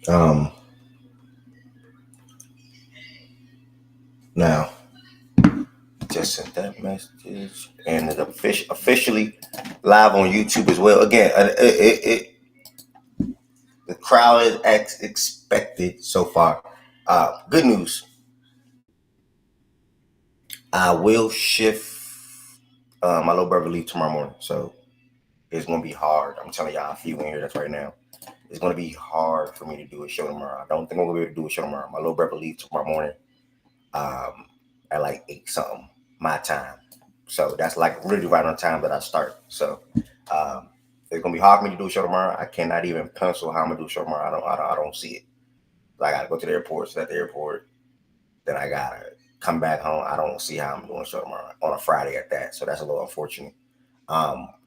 Now, just sent that message, and it's officially live on YouTube as well. Again, the crowd is as expected so far. Good news. I will shift. My little brother leave tomorrow morning, so it's gonna be hard. I'm telling y'all, a few in here that's right now. It's gonna be hard for me to do a show tomorrow. I don't think I'm gonna be able to do a show tomorrow. My little brother leave tomorrow morning, at like 8 something my time. So that's like really right on time that I start. So it's gonna be hard for me to do a show tomorrow. I cannot even pencil how I'm gonna do a show tomorrow. I don't see it. I gotta go to the airport, sit at the airport, then I gotta come back home. I don't see how I'm doing a show tomorrow on a Friday at that. So that's a little unfortunate.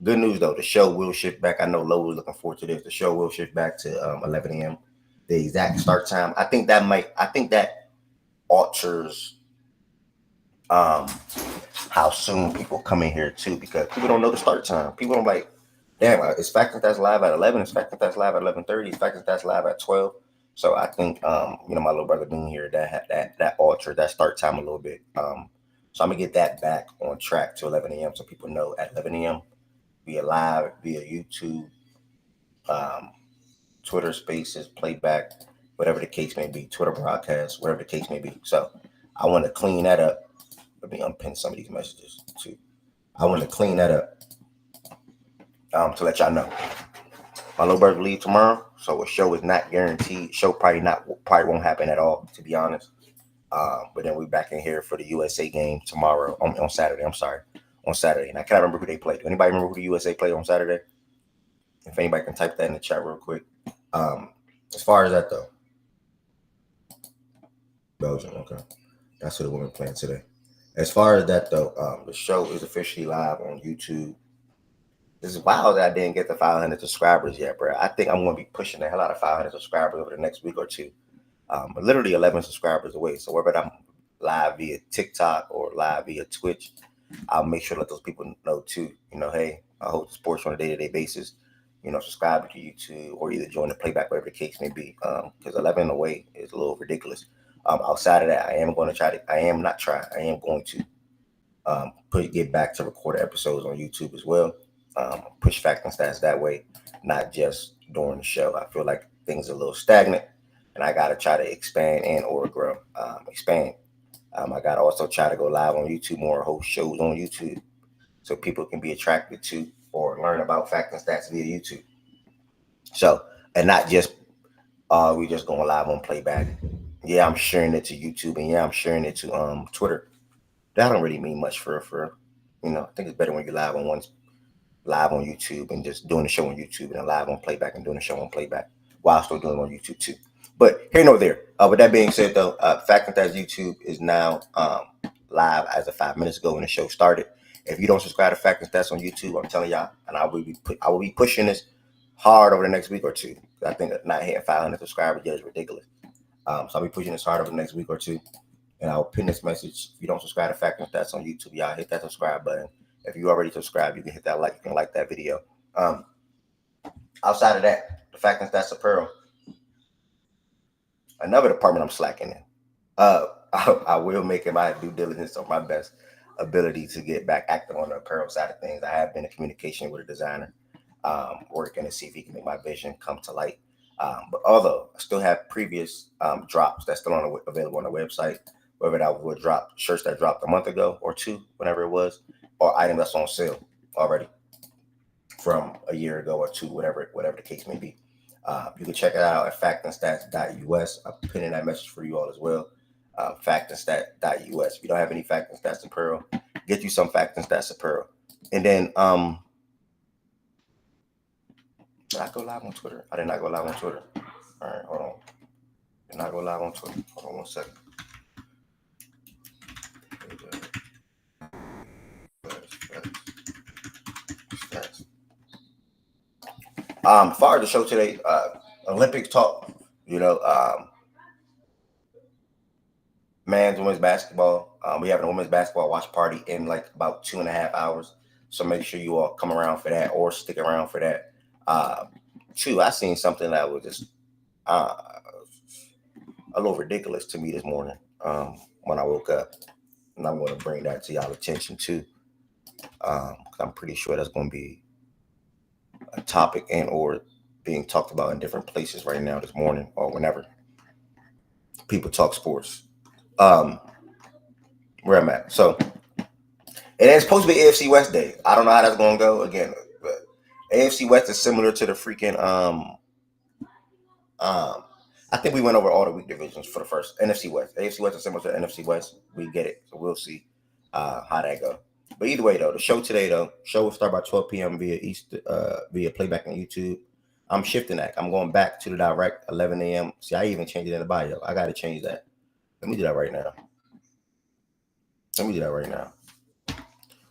Good news though, the show will shift back. I know Lo was looking forward to this. The show will shift back to 11 a.m. The exact start time. I think that alters how soon people come in here too, because people don't know the start time. People don't like, damn, it's fact that that's live at 11. It's fact that that's live at 11:30. It's fact that that's live at 12. So I think my little brother being here that altered that start time a little bit. So I'm gonna get that back on track to 11 a.m. so people know at 11 a.m. via live, via YouTube, Twitter Spaces, playback, whatever the case may be, Twitter broadcast, whatever the case may be. So I want to clean that up. Let me unpin some of these messages too. I want to clean that up to let y'all know. My little brother leave tomorrow, so a show is not guaranteed. Show probably won't happen at all, to be honest. But then we're back in here for the USA game tomorrow on Saturday. I'm sorry, on Saturday. And I can't remember who they played. Do anybody remember who the USA played on Saturday? If anybody can type that in the chat real quick. As far as that though, Belgium. Okay, that's who the women playing today. As far as that though, the show is officially live on YouTube. This is wild that I didn't get the 500 subscribers yet, bro. I think I'm going to be pushing the hell out of 500 subscribers over the next week or two. Literally 11 subscribers away. So whether I'm live via TikTok or live via Twitch, I'll make sure to let those people know too. Hey, I host sports on a day-to-day basis. Subscribe to YouTube or either join the playback, whatever the case may be. Because 11 away is a little ridiculous. Outside of that, I am going to get back to recorded episodes on YouTube as well. Push Fact and Stats that way, not just during the show. I feel like things are a little stagnant, and I got to try to expand and or grow. Expand. I got to also try to go live on YouTube more, host shows on YouTube, so people can be attracted to or learn about Fact and Stats via YouTube. So, and not just we just going live on playback. Yeah, I'm sharing it to YouTube, and yeah, I'm sharing it to Twitter. That don't really mean much for I think it's better when you're live on YouTube and just doing the show on YouTube and then live on playback and doing the show on playback while still doing it on YouTube too. But here nor there. With that being said though, Fact and Stats YouTube is now live as of 5 minutes ago when the show started. If you don't subscribe to Fact and Stats on YouTube, I'm telling y'all, and I will be pushing this hard over the next week or two. I think not hitting 500 subscribers yet is ridiculous. So I'll be pushing this hard over the next week or two. And I'll pin this message. If you don't subscribe to Fact and Stats on YouTube, y'all hit that subscribe button. If you already subscribed, you can hit that like. You can like that video. Outside of that, the Fact and Stats Apparel, another department I'm slacking in. I will make it my due diligence on my best ability to get back active on the apparel side of things. I have been in communication with a designer, working to see if he can make my vision come to light. But although I still have previous drops that's still available on the website, whether that would drop shirts that dropped a month ago or two, whenever it was, or items that's on sale already from a year ago or two, whatever the case may be. You can check it out at factandstats.us. I'm pinning that message for you all as well. Factandstats.us. If you don't have any Fact and Stats apparel, get you some Fact and Stats apparel. And then did I go live on Twitter? I did not go live on Twitter. All right, hold on. Did not go live on Twitter. Hold on 1 second. As far as the show today, Olympics talk, men's, women's basketball. We have a women's basketball watch party in like about 2.5 hours. So make sure you all come around for that or stick around for that. Two, I seen something that was just a little ridiculous to me this morning when I woke up, and I'm going to bring that to y'all attention too. I'm pretty sure that's going to be a topic and or being talked about in different places right now this morning or whenever people talk sports. Um, where I'm at. So, and it's supposed to be AFC West Day. I don't know how that's going to go again, but AFC West is similar to the freaking um. I think we went over all the weak divisions for the first NFC West. AFC West is similar to NFC West. We get it, so we'll see how that go. But either way, though, the show today, show will start by 12 p.m. via playback on YouTube. I'm shifting that. I'm going back to the direct 11 a.m. See, I even changed it in the bio. I got to change that. Let me do that right now.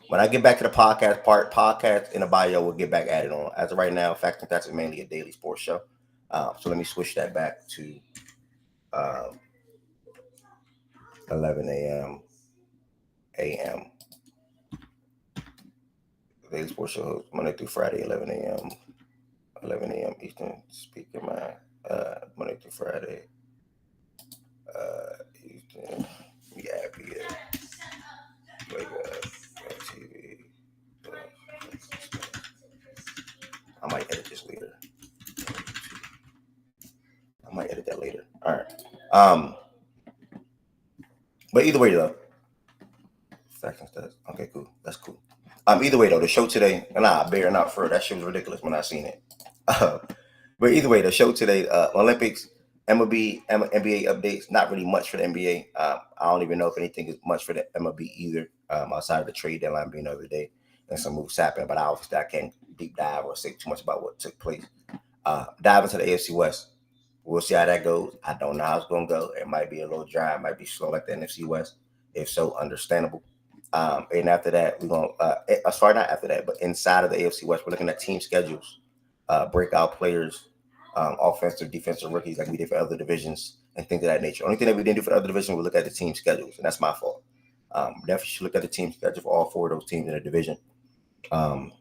When I get back to the podcast in the bio will get back added on. As of right now, Facts and Stats is mainly a daily sports show. So let me switch that back to 11 a.m. Daily sports show Monday through Friday, 11 a.m. Eastern. Speaking my Monday through Friday, Eastern. Yeah, wake up, TV. I might edit this later. I might edit that later. All right. But either way though, Facts and Stats. Okay, cool. That's cool. Either way though, the show today, bear not for that shit was ridiculous when I seen it. But either way, the show today, Olympics, MLB, NBA updates. Not really much for the NBA. I don't even know if anything is much for the MLB either. Outside of the trade deadline being the other day and some moves happening, but obviously I can't deep dive or say too much about what took place. Dive into the AFC West. We'll see how that goes. I don't know how it's going to go. It might be a little dry. It might be slow like the NFC West. If so, understandable. And after that, we're going to, sorry, not after that, but inside of the AFC West, we're looking at team schedules, breakout players, offensive, defensive rookies like we did for other divisions and things of that nature. Only thing that we didn't do for the other divisions, we look at the team schedules, and that's my fault. Definitely should look at the team schedule for all four of those teams in the division. And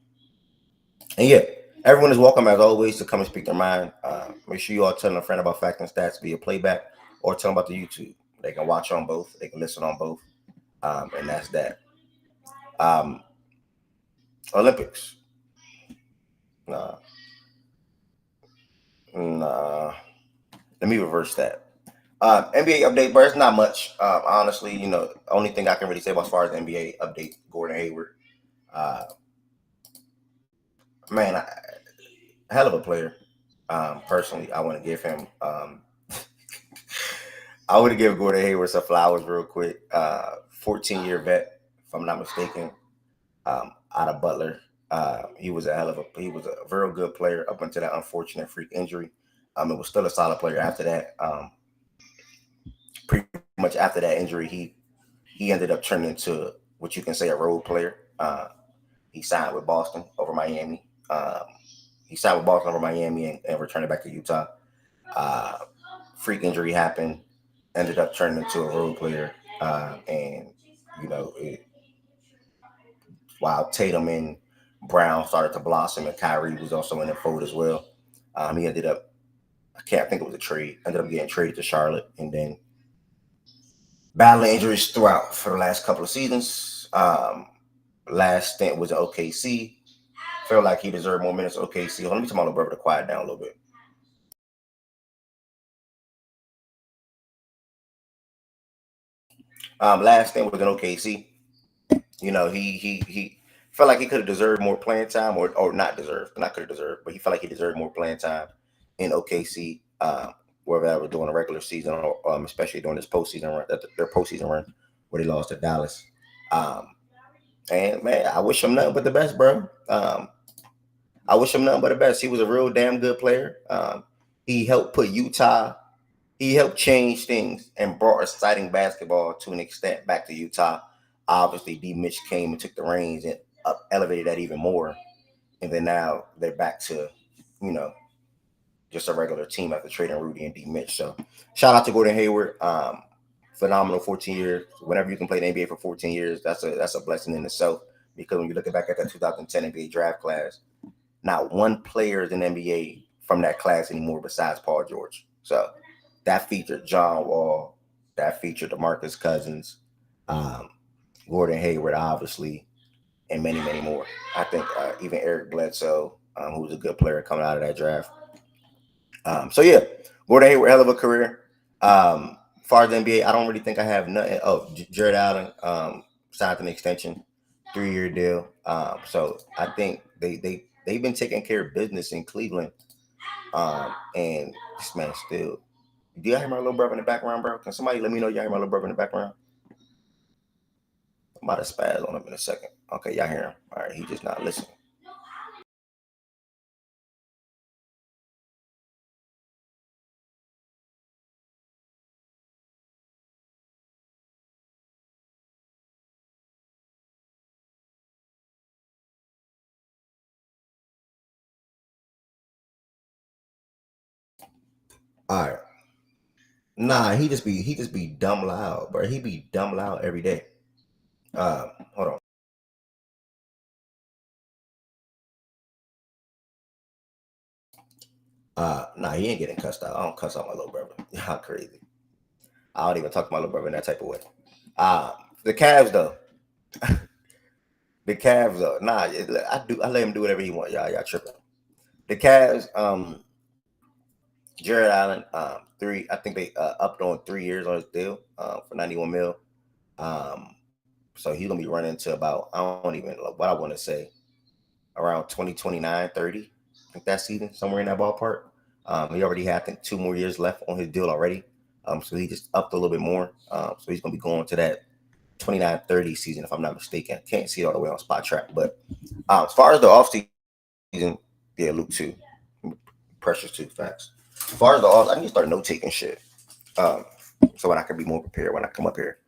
yeah, everyone is welcome as always to come and speak their mind. Make sure you all tell a friend about Facts and Stats via playback or tell them about the YouTube. They can watch on both. They can listen on both. And that's that. Olympics. Nah. Let me reverse that. NBA update, but it's not much. Honestly, only thing I can really say about as far as the NBA update, Gordon Hayward. Man, hell of a player. Personally, I want to give him. I would give Gordon Hayward some flowers real quick. 14-year vet, if I'm not mistaken, out of Butler. He was a very good player up until that unfortunate freak injury. It was still a solid player after that. Pretty much after that injury, he ended up turning into what you can say a role player. He signed with Boston over Miami. And returned back to Utah. Freak injury happened. Ended up turning into a role player. While Tatum and Brown started to blossom, and Kyrie was also in the fold as well. He ended up, I think it was a trade. Ended up getting traded to Charlotte, and then battling injuries throughout for the last couple of seasons. Last stint was at OKC. Felt like he deserved more minutes at OKC. Let me tell my brother to quiet down a little bit. Last stint was in OKC. He felt like he could have deserved more playing time, or not could have deserved, but he felt like he deserved more playing time in OKC, whether that was during a regular season or especially during this postseason run, their postseason run where they lost to Dallas. And man, I wish him nothing but the best, bro. I wish him nothing but the best. He was a real damn good player. He helped put Utah. He helped change things and brought exciting basketball to an extent back to Utah. Obviously, D. Mitch came and took the reins and elevated that even more. And then now they're back to, just a regular team after trading Rudy and D. Mitch. So shout out to Gordon Hayward. Phenomenal 14 years. Whenever you can play the NBA for 14 years, that's a blessing in itself. Because when you look back at that 2010 NBA draft class, not one player is in the NBA from that class anymore besides Paul George. So that featured John Wall, that featured DeMarcus Cousins, um, Gordon Hayward, obviously, and many, many more. I think even Eric Bledsoe, who was a good player coming out of that draft. So yeah, Gordon Hayward, hell of a career. Far as the NBA, I don't really think I have nothing. Oh, Jared Allen signed an extension, 3-year deal. So I think they've been taking care of business in Cleveland. And this man still. Do y'all hear my little brother in the background, bro? Can somebody let me know y'all hear my little brother in the background? I'm about to spaz on him in a second. Okay, y'all hear him. All right, he just not listening. All right. Nah, he just be dumb loud, bro. He be dumb loud every day. Hold on. Nah, he ain't getting cussed out. I don't cuss out my little brother. Y'all crazy. I don't even talk to my little brother in that type of way. The Cavs though. The Cavs though. Nah, I let him do whatever he want. Y'all tripping. The Cavs, Jared Allen, I think they upped on 3 years on his deal for 91 mil. So he's gonna be running to about, I don't even know what I want to say, around 2029, 30. I think that season, somewhere in that ballpark. He already had, I think, 2 more years left on his deal already. So he just upped a little bit more. So he's gonna be going to that 29, 30 season, if I'm not mistaken. Can't see it all the way on Spot Track. But as far as the offseason, yeah, Luke too. Precious too, facts. As far as the off, I need to start note taking shit. So when I can be more prepared when I come up here.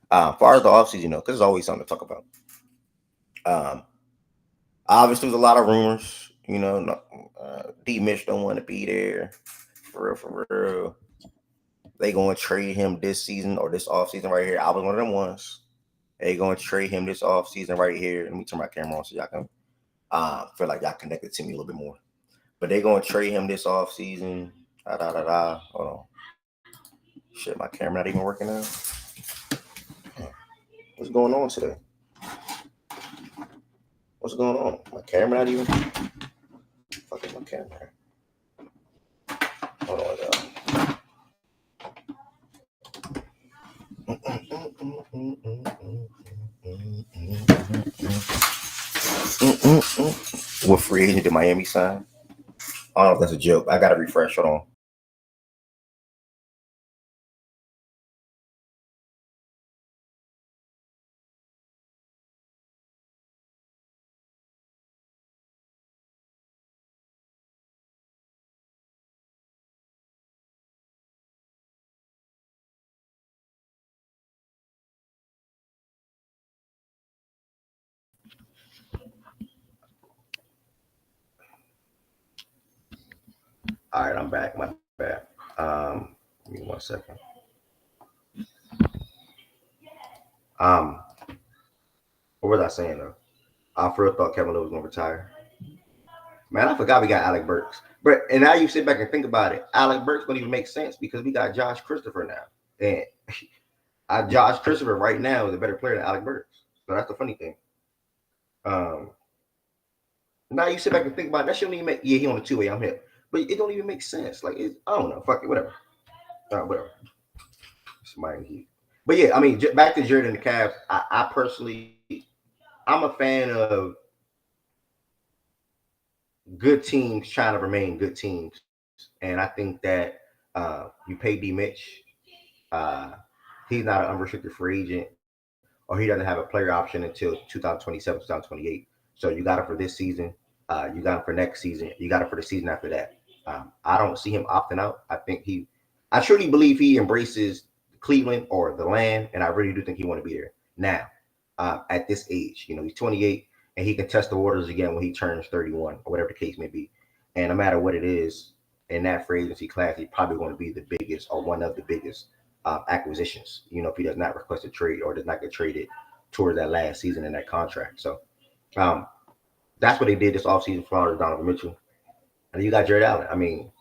As far as the offseason, because there's always something to talk about. Obviously, there's a lot of rumors. D. Mitch don't want to be there. For real. They going to trade him this season or this offseason right here. I was one of them ones. They going to trade him this offseason right here. Let me turn my camera on so y'all can feel like y'all connected to me a little bit more. But they going to trade him this offseason. Hold on. Shit, my camera not even working now. What's going on today? What's going on? My camera not even. Fuck is my camera? Hold on, y'all. What free agent did Miami sign? I don't know if that's a joke. I gotta refresh. Hold on. All right, I'm back. My bad. Give me 1 second. What was I saying though? I first thought Kevin Love was gonna retire. Man, I forgot we got Alec Burks. And now you sit back and think about it. Alec Burks don't even make sense because we got Josh Christopher now. And Josh Christopher right now is a better player than Alec Burks. So that's the funny thing. Now you sit back and think about it, that shouldn't even make. Yeah, he on the 2-way. I'm here, but it don't even make sense. Like I don't know. Fuck it, whatever. Whatever. It's Miami Heat. But yeah, I mean, back to Jared and the Cavs. I personally, I'm a fan of good teams trying to remain good teams, and I think that you pay D. Mitch. He's not an unrestricted free agent, or he doesn't have a player option until 2027, 2028. So you got it for this season. You got him for next season. You got it for the season after that. I don't see him opting out. I truly believe he embraces Cleveland or the land, and I really do think he want to be there now. At this age, he's 28, and he can test the waters again when he turns 31 or whatever the case may be. And no matter what it is in that free agency class, he's probably going to be the biggest or one of the biggest acquisitions. If he does not request a trade or does not get traded towards that last season in that contract. So that's what they did this offseason for Donovan Mitchell. And you got Jared Allen. I mean,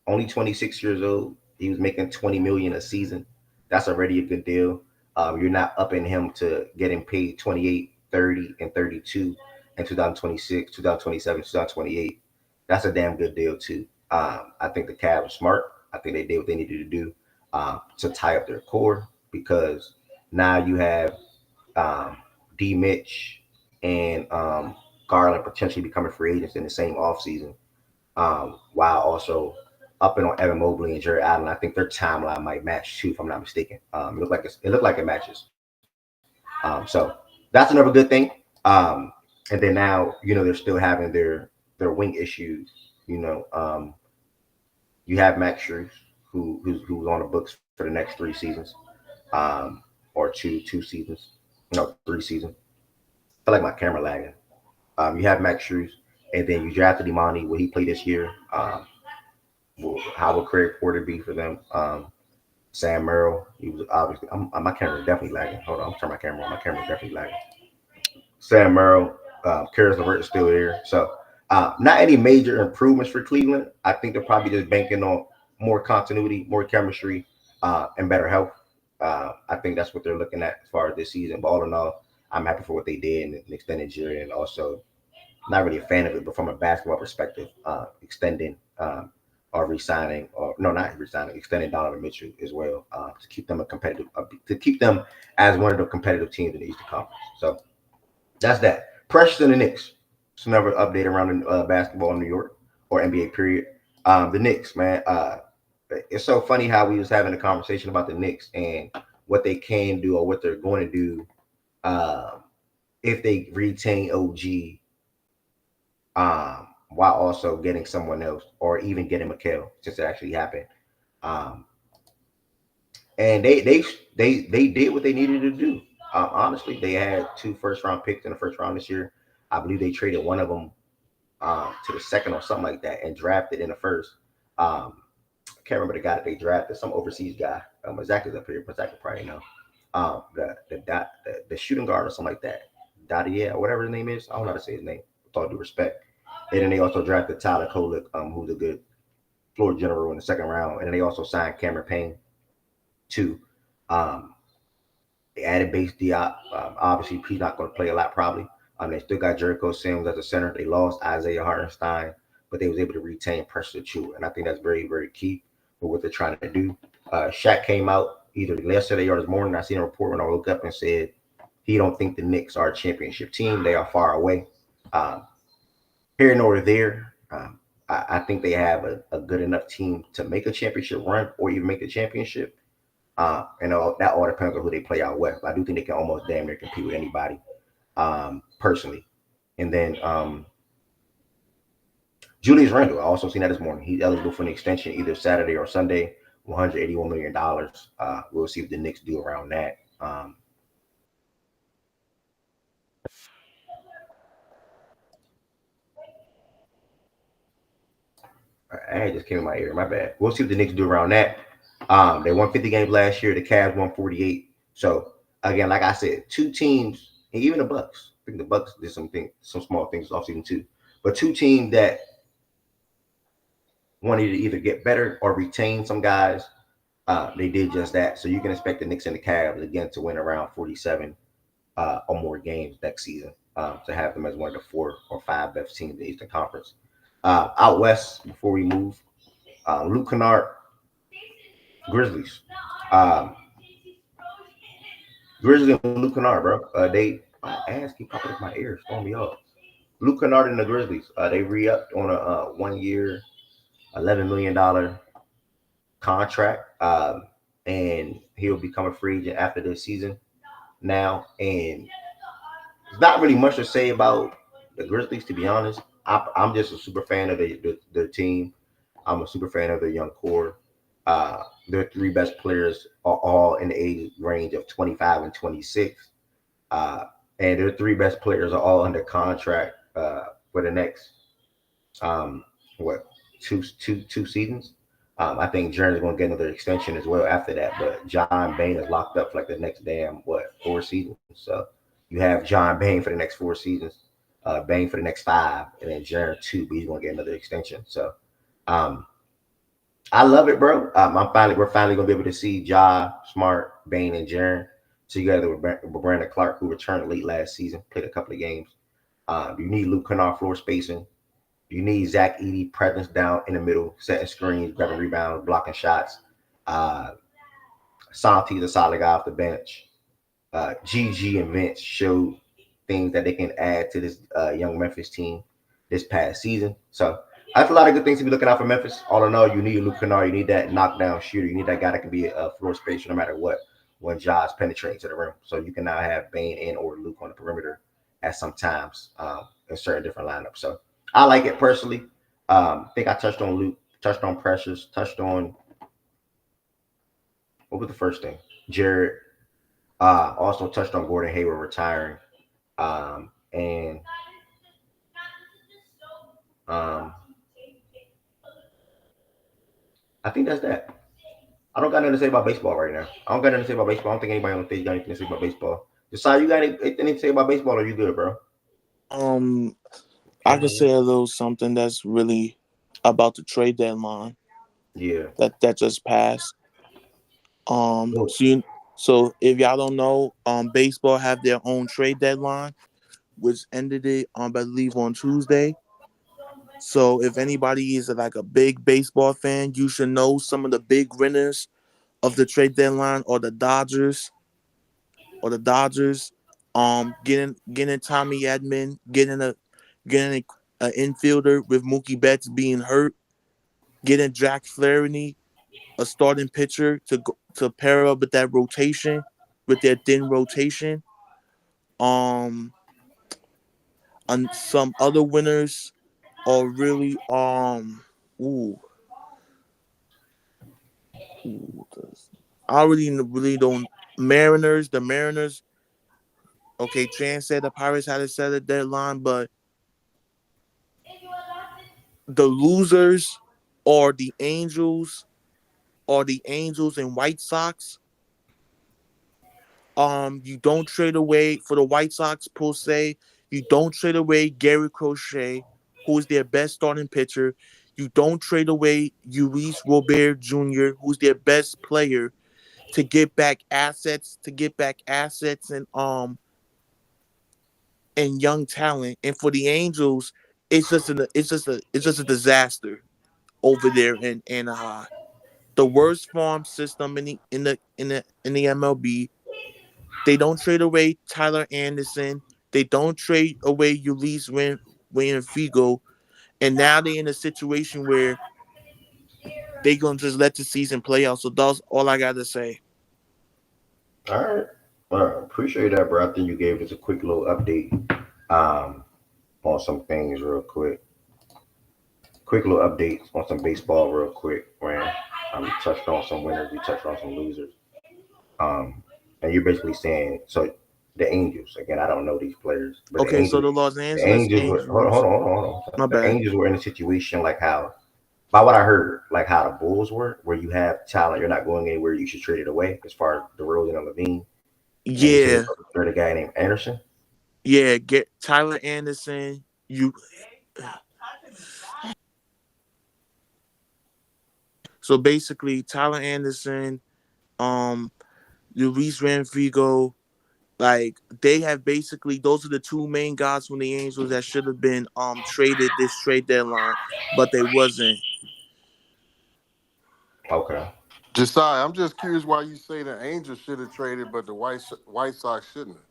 only 26 years old. He was making 20 million a season. That's already a good deal. You're not upping him to getting paid 28, 30, and 32 in 2026, 2027, 2028. That's a damn good deal too. I think the Cavs are smart. I think they did what they needed to do to tie up their core because now you have D. Mitch and Garland potentially becoming free agents in the same offseason, while also upping on Evan Mobley and Jared Allen. I think their timeline might match too, if I'm not mistaken. It looked like it matches. So that's another good thing. And then now, they're still having their wing issues. You know, you have Max Strus, who's on the books for the next 3 seasons, or two seasons, 3 seasons. I feel like my camera lagging. You have Max Strus, and then you drafted Imani. Will he play this year? How will Craig Porter be for them? Sam Merrill, he was obviously. My camera's definitely lagging. Hold on, I'm turning my camera on. My camera's definitely lagging. Sam Merrill, Karis LeVert is still there. So, not any major improvements for Cleveland. I think they're probably just banking on more continuity, more chemistry, and better health. I think that's what they're looking at as far as this season. But all in all, I'm happy for what they did in an extended year, and also not really a fan of it, but from a basketball perspective, extending or resigning, or no, not resigning, extending Donovan Mitchell as well, to keep them to keep them as one of the competitive teams in the Eastern Conference. So that's that. Precious and the Knicks. It's another update around basketball in New York or NBA period. The Knicks, man. It's so funny how we was having a conversation about the Knicks and what they can do or what they're going to do if they retain OG, while also getting someone else or even getting Mikal, since it actually happened. Um, and they did what they needed to do. Honestly, they had 2 first-round picks in the first round this year. I believe they traded one of them to the second or something like that and drafted in the first. I can't remember the guy that they drafted, some overseas guy. Zach is up here, but Zach will probably know. The shooting guard or something like that. Dadia, whatever his name is. I don't know how to say his name, with all due respect. And then they also drafted Tyler Kolek, who's a good floor general in the second round. And then they also signed Cameron Payne too. They added Base Diop. Obviously, he's not going to play a lot probably. They still got Jericho Sims as a center. They lost Isaiah Hartenstein, but they was able to retain Precious Achiuwa. And I think that's very, very key for what they're trying to do. Shaq came out either yesterday or this morning. I seen a report when I woke up and said he don't think the Knicks are a championship team. They are far away. Here nor there, I think they have a good enough team to make a championship run or even make the championship. And that all depends on who they play out west. I do think they can almost damn near compete with anybody, personally. And then Julius Randle, I also seen that this morning. He's eligible for an extension either Saturday or Sunday, $181 million. We'll see what the Knicks do around that. I just came in my ear. My bad. We'll see what the Knicks do around that. They won 50 games last year. The Cavs won 48. So again, like I said, two teams, and even the Bucks. I think the Bucks did some small things off season too. But two teams that wanted to either get better or retain some guys. They did just that. So you can expect the Knicks and the Cavs again to win around 47 or more games next season, to have them as one of the 4 or 5 best teams in the Eastern Conference. Out west, before we move, Luke Kennard, Grizzlies. Grizzlies and Luke Kennard, bro. My ass keep popping up my ears, throwing me off. Luke Kennard and the Grizzlies. They re-upped on a 1-year, $11 million contract, and he'll become a free agent after this season now. And there's not really much to say about the Grizzlies, to be honest. I'm just a super fan of their team. I'm a super fan of their young core. Their 3 best players are all in the age range of 25 and 26. And their 3 best players are all under contract for the next two seasons. I think Jaren's going to get another extension as well after that. But John Bain is locked up for like the next 4 seasons. So you have John Bain for the next 4 seasons, Bain for the next 5, and then Jaren 2, but he's going to get another extension. So I love it, bro. We're finally gonna be able to see Ja, Smart, Bain, and Jaren together with Brandon Clark, who returned late last season, played a couple of games. You need Luke Kennard floor spacing. You need Zach Edey presence down in the middle, setting screens, grabbing rebounds, blocking shots. Uh, Santi's a solid guy off the bench. GG and Vince showed things that they can add to this young Memphis team this past season. So that's a lot of good things to be looking out for Memphis. All in all, you need Luke Kennard. You need that knockdown shooter. You need that guy that can be a floor spacer no matter what when Ja's penetrating to the rim. So you can now have Bane and or Luke on the perimeter at some times in certain different lineups. So I like it personally. I think I touched on Luke, touched on Precious, touched on what was the first thing? Jared. Also touched on Gordon Hayward retiring. And um, I think that's that. I don't got nothing to say about baseball right now. I don't got nothing to say about baseball. I don't think anybody on the stage got anything to say about baseball. Decide you got anything to say about baseball, or you good, bro? Um, I could say a little something that's really about the trade deadline Yeah. that just passed. Um, Cool. so you, so if y'all don't know, baseball have their own trade deadline, which ended it I believe on Tuesday. So if anybody is like a big baseball fan, you should know some of the big winners of the trade deadline or the Dodgers, getting Tommy Edman, getting a infielder with Mookie Betts being hurt, getting Jack Flaherty, a starting pitcher to pair up with that rotation, with their thin rotation. Um, and some other winners are really ooh, ooh I really don't. The Mariners. Okay, Chan said the Pirates had to set a deadline, but the losers are the Angels and White Sox. You don't trade away for the White Sox per se. You don't trade away Gary Crochet, who is their best starting pitcher. You don't trade away Luis Robert Jr., who's their best player, to get back assets and young talent. And for the Angels, it's just a disaster over there in Anaheim. The worst farm system in the MLB. They don't trade away Tyler Anderson. They don't trade away Wayne Figo, and now they're in a situation where they gonna just let the season play out. So that's all I got to say. All right. Appreciate that, bro. I think you gave us a quick little update um, on some things real quick. Quick little updates on some baseball real quick, man. We touched on some winners. We touched on some losers. Um, and you're basically saying so the Angels again. I don't know these players, but the Okay, so Angels, the Los the Angeles Angels were Angels. hold on. My The bad. Angels were in a situation like how, by what I heard, like how the Bulls were, where you have talent, you're not going anywhere. You should trade it away. As far as DeRozan and Levine, and you should Yeah, trade a guy named Anderson. yeah. Get Tyler Anderson. So basically, Tyler Anderson, um, Luis Renfigo, like they have basically those are the two main guys from the Angels that should have been traded this trade deadline, but they wasn't. Okay. Josiah, I'm just curious why you say the Angels should have traded, but the White Sox shouldn't have.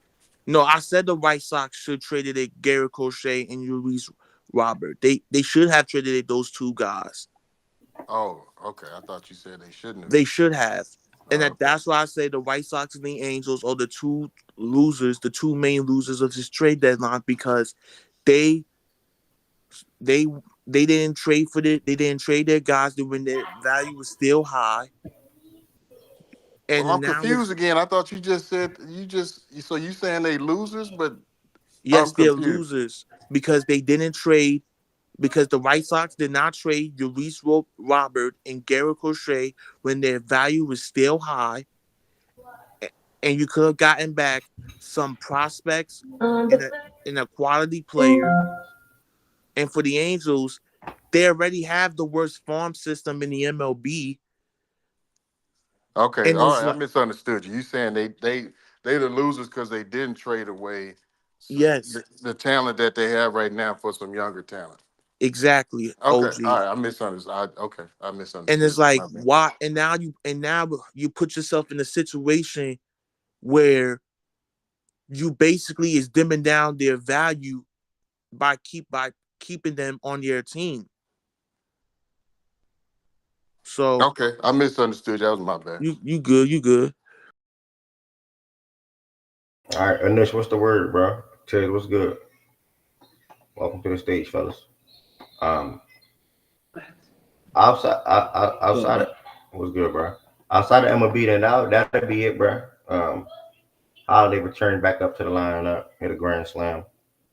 No, I said the White Sox should traded it Gary Crochet and Luis Robert. They should have traded it those two guys. Oh, okay. I thought you said they shouldn't have. They should have. And Oh, okay. that's why I say the White Sox and the Angels are the two losers, the two main losers of this trade deadline because they they they didn't trade for it. They didn't trade their guys when their value was still high. Well, And I'm now it's confused again. I thought you just said so you saying they losers, but I'm yes, they're confused. losers because they didn't trade because the White Sox did not trade Luis Robert and Garrett Crochet when their value was still high, and you could have gotten back some prospects and a quality player. And for the Angels, they already have the worst farm system in the MLB, Okay, and all it's right. I like misunderstood you. You saying they the losers because they didn't trade away yes, the talent that they have right now for some younger talent. exactly, Okay, OG. all right. I misunderstood. I And it's misunderstood. like My bad. why? And now you put yourself in a situation where you basically is dimming down their value by keeping them on your team. So Okay, I misunderstood. That was my bad. you good. All right, Anish, what's the word, bro? Ted, what's good? Welcome to the stage, fellas. Um, outside of what's good, bro? Outside of MLB, then that'll be it, bro. Holiday returned back up to the lineup, hit a grand slam,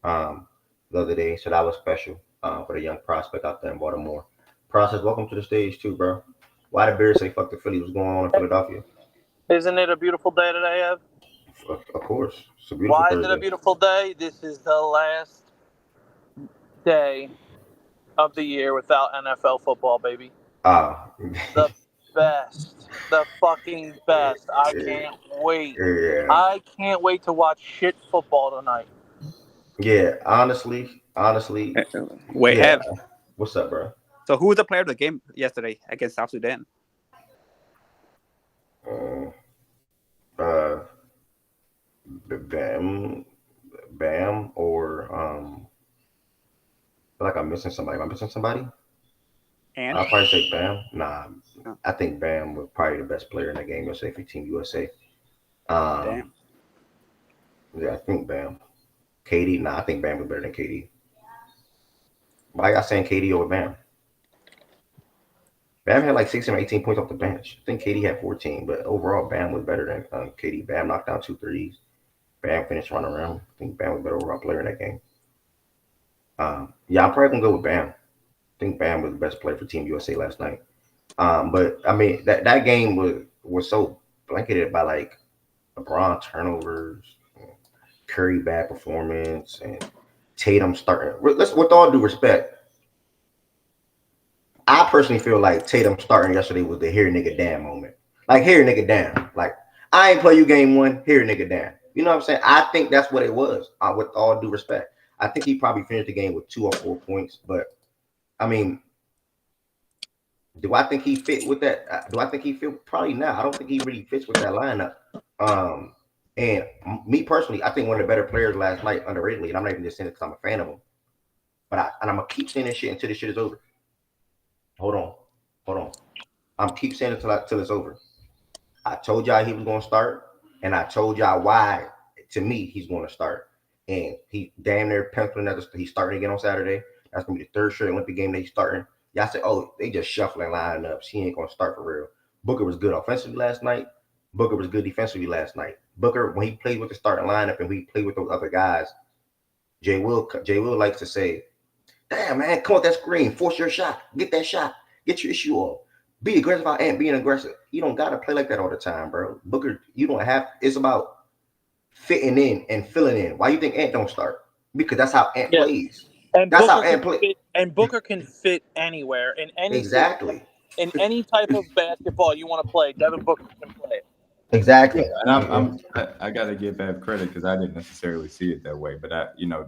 um, the other day, so that was special, for the young prospect out there in Baltimore. Process, welcome to the stage too, bro. Why the Bears say fuck the Phillies? What's going on in Philadelphia? Isn't it a beautiful day today, Ev? Of course, it's a beautiful Why is it a Thursday. beautiful day? This is the last day of the year without NFL football, baby. Ah, The best. The fucking best. I can't wait. yeah, I can't wait to watch shit football tonight. yeah. Honestly, Wait, yeah. Ev. What's up, bro? So who was the player of the game yesterday against South Sudan? Uh, uh, Bam, Bam, or I feel like I'm missing somebody. Am I missing somebody? And I'll probably say Bam. Nah, oh, I think Bam was probably the best player in the game yesterday for Team USA. Um, damn. yeah, I think Bam. KD, nah, I think Bam was better than KD. Why y'all saying KD over Bam? Bam had like 16 or 18 points off the bench. I think KD had 14, but overall Bam was better than KD. Bam knocked down 2 threes. Bam finished running around. I think Bam was a better overall player in that game. Yeah, I'm probably gonna go with Bam. I think Bam was the best player for Team USA last night. But I mean that game was so blanketed by like LeBron turnovers, Curry bad performance, and Tatum starting. Let's, with all due respect, I personally feel like Tatum starting yesterday was the here nigga damn moment. Like here nigga damn. Like I ain't play you game one. Here nigga damn. You know what I'm saying? I think that's what it was. With all due respect, I think he probably finished the game with 2 or 4 points. But I mean, do I think he fit with that? Do I think he fit? Probably not. I don't think he really fits with that lineup. Um, and me personally, I think one of the better players last night, underratedly, and I'm not even just saying it because I'm a fan of him, but I'm gonna keep saying this shit until this shit is over. Hold on, hold on. I'm keep saying it till it's over. I told y'all he was gonna start, and I told y'all why. To me, he's going to start, and he damn near penciling that he's starting again on Saturday. That's gonna be the third straight Olympic game that he's starting. Y'all said, oh, they just shuffling lineups. He ain't gonna start for real. Booker was good offensively last night. Booker was good defensively last night. Booker, when he played with the starting lineup and we played with those other guys, Jay Will likes to say, damn man, come on that screen, force your shot, get that shot, get your issue off. Be aggressive out and being aggressive. You don't gotta play like that all the time, bro. Booker, you don't have. It's about fitting in and filling in. Why you think Ant don't start? Because that's how Ant Yeah. plays. And That's how Booker can Ant plays. fit and Booker can fit anywhere in any system, Exactly. in any type of basketball you want to play. Devin Booker can play it. Yeah, Exactly. and I got to give Bev credit because I didn't necessarily see it that way, but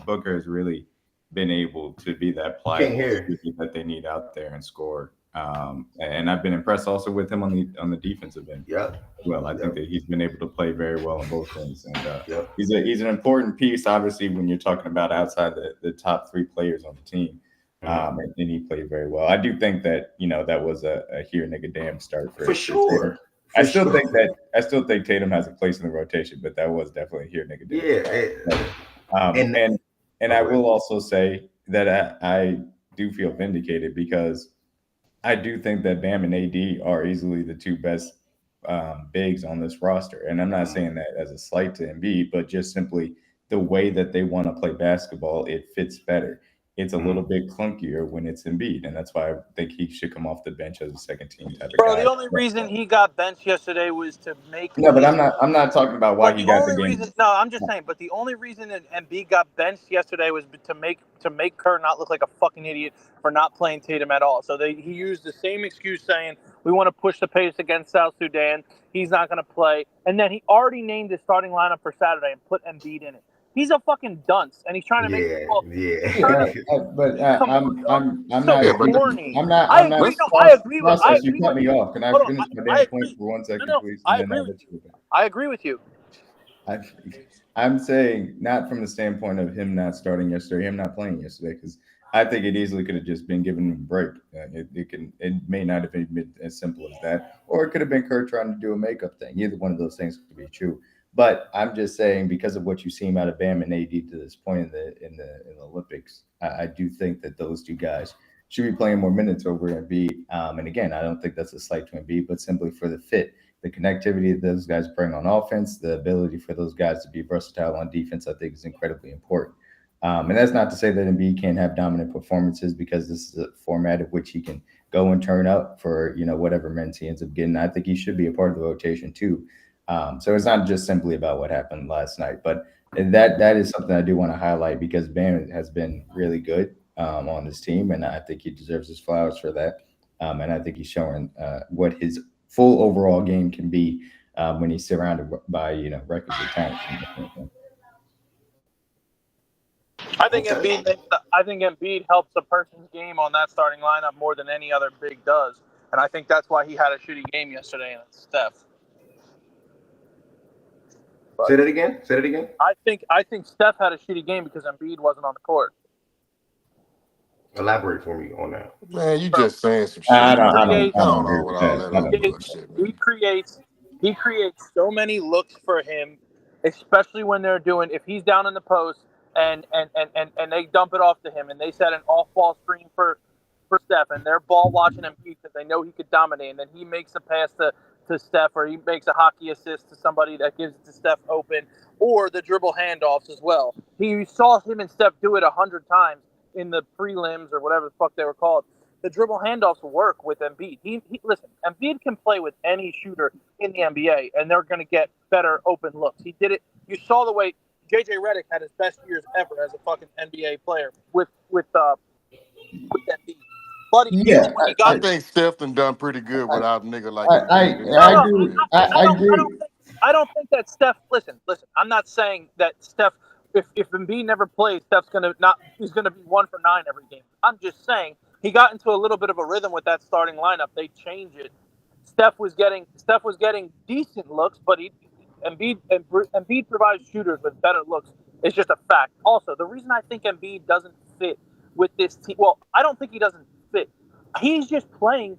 Booker has really been able to be that You can't pliable hear. shooter that they need out there and score. And I've been impressed also with him on the defensive end. Yep. Well, I think Yep. that he's been able to play very well on both ends, and Yep. he's an important piece, obviously, when you're talking about outside the top three players on the team. And he played very well. I do think that that was a here nigga damn start For for Tatum. sure. For sure. I still think Tatum has a place in the rotation, but that was definitely here nigga damn. Yeah. And I will also say that I do feel vindicated because I do think that Bam and AD are easily the two best bigs on this roster. And I'm not saying that as a slight to Embiid, but just simply the way that they want to play basketball, it fits better. it's a little bit clunkier when it's Embiid, and that's why I think he should come off the bench as a second team type of Bro, guy. the only reason he got benched yesterday was to make. No, but I'm not talking about why But he the got the only game. reason, no, I'm just saying. But the only reason that Embiid got benched yesterday was to make Kerr not look like a fucking idiot for not playing Tatum at all. So he used the same excuse saying we want to push the pace against South Sudan. He's not going to play, and then he already named his starting lineup for Saturday and put Embiid in it. He's a fucking dunce, and he's trying to make people. But I'm not. Yeah, but corny. I'm not. I I'm not. agree. No, I agree with. I Process, you agree cut with me you. off. Can I Hold on, finish my I damn agree. point for 1 second, No, please? I And then agree I'll with let you go back. I agree with you. I'm saying not from the standpoint of him not starting yesterday, him not playing yesterday, because I think it easily could have just been given him a break. It may not have been as simple as that, or it could have been Kurt trying to do a makeup thing. Either one of those things could be true. But I'm just saying, because of what you've seen out of Bam and AD to this point in the Olympics, I do think that those two guys should be playing more minutes over Embiid. And again, I don't think that's a slight to Embiid, but simply for the fit, the connectivity that those guys bring on offense, the ability for those guys to be versatile on defense, I think is incredibly important. And that's not to say that Embiid can't have dominant performances, because this is a format of which he can go and turn up for, whatever minutes he ends up getting. I think he should be a part of the rotation too. So it's not just simply about what happened last night, but that is something I do want to highlight, because Bam has been really good on this team, and I think he deserves his flowers for that. And I think he's showing what his full overall game can be when he's surrounded by requisite talent. I think Embiid helps a person's game on that starting lineup more than any other big does, and I think that's why he had a shitty game yesterday. And it's Steph. But Say that again. I think Steph had a shitty game because Embiid wasn't on the court. Elaborate for me on that. man, you just saying some shit. I don't I don't agree know with what all that. that other bullshit, man. He creates so many looks for him, especially when they're doing, if he's down in the post and they dump it off to him and they set an off-ball screen for Steph, and they're ball watching him because they know he could dominate, and then he makes a pass to Steph, or he makes a hockey assist to somebody that gives it to Steph open, or the dribble handoffs as well. He saw him and Steph do it 100 times in the prelims or whatever the fuck they were called. The dribble handoffs work with Embiid. Listen, Embiid can play with any shooter in the NBA, and they're going to get better open looks. He did it. You saw the way JJ Redick had his best years ever as a fucking NBA player with Embiid. But he did it when he got I think Steph done pretty good without a nigga like I Embiid. agree. I don't think that Steph. Listen. I'm not saying that Steph. If Embiid never plays, Steph's he's gonna be 1 for 9 every game. I'm just saying he got into a little bit of a rhythm with that starting lineup. They changed it. Steph was getting decent looks, but Embiid provides shooters with better looks. It's just a fact. Also, the reason I think Embiid doesn't fit with this team, well, I don't think he doesn't fit. He's just playing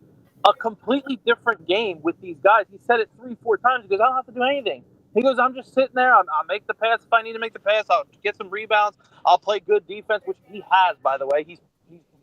a completely different game with these guys. He said it 3-4 times. He goes, I don't have to do anything. He goes, I'm just sitting there. I'll make the pass if I need to make the pass. I'll get some rebounds. I'll play good defense, which he has, by the way. He's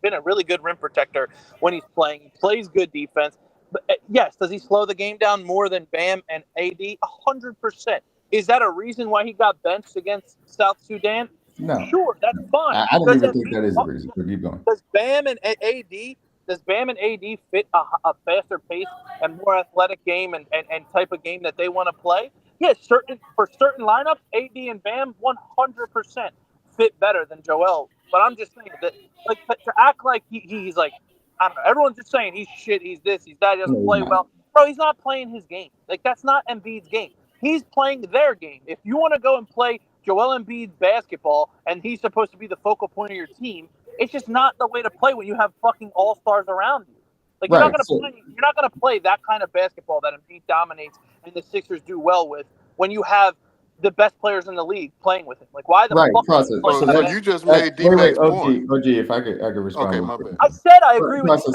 been a really good rim protector when he's playing. He plays good defense. But yes, does he slow the game down more than Bam and AD? 100%. Is that a reason why he got benched against South Sudan? No. Sure, that's fine. I don't even think that is a reason. But keep going. Does Bam and AD fit a faster pace and more athletic game and type of game that they want to play? Yes, for certain lineups, AD and Bam 100% fit better than Joel. But I'm just saying that, like, to act like he's like, I don't know, everyone's just saying he's shit, he's this, he's that, he doesn't play well. Bro, he's not playing his game. Like, that's not Embiid's game. He's playing their game. If you want to go and play Joel Embiid's basketball and he's supposed to be the focal point of your team, it's just not the way to play when you have fucking all-stars around you. Like, you're not gonna play that kind of basketball that Embiid dominates and the Sixers do well with when you have the best players in the league playing with him. Like, why the fuck? So you just made D-Mac's point. OG, if I could respond. Okay, my bad. I said I agree with you.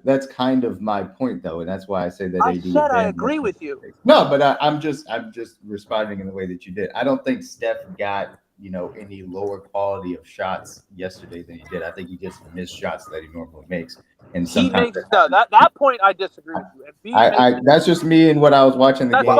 That's kind of my point, though, and that's why I say that. I said I agree with you. No, but I'm just responding in the way that you did. I don't think Steph got any lower quality of shots yesterday than he did. I think he just missed shots that he normally makes. And sometimes that point I disagree with you. That's just me and what I was watching the game.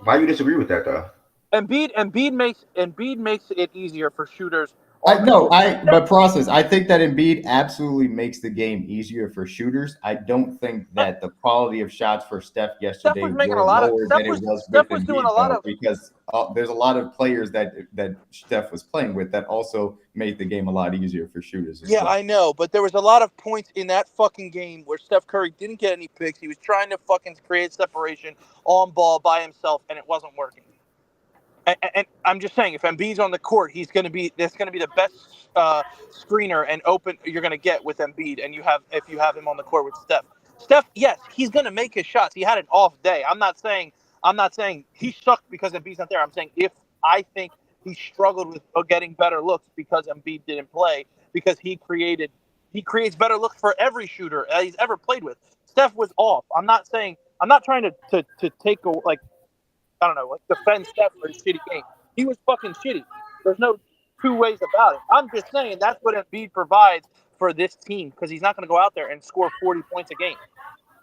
Why you disagree with that though? Embiid makes it easier for shooters But process. I think that Embiid absolutely makes the game easier for shooters. I don't think that the quality of shots for Steph yesterday was making were a lot of lower Steph than it was was Steph with was doing a Embiid, lot though, of because there's a lot of players that Steph was playing with that also made the game a lot easier for shooters as Yeah, well. I know, but there was a lot of points in that fucking game where Steph Curry didn't get any picks. He was trying to fucking create separation on ball by himself, and it wasn't working. And I'm just saying, if Embiid's on the court, that's going to be the best screener and open you're going to get with Embiid. And if you have him on the court with Steph. Steph, yes, he's going to make his shots. He had an off day. I'm not saying he sucked because Embiid's not there. I'm saying I think he struggled with getting better looks because Embiid didn't play, because he creates better looks for every shooter he's ever played with. Steph was off. I'm not trying to take a, like, I don't know, like, defend Steph for his shitty game. He was fucking shitty. There's no two ways about it. I'm just saying that's what Embiid provides for this team, because he's not going to go out there and score 40 points a game.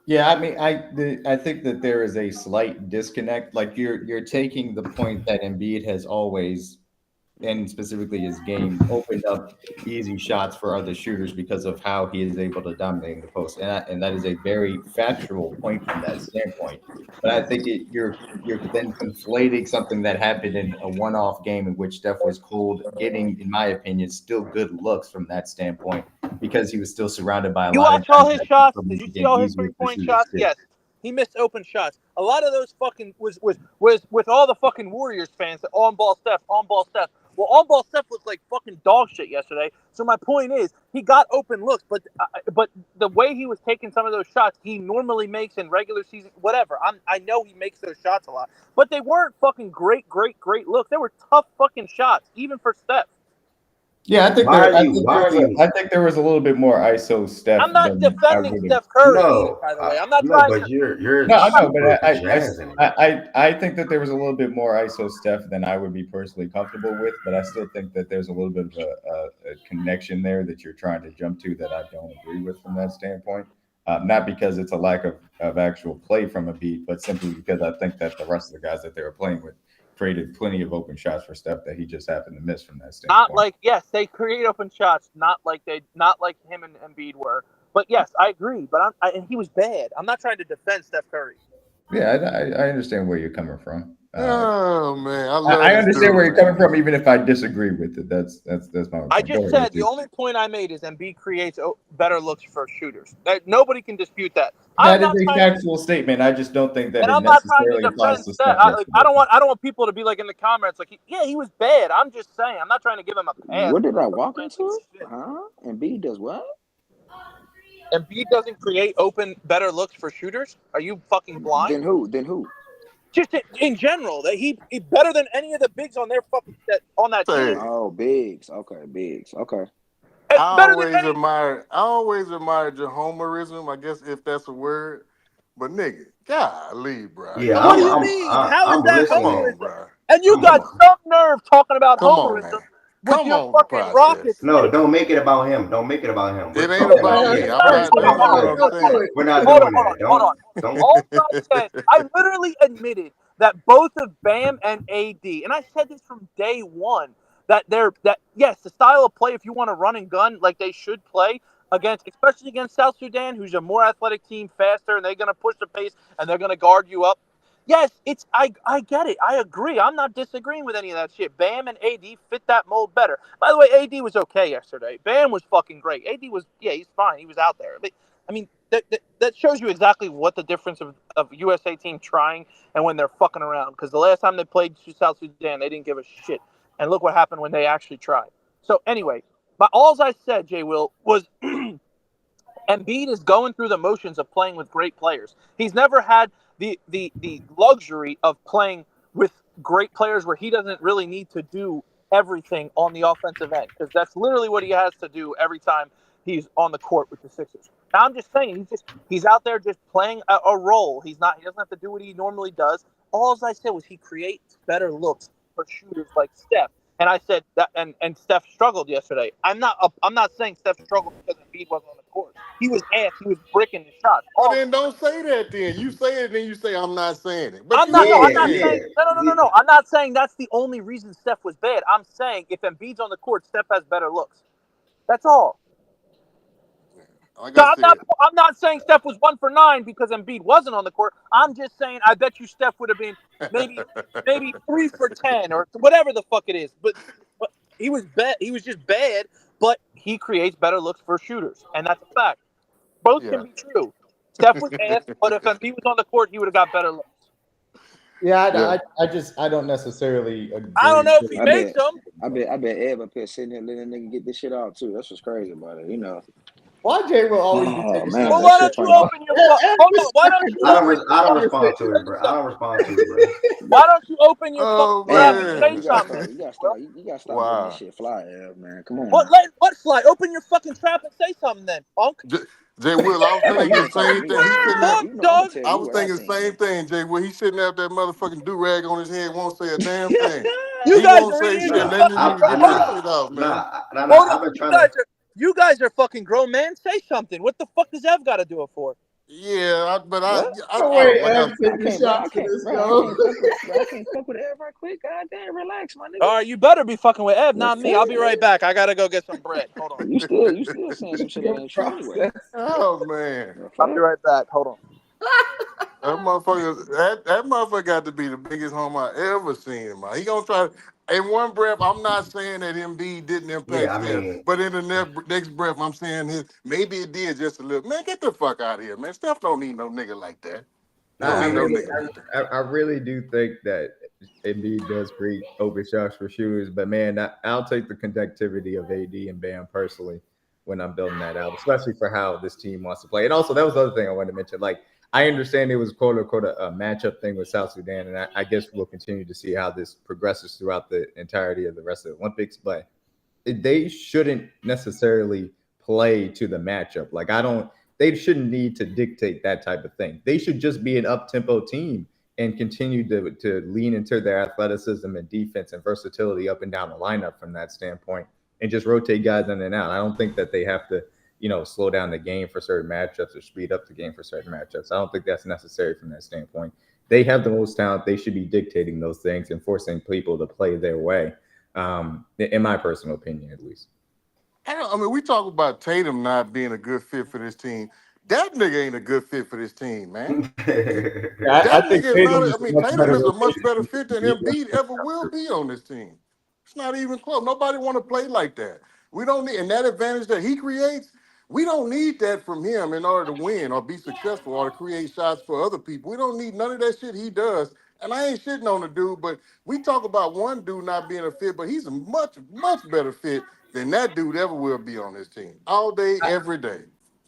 Yeah, I mean, I think that there is a slight disconnect. Like you're taking the point that Embiid has always, and specifically his game, opened up easy shots for other shooters because of how he is able to dominate the post, and that is a very factual point from that standpoint. But I think you're then conflating something that happened in a one-off game in which Steph was cold, getting, in my opinion, still good looks from that standpoint because he was still surrounded by a You lot watch of all guys his that shots? made Did you the see game all his easier for 3-point shooters shots? too. Yes. He missed open shots. A lot of those fucking was with all the fucking Warriors fans that on ball Steph. Well, on ball Steph looked like fucking dog shit yesterday. So my point is, he got open looks, but the way he was taking some of those shots, he normally makes in regular season. Whatever. I know he makes those shots a lot, but they weren't fucking great looks. They were tough fucking shots, even for Steph. Yeah, I think there was a little bit more ISO Steph. I'm not than I defending would've- Steph Curry, No, by the way. I'm not no, trying but to. you're No, I know, super but jazzing it. I think that there was a little bit more ISO Steph than I would be personally comfortable with, but I still think that there's a little bit of a connection there that you're trying to jump to that I don't agree with from that standpoint. Not because it's a lack of actual play from Embiid, but simply because I think that the rest of the guys that they were playing with created plenty of open shots for Steph that he just happened to miss from that standpoint. Not like, yes, they create open shots, not like him and Embiid were. But yes, I agree. But and he was bad. I'm not trying to defend Steph Curry. Yeah, I understand where you're coming from. Oh man, I understand where you're coming from, even if I disagree with it. That's my point. I just said the only point I made is Embiid creates better looks for shooters. Nobody can dispute that. That is a factual statement. I just don't think that and it I'm not trying to necessarily applies defend to Steph. Steph. I don't want people to be like in the comments like, he was bad. I'm just saying. I'm not trying to give him a pass. What did I walk into? Huh? Embiid does what? Embiid doesn't create better looks for shooters? Are you fucking blind? Then who? Just in general, that he better than any of the bigs on their on that team. Oh, bigs. Okay, bigs. Okay. I always admire Jehomerism, I guess, if that's a word. But nigga, golly, bro. Yeah, what do you mean? How is that homerism? Bro. And you got some nerve talking about homerism with your fucking Rockets. No, don't make it about him. Don't make it about him. It ain't about me. We're not doing that. Hold on. All I said, I literally admitted that both of Bam and AD, and I said this from day one, that yes, the style of play, if you want to run and gun like they should play especially against South Sudan, who's a more athletic team, faster, and they're going to push the pace and they're going to guard you up. Yes, I get it. I agree. I'm not disagreeing with any of that shit. Bam and AD fit that mold better. By the way, AD was okay yesterday. Bam was fucking great. AD was, he's fine. He was out there. But I mean, that shows you exactly what the difference of USA team trying and when they're fucking around. Because the last time they played South Sudan, they didn't give a shit. And look what happened when they actually tried. So anyway, but all I said, Jay Will, was Embiid is going through the motions of playing with great players. He's never had the luxury of playing with great players where he doesn't really need to do everything on the offensive end, because that's literally what he has to do every time he's on the court with the Sixers. Now, I'm just saying, he's out there just playing a role. He doesn't have to do what he normally does. All I said was he creates better looks for shooters like Steph. And I said that, and Steph struggled yesterday. I'm not saying Steph struggled because Embiid wasn't on the court. he was ass. He was bricking the shots. Well, then don't say that. Then you say it, then you say I'm not saying it. But I'm you not. No, are I'm not saying saying. it. No. I'm not saying that's the only reason Steph was bad. I'm saying if Embiid's on the court, Steph has better looks. That's all. Like So I said, I'm not saying Steph was 1 for 9 because Embiid wasn't on the court. I'm just saying I bet you Steph would have been maybe 3 for 10 or whatever the fuck it is. But he was bad. He was just bad. But he creates better looks for shooters, and that's a fact. Both yeah. can be true. Steph was ass, but if Embiid was on the court, he would have got better looks. Yeah, Yeah. I don't necessarily agree. I don't know if he I made bet. some. I bet Ed up here sitting here letting that nigga get this shit out too. That's what's crazy about it, you know. Why Jay will always be Oh taking man, Well, shots? why that shit don't you funny. open your hold on? Why don't you I don't respond to it, bro. I don't respond to it, bro. Why don't you open your Oh, fucking trap Man, and man. say you gotta something? start. You gotta stop letting this Wow. shit fly, Ed, man. Come on. What fly? Open your fucking trap and say something then, punk. Jay Will, I was I know you thinking the gonna talk to same me. thing. He's sitting there. Fuck, You know I'm gonna dog. tell I you was what I thinking the think. same thing, Jay Will. He's sitting there with that motherfucking do-rag on his head, won't say a damn thing. You He guys won't are say idiots. shit. Nah, Let this nigga get Hold this on. shit out, man. Hold I've on. been trying to. You guys are fucking grown men. Say something. What the fuck does Ev got to do it for? Yeah, but What? I Oh, don't wait, like. Ev I taking can't, bro. I shots for can't, this, bro. I yo. can't fuck with, bro. I can't fuck with Ed right quick. God damn, relax, my nigga. All right, you better be fucking with Ev, The not me. I'll be fuck? right back. I gotta go get some bread. Hold on. You still saying some shit that Your ain't true anyway. process. Oh man, The I'll be fuck? right back. Hold on. that motherfucker got to be the biggest home I ever seen, man. He gonna try. In one breath, I'm not saying that Embiid didn't impact Yeah, I Steph, mean, but in the next breath, I'm saying maybe it did just a little. Man, get the fuck out of here, man. Steph don't need no nigga like that. He don't nah, I need no really, nigga like that. I really do think that Embiid does create open shots for shooters, but man, I'll take the conductivity of AD and Bam personally when I'm building that out, especially for how this team wants to play. And also, that was the other thing I wanted to mention. Like, I understand it was quote unquote a matchup thing with South Sudan, and I guess we'll continue to see how this progresses throughout the entirety of the rest of the Olympics. But they shouldn't necessarily play to the matchup. Like, they shouldn't need to dictate that type of thing. They should just be an up-tempo team and continue to lean into their athleticism and defense and versatility up and down the lineup from that standpoint, and just rotate guys in and out. I don't think that they have to, slow down the game for certain matchups or speed up the game for certain matchups. I don't think that's necessary from that standpoint. They have the most talent. They should be dictating those things and forcing people to play their way, in my personal opinion, at least. I mean, we talk about Tatum not being a good fit for this team. That nigga ain't a good fit for this team, man. I That think nigga is Tatum not. is I mean, much Tatum better is a than much better fit than Embiid ever will be on this team. It's not even close. Nobody want to play like that. We don't need, and that advantage that he creates, we don't need that from him in order to win or be successful or to create shots for other people. We don't need none of that shit he does. And I ain't shitting on the dude, but we talk about one dude not being a fit, but he's a much, much better fit than that dude ever will be on this team. All day, every day.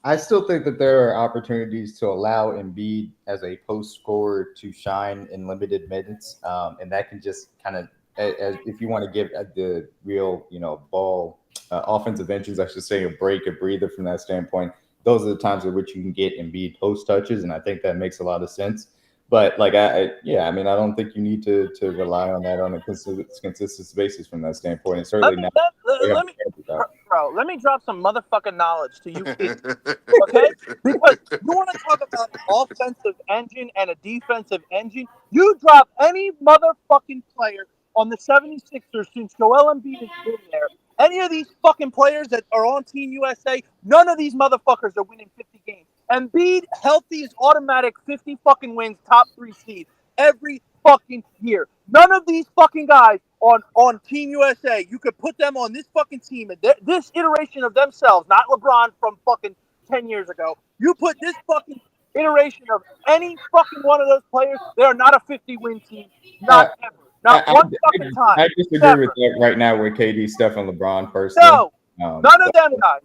I still think that there are opportunities to allow Embiid as a post scorer to shine in limited minutes, and that can just kind of, if you want to give the real, ball offensive engines, I should say, a breather from that standpoint. Those are the times at which you can get Embiid post touches, and I think that makes a lot of sense. But like, I don't think you need to rely on that on a consistent basis from that standpoint. And certainly not. Let me drop some motherfucking knowledge to you kids, okay? Because you want to talk about an offensive engine and a defensive engine. You drop any motherfucking player on the 76ers since Joel Embiid has been there. Any of these fucking players that are on Team USA, none of these motherfuckers are winning 50 games. Embiid, healthy, is automatic 50 fucking wins, top 3 seed every fucking year. None of these fucking guys on Team USA, you could put them on this fucking team and this iteration of themselves, not LeBron from fucking 10 years ago. You put this fucking iteration of any fucking one of those players, they are not a 50-win team. Not ever. Not one fucking time. I disagree Never. with that right now with KD, Steph, and LeBron personally. No, none of them guys.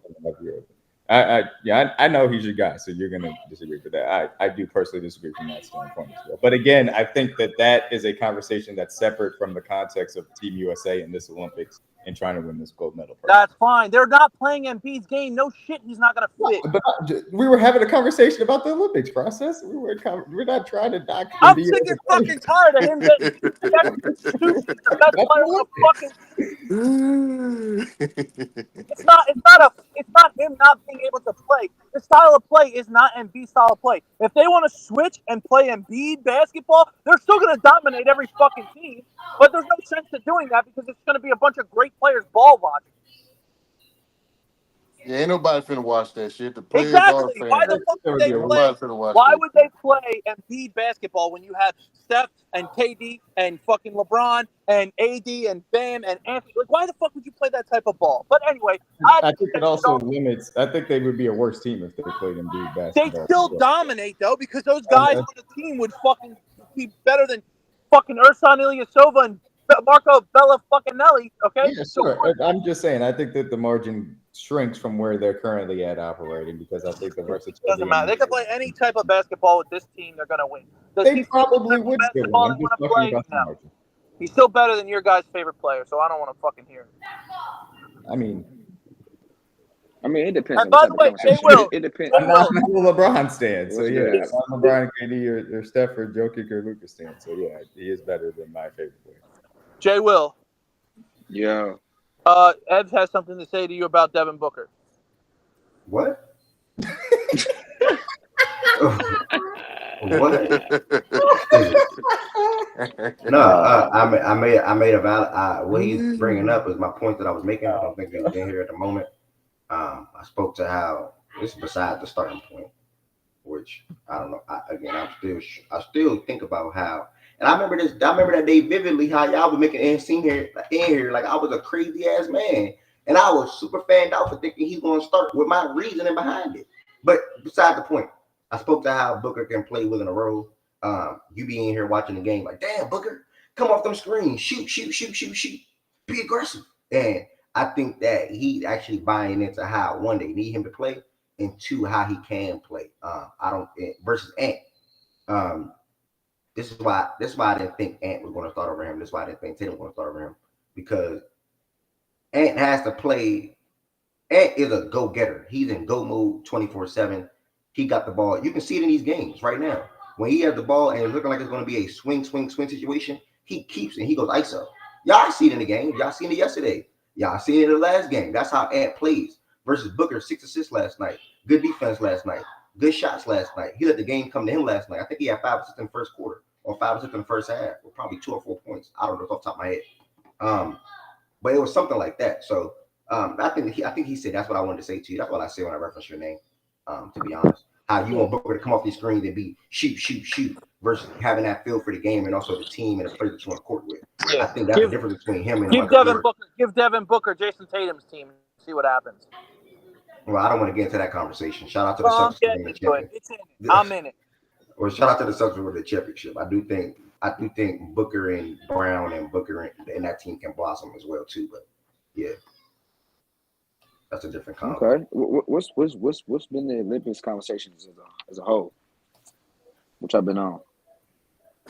I know he's your guy, so you're gonna disagree with that. I do personally disagree from that standpoint as well. But again, I think that is a conversation that's separate from the context of Team USA in this Olympics and trying to win this gold medal. That's fine. They're not playing Embiid's game. No shit, he's not gonna fit. But we were having a convection about the Olympics process. We're not trying to dock. I'm sick and fucking tired of him getting the best player on the fucking. It's not him not being able to play. It's style of play is not Embiid's style of play. If they want to switch and play Embiid basketball, they're still going to dominate every fucking team. But there's no sense to doing that because it's going to be a bunch of great players ball watching. Yeah, ain't nobody finna watch that shit. The players are Exactly. Why fans. the fuck would Ain't they play? nobody finna watch Why that would shit. they play Embiid basketball when you have Steph and KD and fucking LeBron and AD and Bam and Anthony? Like, why the fuck would you play that type of ball? But anyway, I think it also limits. I think they would be a worse team if they played Embiid they basketball. still dominate though because those guys on the team would fucking be better than fucking Ersan Ilyasova and Marco Bella fucking Nelly. Okay. Yeah, sure. I'm just saying. I think that the margin shrinks from where they're currently at operating because I think the versatility Doesn't matter. They can play any type of basketball with this team. They're gonna win. They probably would still win. I'm just talking about the margin. He's still better than your guy's favorite player, so I don't want to fucking hear it. I mean, it depends. And by the way, Jay Will. It depends. I'm not a LeBron stan, so yeah, good? I'm LeBron, KD, or Steph, or Jokic, or Lucas stan. So yeah, he is better than my favorite player. Jay Will. Yeah. Ed has something to say to you about Devin Booker. What? What? No, I made a valid. What he's bringing up is my point that I was making. I don't think he's in here at the moment. I spoke to how this is beside the starting point, which I don't know. I still think about how. And I remember this. I remember that day vividly. How y'all was making in here like I was a crazy ass man, and I was super fanned out for thinking he's going to start with my reasoning behind it. But beside the point, I spoke to how Booker can play within a row. You be in here watching the game like, damn, Booker, come off them screens, shoot, be aggressive. And I think that he's actually buying into how one they need him to play, and two how he can play. Versus Ant. This is why I didn't think Ant was going to start over him. This is why I didn't think Tatum was going to start over him, because Ant has to play. Ant is a go-getter. He's in go mode 24/7. He got the ball. You can see it in these games right now. When he has the ball and it's looking like it's going to be a swing situation, he keeps it. He goes ISO. Y'all see it in the game. Y'all seen it yesterday. Y'all seen it in the last game. That's how Ant plays. Versus Booker, 6 assists last night. Good defense last night. Good shots last night. He let the game come to him last night. I think he had 5 assists in the first quarter or 5 assists in the first half, or probably 2 or 4 points. I don't know off the top of my head. But it was something like that. So I think he said that's what I wanted to say to you. That's what I say when I reference your name. To be honest, how you want Booker to come off these screens and be shoot versus having that feel for the game and also the team and the players that you want to court with. Yeah. I think that's the difference between him and give Devin Booker Jason Tatum's team and see what happens. Well, I don't want to get into that conversation. Shout out to the Celtics. I'm in it. Well, shout out to the Celtics with the championship. I do think Booker and Brown and Booker and that team can blossom as well too. But yeah, that's a different conversation. Okay, what's been the Olympics conversations as a whole? Which I've been on.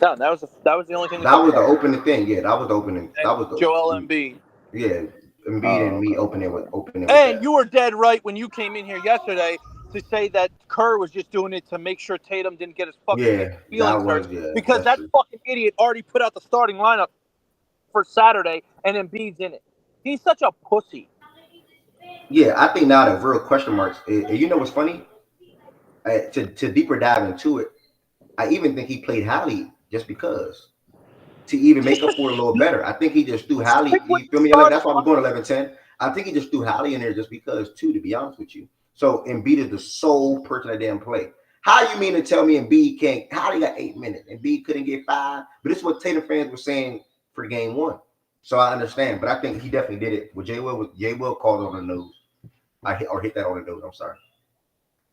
No, that was the only thing. That was the opening thing. Yeah, that was the opening. That was the Joel Embiid. Yeah, Embiid and me opening with. And you were dead right when you came in here yesterday to say that Kerr was just doing it to make sure Tatum didn't get his fucking feelings hurt, because that fucking idiot already put out the starting lineup for Saturday, and Embiid's in it. He's such a pussy. Yeah, I think now the real question marks. You know what's funny? To deeper dive into it, I even think he played Hallie just because to even make up for it a little better. I think he just threw Hallie. You feel me? Like, that's why we're going 11-10. I think he just threw Hallie in there just because, too, to be honest with you. So Embiid is the sole person that didn't play. How you mean to tell me Embiid can't? Hallie got 8 minutes. Embiid couldn't get 5. But this is what Tatum fans were saying for game 1. So I understand. But I think he definitely did it. With Jay Will called on the nose. Hit that on the nose. I'm sorry.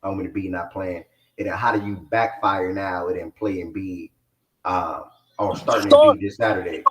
I'm going to be not playing. And then how do you backfire now and then play Embiid or starting Embiid this Saturday?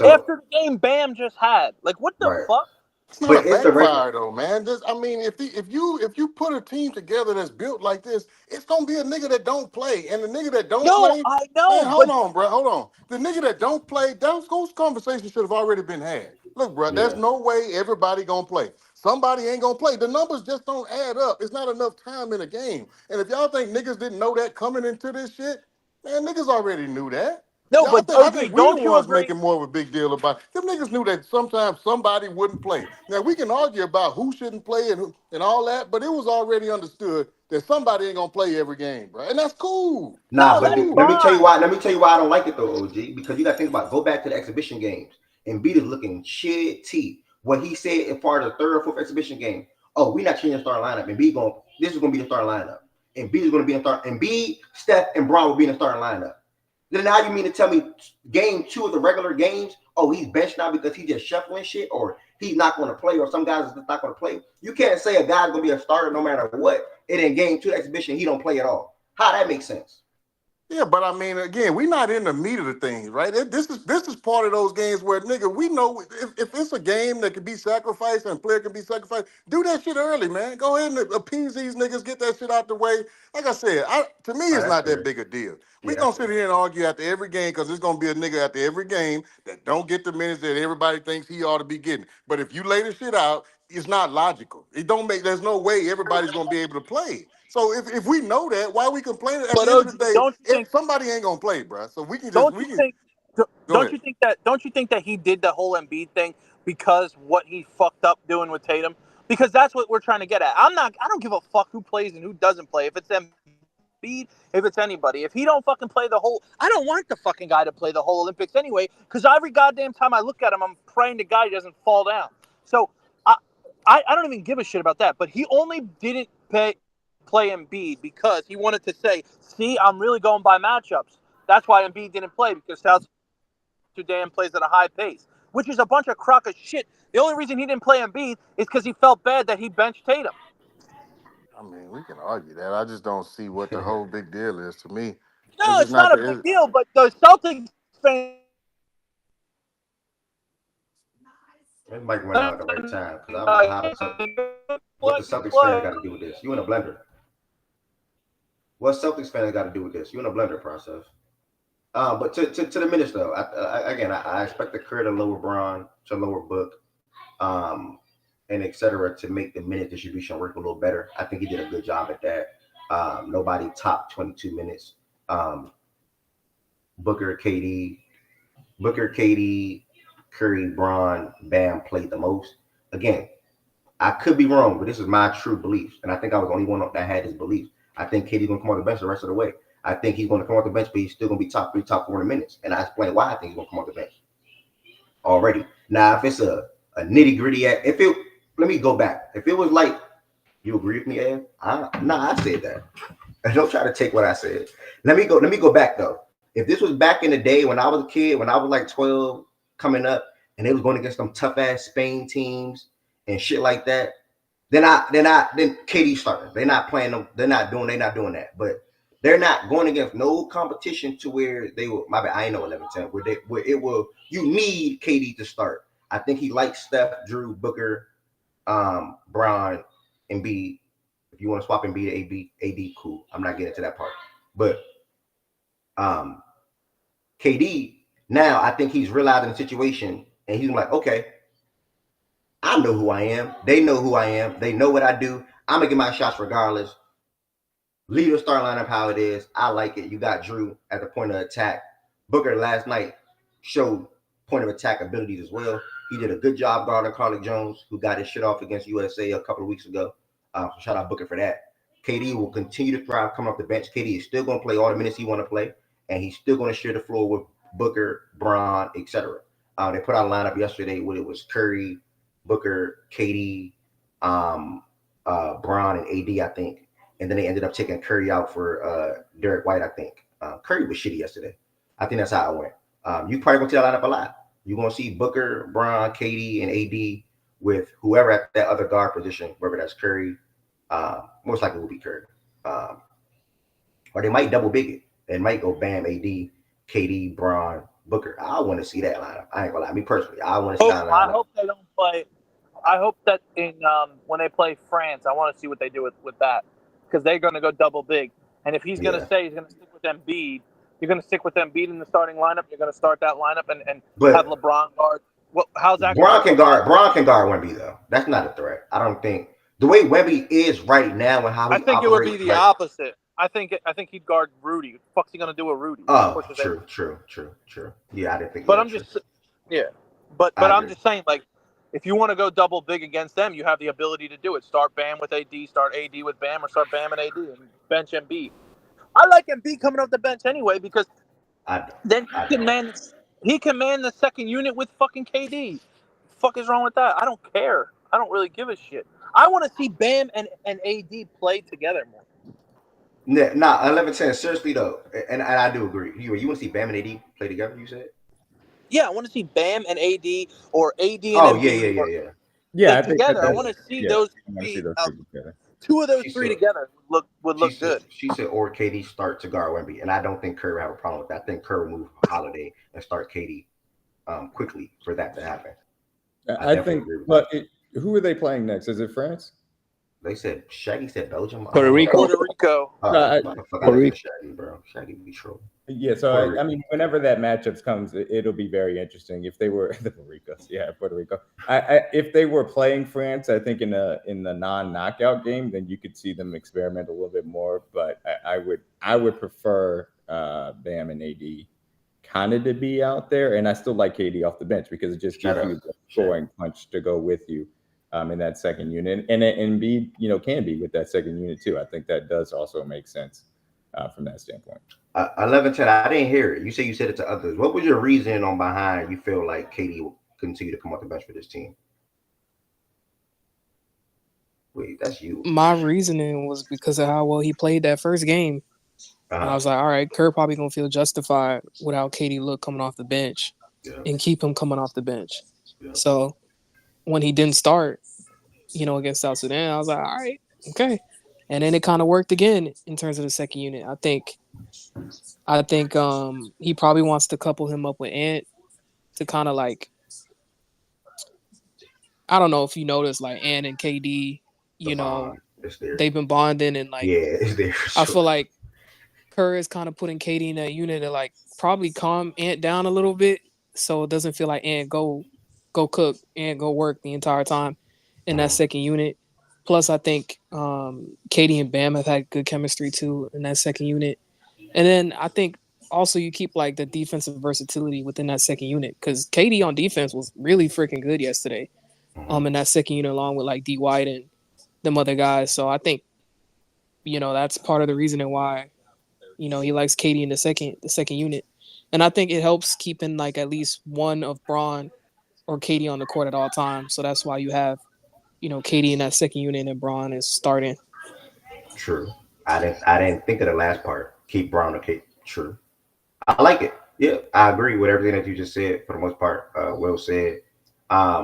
After the game Bam just had. Like, what the fuck? It's not a backfire though, man. If you put a team together that's built like this, it's gonna be a nigga that don't play, and the nigga that don't play. I know. Man, hold on, bro. Hold on. The nigga that don't play, those conversations should have already been had. Look, bro, there's no way everybody gonna play. Somebody ain't gonna play. The numbers just don't add up. It's not enough time in a game. And if y'all think niggas didn't know that coming into this shit, man, niggas already knew that. No, Yeah, but I OG, think we the don't you ones agree? making more of a big deal about it. Them niggas knew that sometimes somebody wouldn't play. Now we can argue about who shouldn't play and all that, but it was already understood that somebody ain't gonna play every game, bro. And that's cool. That's Nah, No, but that's let cool. me tell you fine. why. Let me tell you why I don't like it though, OG. Because you got to think about. Go back to the exhibition games. Embiid is looking shitty. What he said in part of the third or fourth exhibition game. Oh, we not changing the starting lineup. Embiid going. This is going to be the starting lineup. Embiid is going to be in start. Embiid, Steph, and Braun will be in the starting lineup. Then now you mean to tell me game 2 of the regular games? Oh, he's benched now because he's just shuffling shit, or he's not going to play, or some guys is just not going to play. You can't say a guy's going to be a starter no matter what. And in game 2 exhibition, he don't play at all. How that makes sense? Yeah, but I mean, again, we're not in the meat of the things, right? This is part of those games where, nigga, we know if it's a game that can be sacrificed and a player can be sacrificed, do that shit early, man. Go ahead and appease these niggas, get that shit out the way. Like I said, to me, Oh, it's that's not that fair. big a deal. Yeah, We're that's going to sit fair. here and argue after every game because there's going to be a nigga after every game that don't get the minutes that everybody thinks he ought to be getting. But if you lay the shit out, it's not logical. There's no way everybody's going to be able to play. So if we know that, why are we complaining? At But the end of OG, the day, don't you if think? somebody ain't gonna play, bro. So Don't we you can think? go Don't ahead. you think that? Don't you think that he did the whole Embiid thing because what he fucked up doing with Tatum? Because that's what we're trying to get at. I'm not. I don't give a fuck who plays and who doesn't play. If it's Embiid, if it's anybody, if he don't fucking play the whole, I don't want the fucking guy to play the whole Olympics anyway. Because every goddamn time I look at him, I'm praying to God he doesn't fall down. So I, I don't even give a shit about that. But he only didn't play Embiid because he wanted to say, "See, I'm really going by matchups." That's why Embiid didn't play because South Sudan plays at a high pace, which is a bunch of crock of shit. The only reason he didn't play Embiid is because he felt bad that he benched Tatum. I mean, we can argue that. I just don't see what the whole big deal is to me. It's No, just it's not not a big the. deal, but the Celtics fans This mic went out at the right time because I don't know how the what the Celtics fan got to do with this. You in a blender? What Celtics fan got to do with this? You in a blender process? But to the minutes though, I expect the career to lower Braun, to lower Book, and etc. to make the minute distribution work a little better. I think he did a good job at that. Nobody topped 22 minutes. Booker, KD, Curry, Braun, Bam played the most. Again, I could be wrong, but this is my true beliefs, and I think I was the only one that had this belief. I think KD's gonna come off the bench the rest of the way. I think he's gonna come off the bench, but he's still gonna be top 3, top 4 in minutes. And I explained why I think he's gonna come off the bench already. Now, if it's a nitty gritty, let me go back. If it was like, you agree with me, Ed? I said that. Don't try to take what I said. Let me go back though. If this was back in the day when I was a kid, when I was like 12 coming up, and they was going against some tough ass Spain teams and shit like that, then KD starting. They're not playing them. They're not doing that. But they're not going against no competition to where they will. My bad, I ain't know 11-10. Where it will. You need KD to start. I think he likes Steph, Drew, Booker, Braun, and B. If you want to swap and be to AD, cool. I'm not getting into that part. But KD, now I think he's realizing the situation and he's like, okay, I know who I am. They know who I am. They know what I do. I'm going to get my shots regardless. Lead the start lineup how it is. I like it. You got Drew at the point of attack. Booker last night showed point of attack abilities as well. He did a good job guarding Carlik Jones, who got his shit off against USA a couple of weeks ago. So shout out Booker for that. KD will continue to thrive coming off the bench. KD is still going to play all the minutes he want to play, and he's still going to share the floor with Booker, Braun, etc. They put out a lineup yesterday where it was Curry, Booker, KD, Braun, and AD, I think. And then they ended up taking Curry out for Derek White, I think. Curry was shitty yesterday. I think that's how it went. You probably going to see that lineup a lot. You're going to see Booker, Braun, KD, and AD with whoever at that other guard position, whether that's Curry. Most likely will be Curry. Or they might double big it. They might go Bam, AD, KD, Braun, Booker. I want to see that lineup. I ain't going to lie. Me personally, I want to see that lineup. I hope they don't play. I hope that in when they play France, I want to see what they do with that because they're going to go double big. And if he's going to say he's going to stick with Embiid, you're going to stick with Embiid in the starting lineup. You're going to start that lineup and have LeBron guard. How's that? Braun can guard Wemby though. That's not a threat. I don't think the way Wemby is right now and how he I think operates, it would be the opposite. I think he'd guard Rudy. What the fuck's he gonna do with Rudy? Oh, Pushes true, AD. true. Yeah, I didn't think. But Yeah, I'm true. just yeah. But I I'm agree. just saying, like, if you want to go double big against them, you have the ability to do it. Start Bam with AD, start AD with Bam, or start Bam and AD and bench Embiid. I like Embiid coming off the bench anyway because I then I don't. he can man the second unit with fucking KD. Fuck is wrong with that? I don't care. I don't really give a shit. I want to see Bam and AD play together more. Nah, 11-10. Seriously though, and I do agree. You want to see Bam and AD play together? You said. Yeah, I want to see Bam and AD or AD and Oh yeah, Embiid or Yeah, like I think together. I that's want to see yeah. those I want to see three. those two together. Two of those She three said. together would look good. She said, or KD start to guard Wemby, and I don't think Kerr would have a problem with that. I think Kerr would move Holiday and start KD quickly for that to happen. I think. But who are they playing next? Is it France? They said Shaggy said Belgium. Puerto Rico. Puerto Rico. Motherfucker, Puerto Rico. Shaggy, bro. Shaggy be trolling. Yeah, so I mean, whenever that matchup comes, it'll be very interesting. If they were the Ricos, Puerto Rico. If they were playing France, I think in the non-knockout game, then you could see them experiment a little bit more. But I would prefer Bam and AD kind of to be out there, and I still like KD off the bench because it just gives you the scoring punch to go with you in that second unit, and Embiid, can be with that second unit too. I think that does also make sense from that standpoint. 11-10. I didn't hear it. You said it to others. What was your reason on behind you feel like KD will continue to come off the bench for this team? Wait, that's you. My reasoning was because of how well he played that first game. And I was like, all right, Kerr probably gonna feel justified without KD look coming off the bench and keep him coming off the bench. Yeah. So when he didn't start, against South Sudan, I was like, all right, okay. And then it kind of worked again in terms of the second unit. I think he probably wants to couple him up with Ant to kind of like, I don't know if you noticed, like Ant and KD, they've been bonding and like, it's there. I feel like Kerr is kind of putting KD in that unit to like probably calm Ant down a little bit, so it doesn't feel like Ant go cook and go work the entire time in that second unit. Plus, I think KD and Bam have had good chemistry too in that second unit. And then I think also you keep like the defensive versatility within that second unit because KD on defense was really freaking good yesterday. In that second unit along with like D White and them other guys. So I think that's part of the reasoning why he likes KD in the second unit. And I think it helps keeping like at least one of Braun or KD on the court at all times. So that's why you have KD in that second unit and Braun is starting. True. I didn't think of the last part. Keep Braun okay. True. I like it. Yeah, I agree with everything that you just said for the most part. Well said. I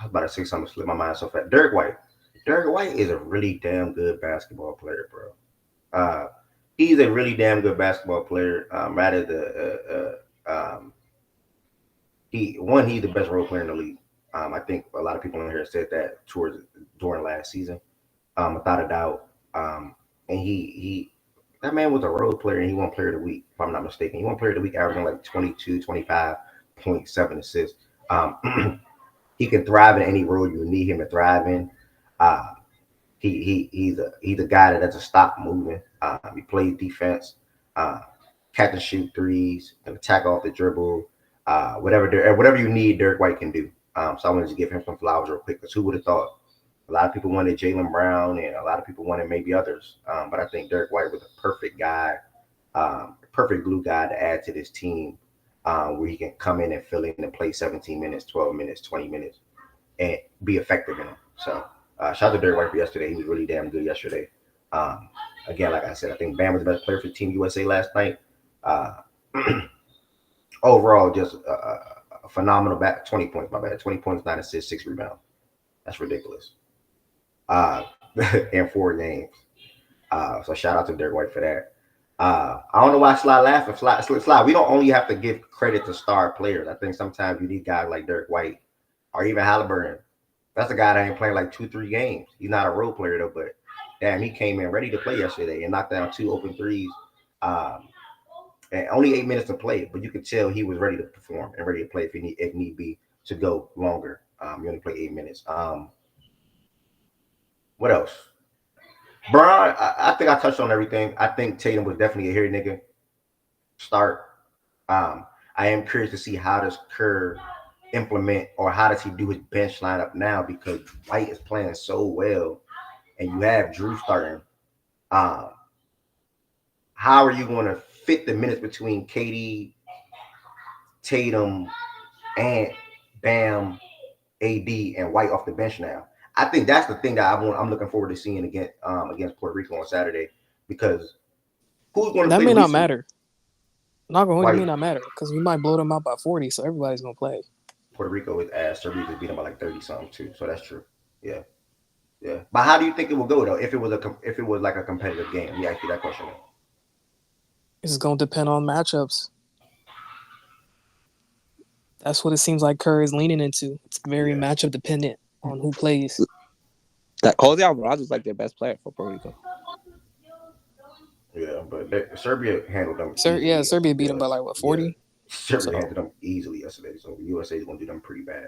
was about to say something, slipped my mind so fast. Derek White. Derek White is a really damn good basketball player, bro. He's a really damn good basketball player. He's the best role player in the league. I think a lot of people in here said that during last season, without a doubt. And that man was a role player and he won player of the week, if I'm not mistaken. He won player of the week averaging like 22, 25.7 assists. He can thrive in any role you need him to thrive in. He's a guy that doesn't stop moving. He plays defense, catch and shoot threes, and attack off the dribble. Whatever you need, Derek White can do. So I wanted to give him some flowers real quick because who would have thought? A lot of people wanted Jaylen Brown and a lot of people wanted maybe others. But I think Derek White was a perfect guy, perfect glue guy to add to this team where he can come in and fill in and play 17 minutes, 12 minutes, 20 minutes, and be effective in them. So shout out to Derek White for yesterday. He was really damn good yesterday. Again, like I said, I think Bam was the best player for Team USA last night. Overall, just a phenomenal 20 points, 20 points, 9 assists, 6 rebounds. That's ridiculous. In 4 games. So shout out to Derek White for that. I don't know why Sly laughing. Sly, we don't only have to give credit to star players. I think sometimes you need guys like Derek White or even Halliburton. That's a guy that ain't playing like 2-3 games. He's not a role player though, but damn, he came in ready to play yesterday and knocked down 2 open threes. And only 8 minutes to play, but you could tell he was ready to perform and ready to play if need be to go longer. You only play 8 minutes. What else? Brian, I think I touched on everything. I think Tatum was definitely a here nigga start. I am curious to see how does Kerr implement or how does he do his bench lineup now because White is playing so well and you have Drew starting. Um, how are you going to fit the minutes between KD, Tatum, and Bam, AD, and White off the bench now? I think that's the thing that I'm looking forward to seeing against Puerto Rico on Saturday because who's going to That play may the not least? matter. Not gonna hold you, White. may not matter because we might blow them out by 40, so everybody's gonna play. Puerto Rico is ass. Serbia just beat them by like 30 something too. So that's true. Yeah. Yeah. But how do you think it will go though? If it was like a competitive game? Let me ask you that question. It's gonna depend on matchups. That's what it seems like Kerr is leaning into. It's very matchup dependent on who plays. That Jose Alvarado is like their best player for Puerto Rico. Yeah, but Serbia handled them easily. Yeah, Serbia beat them by like what 40. Yeah. Serbia So handled them easily yesterday. So USA is going to do them pretty bad,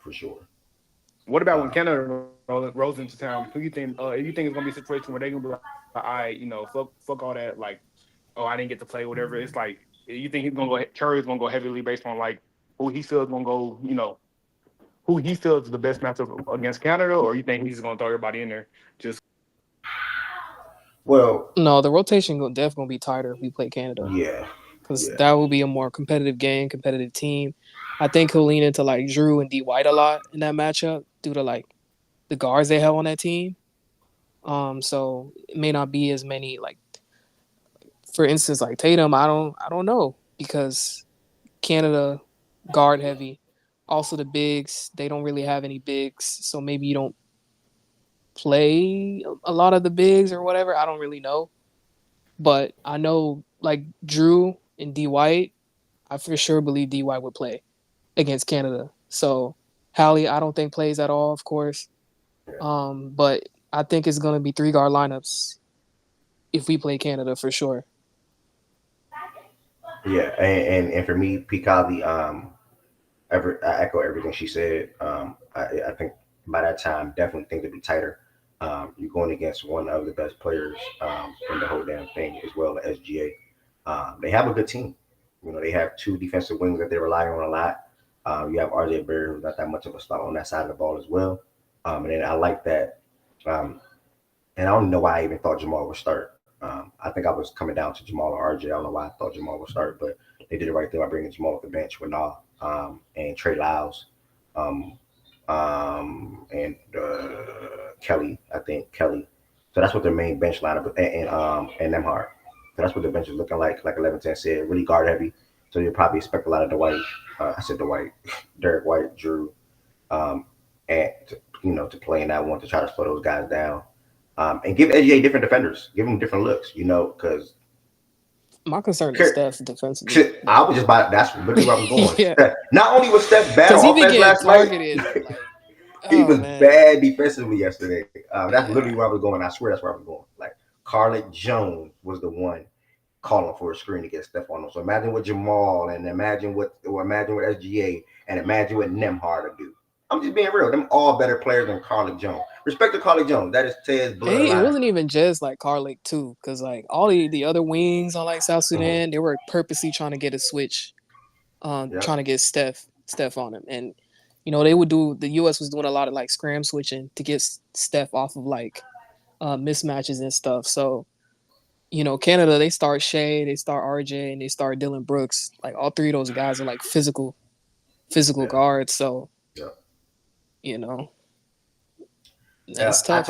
for sure. What about when Canada rolls into town? Who you think? If you think it's gonna be a situation where they're gonna be like, all right, fuck all that, like, oh, I didn't get to play, whatever. It's like, you think he's gonna go? Curry's gonna go heavily based on like who he feels gonna go, who he feels is the best matchup against Canada, or you think he's just gonna throw everybody in there? Just Well, no, the rotation definitely gonna be tighter if we play Canada. Yeah, because that will be a more competitive game, competitive team. I think he'll lean into like Drew and D White a lot in that matchup due to like the guards they have on that team. So it may not be as many like, for instance, like Tatum. I don't know because Canada guard heavy. Also the bigs, they don't really have any bigs, so maybe you don't play a lot of the bigs or whatever. I don't really know, but I know like Drew and D White. I for sure believe D White would play against Canada. So Hallie, I don't think plays at all, of course. But I think it's gonna be 3 guard lineups if we play Canada for sure. Yeah, and for me, Picali, I echo everything she said. I think by that time, definitely things will be tighter. You're going against one of the best players in the whole damn thing, as well as SGA. They have a good team. They have 2 defensive wings that they rely on a lot. You have RJ Barrett, who's not that much of a slot on that side of the ball as well. And then I like that. And I don't know why I even thought Jamal would start. I think I was coming down to Jamal or RJ. I don't know why I thought Jamal would start, but they did the right thing by bringing Jamal off the bench with Nah and Trey Lyles and Kelly. I think Kelly. So that's what their main bench lineup and Nemhard. So that's what the bench is looking like 11-10 said, really guard heavy. So you'll probably expect a lot of Dwight. I said Dwight, Derek White, Drew, and to play in that one to try to slow those guys down. And give SGA different defenders, give them different looks, because my concern is Steph defensively. I was just about that's literally where I was going. Yeah. Not only was Steph bad on offense last targeted, night, like, he was man. bad defensively yesterday. That's literally where I was going. I swear that's where I was going. Like Carlton Jones was the one calling for a screen to get Steph on them. So imagine what Jamal and imagine what SGA and imagine what Nemhard would do. I'm just being real. Them all better players than Carlton Jones. Respect to Carlton Jones. That is Ted's blood. It wasn't even just like Carlick too, because like all the other wings on like South Sudan, they were purposely trying to get a switch, trying to get Steph on him, and they would do. The U.S. was doing a lot of like scram switching to get Steph off of like mismatches and stuff. So Canada, they start Shea, they start RJ, and they start Dylan Brooks. Like all 3 of those guys are like physical guards. So that's tough.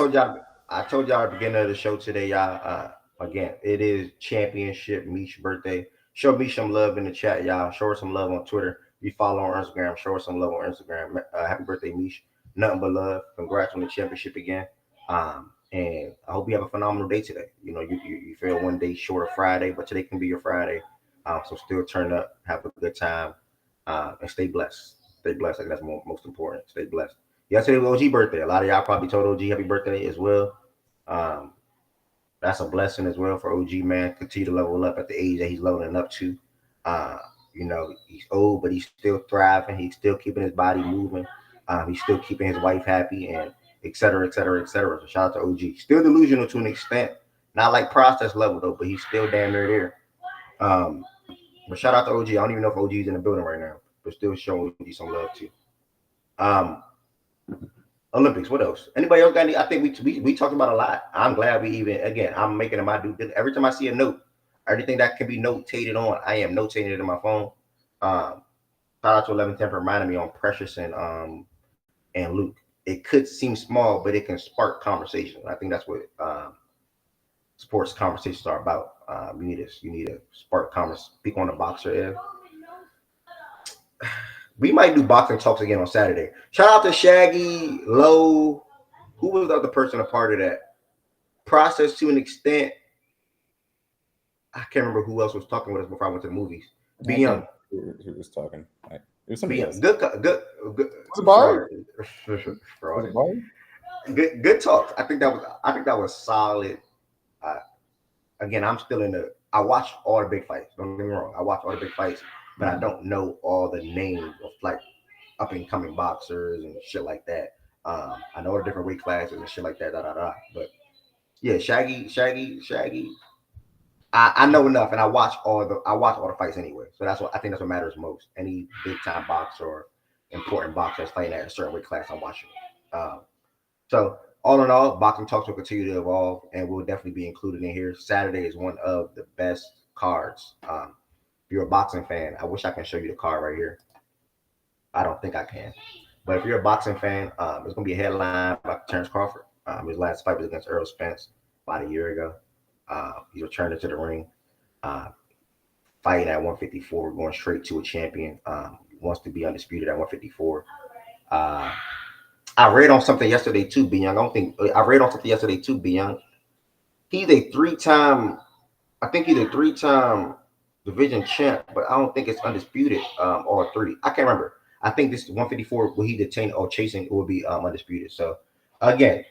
I told y'all at the beginning of the show today, y'all. Again, it is championship Mish birthday. Show me some love in the chat, y'all. Show her some love on Twitter. You follow on Instagram. Show her some love on Instagram. Happy birthday, Mish. Nothing but love. Congrats on the championship again. And I hope you have a phenomenal day today. You feel one day short of Friday, but today can be your Friday. So still turn up, have a good time, and stay blessed. Stay blessed. I think that's most important. Stay blessed. Yesterday was OG birthday. A lot of y'all probably told OG happy birthday as well. That's a blessing as well for OG, man. Continue to level up at the age that he's leveling up to. He's old, but he's still thriving. He's still keeping his body moving. He's still keeping his wife happy, and et cetera, et cetera, et cetera. So shout out to OG. Still delusional to an extent. Not like process level though, but he's still damn near there. But shout out to OG. I don't even know if OG is in the building right now, but still showing OG some love too. Olympics. What else? Anybody else got any? I think we talked about a lot. I'm glad we even again. I'm making it my due. Every time I see a note, everything that can be notated on, I am notating it in my phone. Shout out to 1110 for reminding me on Precious and Luke. It could seem small, but it can spark conversation. I think that's what sports conversations are about. You need to spark conversation. Speak on the boxer. We might do boxing talks again on Saturday. Shout out to Shaggy, Low. Who was the other person a part of that process to an extent? I can't remember who else was talking with us before I went to the movies. Be Young. Who was talking? It was somebody else. Good. Bar? Good talks. I think that was solid. Again, I'm still in the. I watched all the big fights. Don't get me wrong. I watched all the big fights, but I don't know all the names of like up and coming boxers and shit like that. I know the different weight classes and shit like that. But yeah, Shaggy. I know enough, and I watch all the fights anyway. So I think that's what matters most. Any big time boxer or important boxer that's fighting at a certain weight class, I'm watching. So all in all, boxing talks will continue to evolve, and we'll definitely be included in here. Saturday is one of the best cards. If you're a boxing fan, I wish I can show you the card right here. I don't think I can, but if you're a boxing fan, it's gonna be a headline about Terrence Crawford. His last fight was against Errol Spence about a year ago. He returned into the ring, fighting at 154, going straight to a champion. Wants to be undisputed at 154. I read on something yesterday too, B Young. B Young. He's a three-time division champ, but I don't think it's undisputed. All three. I can't remember. I think this 154 will he detain or chasing it will be undisputed. So again,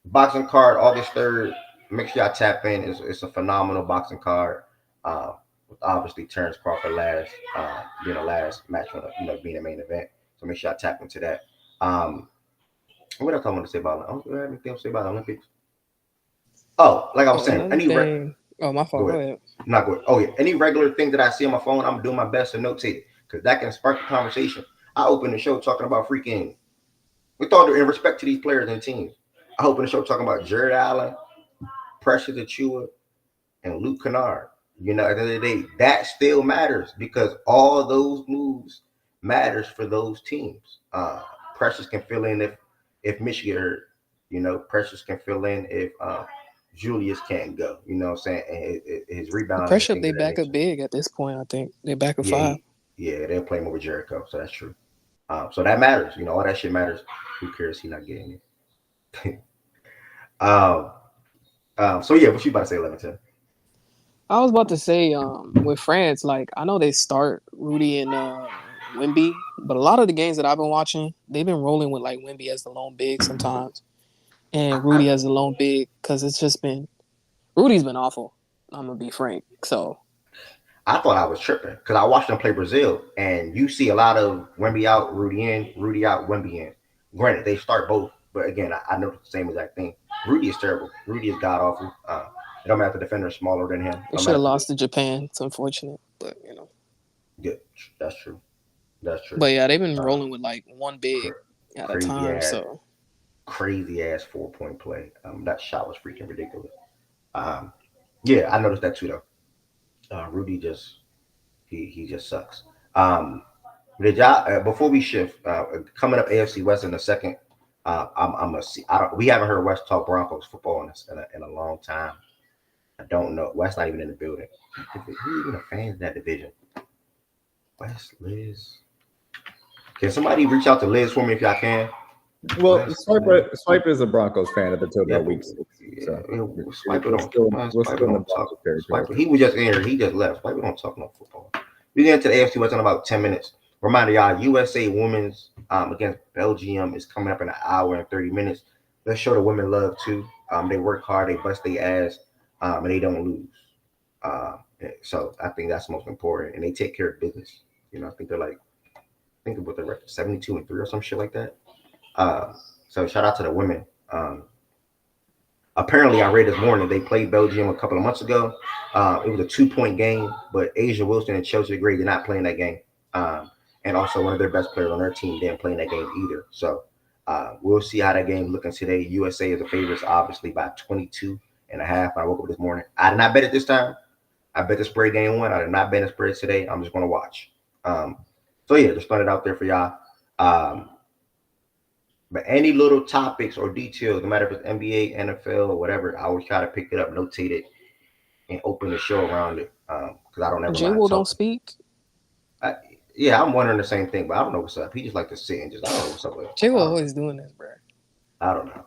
boxing card August 3rd. Make sure y'all tap in. It's a phenomenal boxing card. With obviously Terrence Crawford being the last match on being the main event. So make sure y'all tap into that. What else I want to say about? I don't have anything to say about the Olympics. Oh, like I was saying, my fault. Go ahead. Not good. Oh yeah, any regular thing that I see on my phone, I'm doing my best to notate it because that can spark the conversation. I opened the show talking about freaking. With all due respect to these players and teams, I opened the show talking about Jared Allen, Precious Achua, and Luke Kennard. At the end of the day, that still matters because all those moves matters for those teams. Precious can fill in if Michigan hurt. Precious can fill in if Julius can't go. You know what I'm saying? And his rebound. Pressure, they back up big at this point. I think they back up 5. Yeah, they'll play him over Jericho, so that's true. So that matters. All that shit matters. Who cares? He not getting it. So yeah, what you about to say, 11-10? I was about to say, with France, like I know they start Rudy and Wemby, but a lot of the games that I've been watching, they've been rolling with like Wemby as the lone big sometimes, and Rudy as the lone big because it's just been Rudy's been awful. I'm gonna be frank. So I thought I was tripping because I watched them play Brazil, and you see a lot of Wemby out, Rudy in, Rudy out, Wemby in. Granted, they start both, but again, I know the same exact thing. Rudy is terrible. Rudy is god awful. It don't matter if the defender is smaller than him. They should have lost to Japan. It's unfortunate, but Good. That's true. But yeah, they've been rolling with like one big at a time. So crazy ass 4-point play. That shot was freaking ridiculous. Yeah, I noticed that too though. Rudy just he just sucks. Did y'all before we shift? Coming up AFC West in a second. I'm gonna see. We haven't heard West talk Broncos football in a long time. I don't know. West not even in the building. Who even a fan of that division? West, Liz. Can somebody reach out to Liz for me if y'all can? Well, Swiper is a Broncos fan up until about week 6. So Swiper don't talk. He was just in here. He just left. Swiper don't talk no football. We get into the AFC West in about 10 minutes. Reminder, y'all, USA women's against Belgium is coming up in an hour and 30 minutes. Let's show the women love too. They work hard, they bust their ass, and they don't lose. So I think that's most important, and they take care of business. I think they're like, I think what the record 72-3 or some shit like that. So shout out to the women. Apparently, I read this morning they played Belgium a couple of months ago. It was a 2-point game, but Asia Wilson and Chelsea Gray did not play in that game. And also one of their best players on their team didn't play in that game either. So we'll see how that game looking today. USA is the favorites, obviously, by 22.5. I woke up this morning. I did not bet it this time. I bet the spread game 1. I did not bet the spread today. I'm just going to watch. So, yeah, just put it out there for y'all. But any little topics or details, no matter if it's NBA, NFL, or whatever, I always try to pick it up, notate it, and open the show around it. Because I don't ever J mind Will don't talking. speak. Yeah, I'm wondering the same thing, but I don't know what's up. He just like to sit and just, I don't know what's up with him. J Will always doing this, bro. I don't know.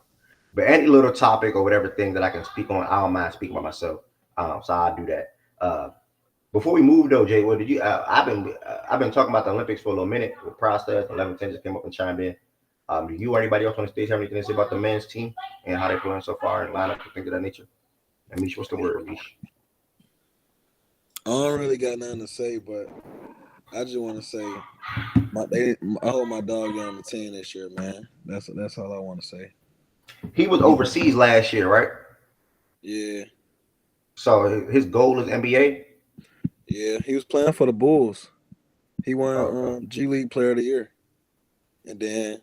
But any little topic or whatever thing that I can speak on, I don't mind speaking by myself. So I'll do that. Before we move though, Jay, what did you? I've been talking about the Olympics for a little minute with Process. 1110 just came up and chimed in. Do you or anybody else on the stage have anything to say about the men's team and how they're playing so far and lineup and things of that nature? Amish, what's the word, Amish? I don't really got nothing to say, but I just want to say, I hope my dog get on the team this year, man. That's all I want to say. He was overseas last year, right? Yeah. So his goal is NBA? Yeah, he was playing for the Bulls. He won G League Player of the Year. And then,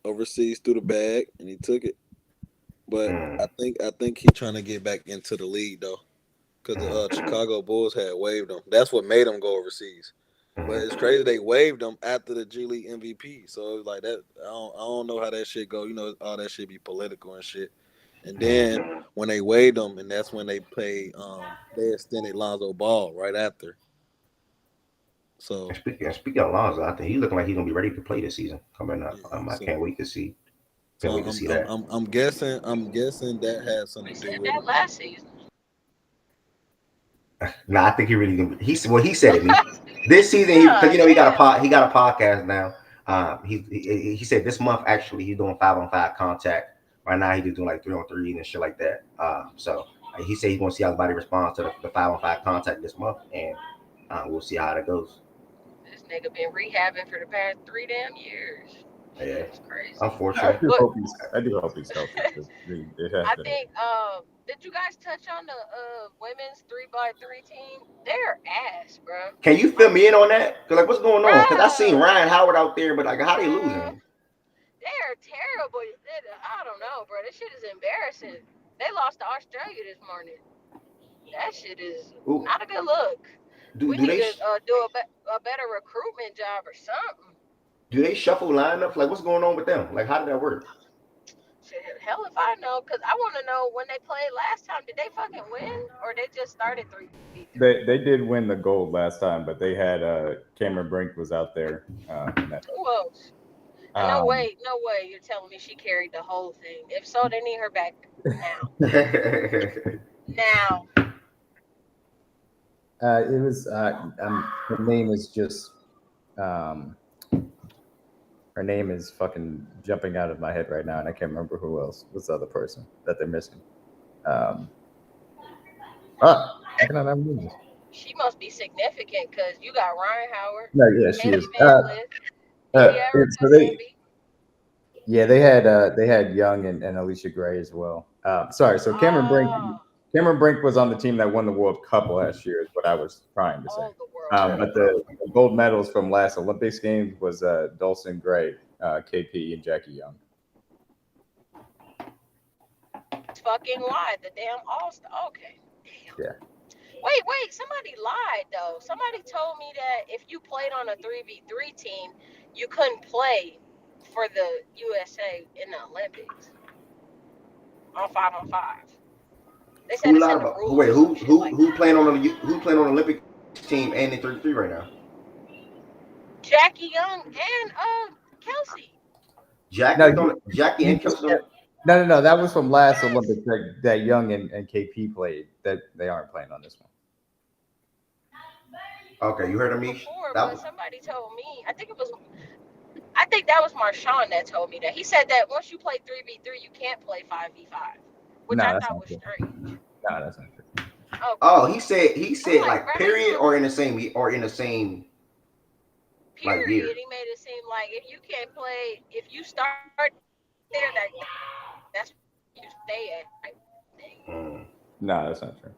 overseas threw the bag, and he took it. But I think he's trying to get back into the league, though, because the Chicago Bulls had waived him. That's what made him go overseas. But it's crazy they waived him after the G League MVP. So it was like that. I don't know how that shit go. All that shit be political and shit. And then when they waived him, and that's when they played. They extended Lonzo Ball right after. So speaking of Lonzo, I think he's looking like he's gonna be ready to play this season coming up. I can't wait to see. Can't wait to see that. I'm guessing that has something to do with it. Last season. Nah, I think he really gonna. He said it. This season, because he got a podcast now. He said this month actually he's doing 5-on-5 contact. Right now he's just doing like 3-on-3 and shit like that. So he said he's gonna see how the body responds to the 5-on-5 contact this month, and we'll see how that goes. This nigga been rehabbing for the past 3 damn years. Yeah, it's crazy. Unfortunately, I do hope he's healthy. I think. Did you guys touch on the women's 3x3 team? They're ass, bro. Can you fill me in on that? Cause what's going on? Cause I seen Ryan Howard out there, but how they losing? They're terrible. I don't know, bro. This shit is embarrassing. They lost to Australia this morning. That shit is not a good look. We need to do a better recruitment job or something. Do they shuffle lineups? Like, what's going on with them? Like, how did that work? Hell if I know, because I want to know when they played last time. Did they fucking win, or they just started 3v3? They did win the gold last time, but they had Cameron Brink was out there. Who else? No way you're telling me she carried the whole thing. If so, they need her back now. Now. It was her name is just her name is fucking jumping out of my head right now, and I can't remember who else was the other person that they're missing. I cannot remember. She must be significant because you got Ryan Howard. No, yeah, she is. They had Young and Alicia Gray as well. Sorry, so Cameron Brink was on the team that won the World Cup last year, is what I was trying to say. But the gold medals from last Olympics games was Dawson Gray, KP, and Jackie Young. Fucking lied. The damn All-Star. Okay. Damn. Yeah. Wait. Somebody lied, though. Somebody told me that if you played on a 3v3 team, you couldn't play for the USA in the Olympics on 5-on-5. They said it's in the rules. Wait, who playing on the Olympic team and in 3v3 right now? Jackie Young and Kelsey. Jackie and Kelsey. No. That was from last Olympics that Young and KP played. That they aren't playing on this one. Okay, you heard of me? Somebody told me. I think that was Marshawn that told me that. He said that once you play 3v3, you can't play 5v5, which I thought was strange. No, that's not true. Oh, he said like period or in the same period. He made it seem like if you can't play, if you start there that's where you stay at. Right? No, that's not true.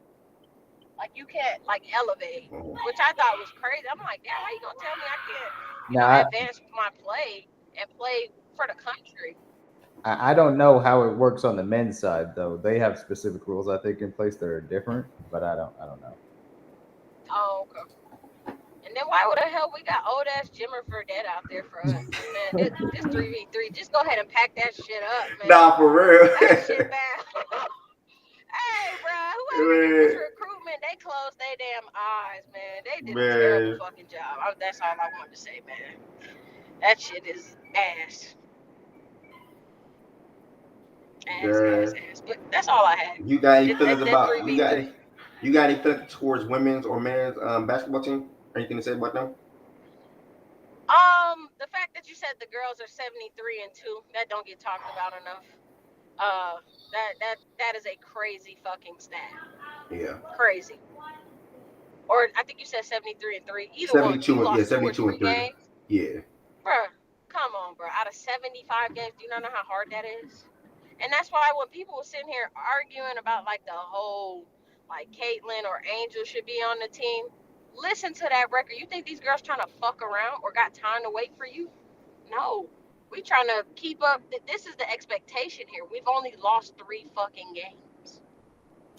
Like you can't like elevate, which I thought was crazy. I'm like, damn, how you gonna tell me I can't, Now, advance my play and play for the country? I don't know how it works on the men's side though. They have specific rules I think in place that are different, but I don't know. Oh, okay. And then why the hell we got old ass Jimmer Fredette out there for us, man? This 3v3, just go ahead and pack that shit up, man. Nah, for real. That shit bad. Hey, bro, whoever did this recruitment, they closed their damn eyes, man. They did a terrible fucking job. That's all I wanted to say, man. That shit is ass. Ass. But that's all I had. You got any That- feelings that about 3v3. you got any feelings towards women's or men's basketball team? Anything to say about them? The fact that you said the girls are 73-2, that don't get talked about enough. That is a crazy fucking stat. Yeah. Crazy. Or I think you said 73-3. Either 72 one. You lost 72 and 3. games. Yeah. Bruh, come on, bro. Out of 75 games, do you not know how hard that is? And that's why when people were sitting here arguing about like the whole like Caitlyn or Angel should be on the team, listen to that record. You think these girls trying to fuck around or got time to wait for you? No. We trying to keep up. This is the expectation here. We've only lost 3 fucking games.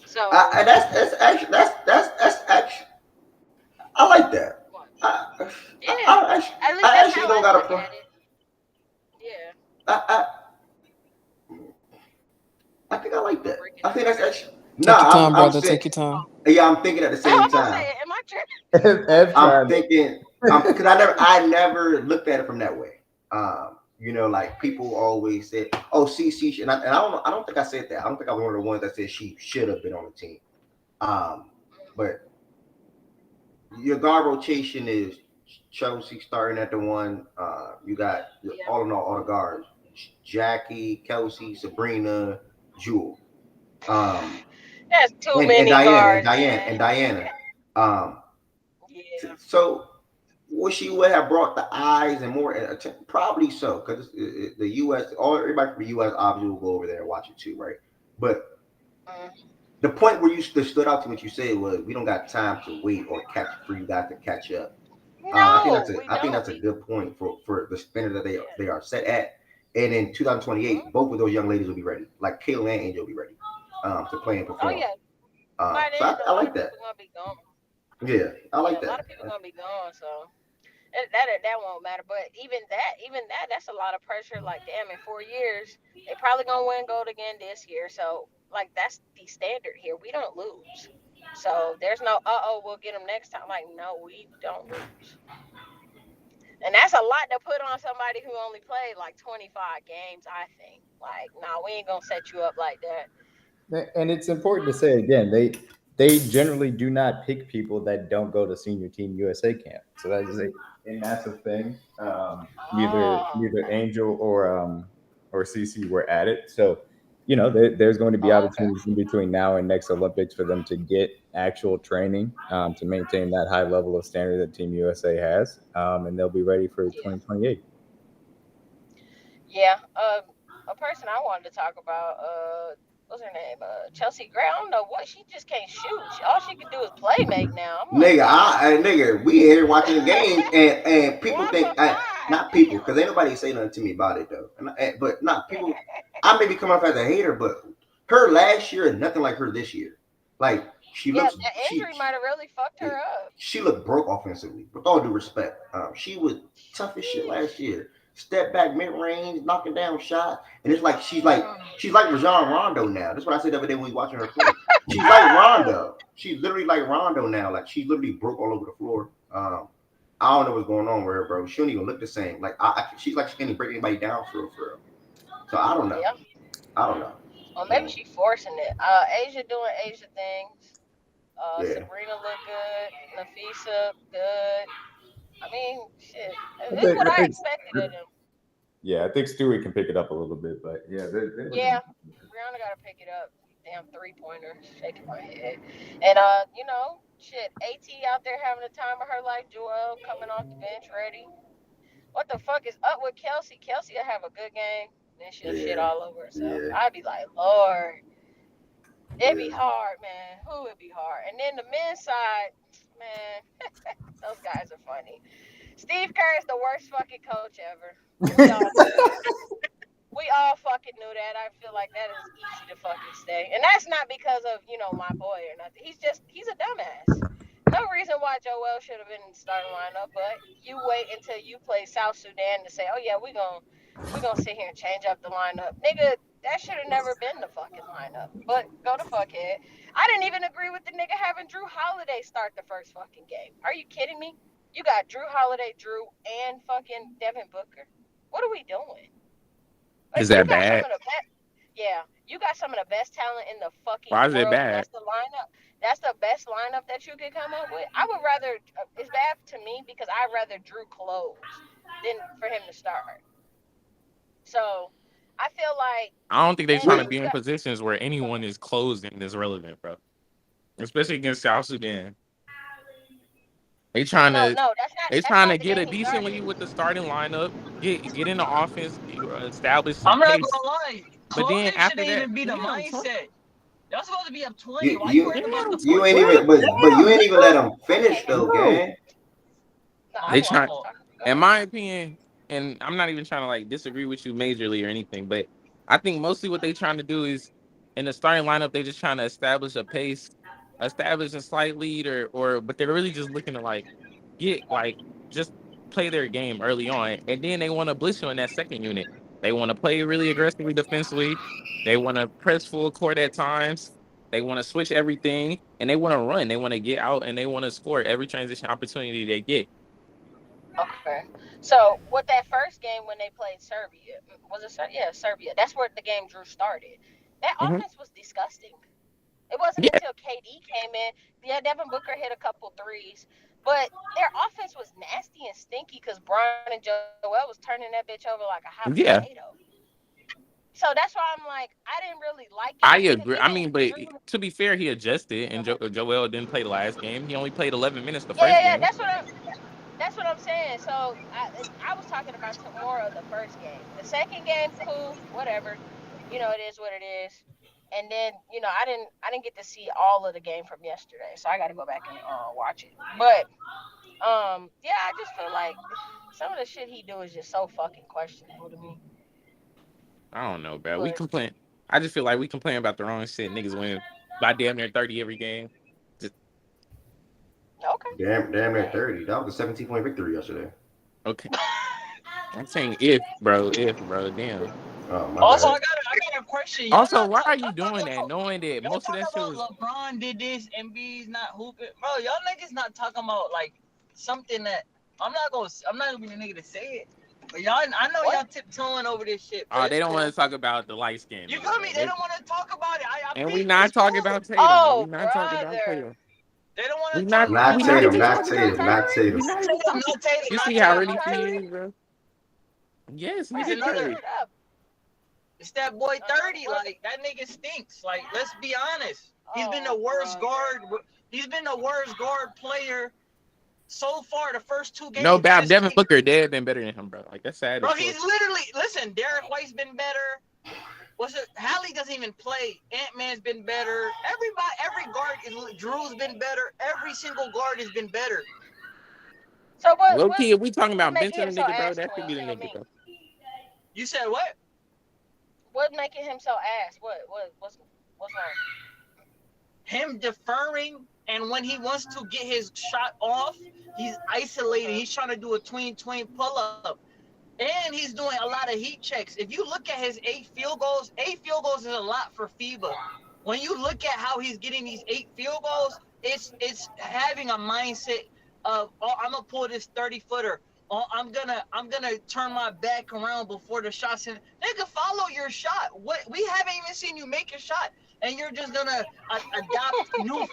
So that's actually I like that. what? I At least that's actually how don't I got a look problem. at it. Yeah. I think I like that. I think that's actually Take your time, brother. Take your time. Yeah, I'm thinking at the same I'm gonna time. say, am I tripping? I'm thinking because I never looked at it from that way. Like people always say, "Oh, CC," and I don't think I said that. I don't think I was one of the ones that said she should have been on the team. But your guard rotation is Chelsea starting at the 1. You got all in all the guards: Jackie, Kelsey, Sabrina, Jewel. That's too And many Diana, guards, man. Diana. Yeah. So would she would have brought the eyes and more attention? Probably so, because the U.S. everybody from the U.S. obviously will go over there and watch it too, right? But the point where you stood out to what you said was we don't got time to wait or catch for you guys to catch up. I think that's a good point for the standard that they are set at. And in 2028, both of those young ladies will be ready. Like Kayla and Angel will be ready to play and perform. Oh yeah. So I like that. Gonna be gone. Yeah, I like that. A lot of people gonna be gone, so that won't matter. But even that's a lot of pressure. Like, damn, in 4 years, they probably gonna win gold again this year. So like that's the standard here. We don't lose. So there's no we'll get them next time. Like, no, we don't lose. And that's a lot to put on somebody who only played like 25 games, I think. Like, no, we ain't gonna set you up like that. And it's important to say again, they generally do not pick people that don't go to senior team USA camp. So that is a massive thing. Neither Angel or CC were at it. So, there's going to be opportunities in between now and next Olympics for them to get actual training to maintain that high level of standard that Team USA has. And they'll be ready for 2028. Yeah. A person I wanted to talk about, what's her name? Chelsea Gray. I don't know what, she just can't shoot. All she can do is play make now. I'm nigga, we here watching the games and people think not people because ain't nobody say nothing to me about it though. But not people. I may be coming off as a hater, but her last year is nothing like her this year. Like she looks. The injury might have really fucked her up. She looked broke offensively. With all due respect, she was tough as shit last year. Step back, mid range, knocking down shots, and it's like she's like Rajon Rondo now. That's what I said the other day when we was watching her play. She's like Rondo. She's literally like Rondo now. Like she literally broke all over the floor. I don't know what's going on with her, bro. She don't even look the same. Like she's like she can't even break anybody down for real. So I don't know. Yeah. I don't know. Well, maybe she's forcing it. Asia doing Asia things. Sabrina look good. Nafisa good. I mean, shit. This is what I expected of them. Yeah, I think Stewie can pick it up a little bit, but yeah. Brianna got to pick it up. Damn 3-pointer. Shaking my head. And, shit. AT out there having the time of her life. Joelle coming off the bench ready. What the fuck is up with Kelsey? Kelsey will have a good game. then she'll shit Yeah. all over herself. Yeah. I'd be like, Lord, it'd be Yeah. hard, man. Who would be hard? And then the men's side, man, those guys are funny. Steve Kerr is the worst fucking coach ever. We all knew that. We all fucking knew that. I feel like that is easy to fucking say. And that's not because of, my boy or nothing. He's a dumbass. No reason why Joel should have been in the starting lineup, but you wait until you play South Sudan to say, oh yeah, we gonna sit here and change up the lineup. Nigga, that should have never been the fucking lineup. But go to fuckhead. I didn't even agree with the nigga having Drew Holiday start the first fucking game. Are you kidding me? You got Drew Holiday, and fucking Devin Booker. What are we doing? Is You that got some bad? of the best. Yeah, you got some of the best talent in the fucking Why is it world, and bad? that's the lineup. That's the best lineup that you could come up with. I would rather. It's bad to me because I'd rather Drew close than for him to start. So, I feel like, I don't think they're and trying then to you be in got. positions where anyone is closing is relevant, bro. Especially against South Sudan. They trying No, to no, that's they trying to not the get game a he decent started. lead with the starting lineup, get in the offense, establish some I'm not pace. gonna lie. But then Closing after shouldn't that, even be the damn, mindset. Y'all supposed to be up 20. You Why you you worried about the you first ain't quarter? even but you ain't even let them finish Okay, though, No. gang. no, they I trying, was talking. Go in ahead. my opinion, and I'm not even trying to like disagree with you majorly or anything, but I think mostly what they trying to do is in the starting lineup, they just trying to establish a pace, establish a slight lead, or but they're really just looking to get just play their game early on, and then they want to blitz you in that second unit. They want to play really aggressively defensively. They want to press full court at times. They want to switch everything, and they want to run. They want to get out, and they want to score every transition opportunity they get. Okay. So with that first game when they played Serbia, was it Serbia? Yeah, Serbia. That's where the game Drew started. That Hmm. offense was disgusting. It wasn't Yeah, until KD came in. Yeah, Devin Booker hit a couple threes, but their offense was nasty and stinky because Brian and Joel was turning that bitch over like a hot yeah, potato. So that's why I'm like, I didn't really like it I because agree. I even mean, but Drew. to be fair, he adjusted, and Joel didn't play the last game. He only played 11 minutes the Yeah, first yeah, yeah. game. That's what I'm saying. So I was talking about more of the first game. The second game, cool, whatever. It is what it is. And then I didn't get to see all of the game from yesterday, so I got to go back and watch it. But yeah, I just feel like some of the shit he do is just so fucking questionable to me. I don't know, bro. We But complain. I just feel like we complain about the wrong shit. Niggas win by damn near 30 every game. Just okay, Damn near hey, 30. That was a 17-point victory yesterday. okay. I'm saying if, bro, damn. Oh my Also, bad. I got a question. Also, why are you doing that, About knowing that y'all most of talking that shit about was LeBron did this, Embiid's not hooping, bro. Y'all niggas not talking about like something that I'm not gonna be the nigga to say it, but y'all, I know y'all what? tiptoeing over this shit, but they it's don't want cool. to talk about the light skin You nigga, feel bro. me? They don't want to talk about it. I And we peep. not It's talking cool. about Tatum, bro. We Oh, not talking about brother. Tatum. They don't want We to talk not about Not we it. not Tatum, even not talking about Tatum, Tatum. not Tatum. We not even Tatum, talking. not Tatum, You You not see talking how about Tatum, ready not he Curry? Tatum. is, bro? Yes, Bro, It's nigga you another. Curry. screwed up. It's that boy No, no. 30. Like that nigga stinks. Like let's be honest. He's been the Oh, worst brother. guard. He's been the worst guard player so far. The first two No, games. That Bab is Devin crazy. Booker dead been better than him, bro. Like that's sad Bro, as he's fuck. literally listen. Derek White's been better. What's it? Hallie doesn't even play. Ant-Man's been better. Every guard is. Drew's been better. Every single guard has been better. So Low key, if we talking what's about making benching him a so nigga, bro, ass that could twin? be the Tell nigga, me. bro. You said what? What's making him so ass? What's wrong? Him deferring, and when he wants to get his shot off, he's isolated. He's trying to do a tween pull up, and he's doing a lot of heat checks. If you look at his 8 field goals is a lot for FIBA. When you look at how he's getting these 8 field goals, it's having a mindset of, oh, I'm gonna pull this 30-footer. Oh, I'm gonna turn my back around before the shot's in. Nigga, follow your shot. What, we haven't even seen you make a shot, and you're just gonna adopt new.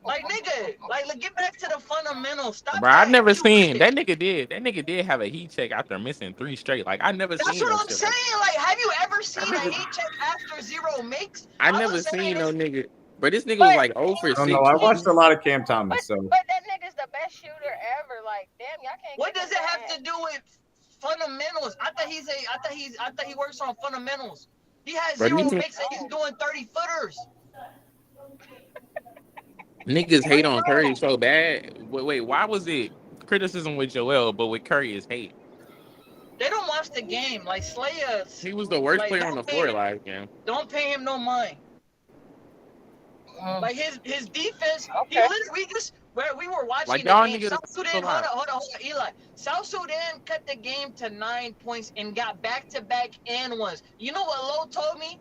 Like nigga, like get back to the fundamentals. Stop Bro, I that never cute seen shit. that nigga did. That nigga did have a heat check after missing 3 straight. Like I never That's seen what no I'm shit like saying. Like, have you ever I seen a never heat check after 0 makes? I I never was saying seen no it's nigga. But this nigga was But like 0 for I don't know. 6. I watched a lot of Cam Thomas, so but that nigga's the best shooter ever. Like, damn, y'all can't what give him does it no have ass. to do with fundamentals. I thought he works on fundamentals. He has Bro, 0 makes and he's doing 30-footers. niggas hate on Like, bro, Curry so bad. Wait, why was it criticism with Joel, but with Curry is hate? they don't watch the game. Like Slayer, He was the worst like player on the floor last game. don't pay him no mind. Like his defense, he Okay. literally where we were watching Like the y'all game. niggas South Sudan, hold on, Eli. South Sudan cut the game to 9 points and got back-to-back and ones. You know what Lowe told me?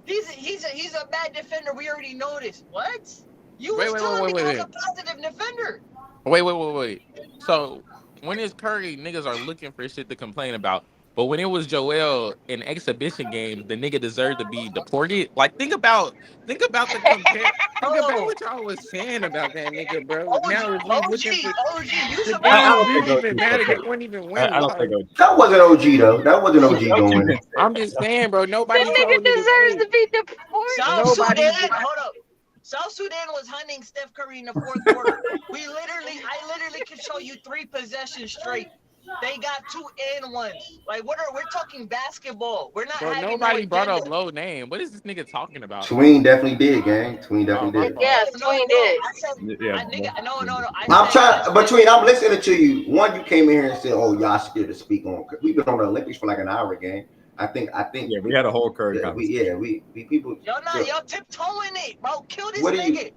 He's a bad defender. We already know this. What? You was telling me he was a positive defender. Wait. So when it's Curry, niggas are looking for shit to complain about. But when it was Joel in exhibition games, the nigga deserved to be deported. Like think about the compare. Think about what y'all was saying about that nigga, bro. Now if we looking for OG, you the supposed games to didn't OG even matter. They weren't even winning. I don't think OG. That wasn't OG though. That wasn't OG doing it. I'm just saying, bro. The Nobody nigga told niggas, deserves hey, to be deported. South nobody. Sudan, hold up. South Sudan was hunting Steph Curry in the fourth quarter. I literally could show you 3 possessions straight. They got 2 and 1s. Like we're talking basketball. We're not Bro, having nobody no brought agenda. up low name. What is this nigga talking about? Tween definitely did, gang. Tween definitely my did. fault. Yes, Tween did. I said, Yeah. no. I'm trying, but Tween, I'm listening to you. One, you came in here and said, "Oh, y'all scared to speak on." We've been on the Olympics for like an hour, gang. I think. Yeah, we had a whole Curry conversation. we people. Y'all tiptoeing it, bro. Kill this What do nigga.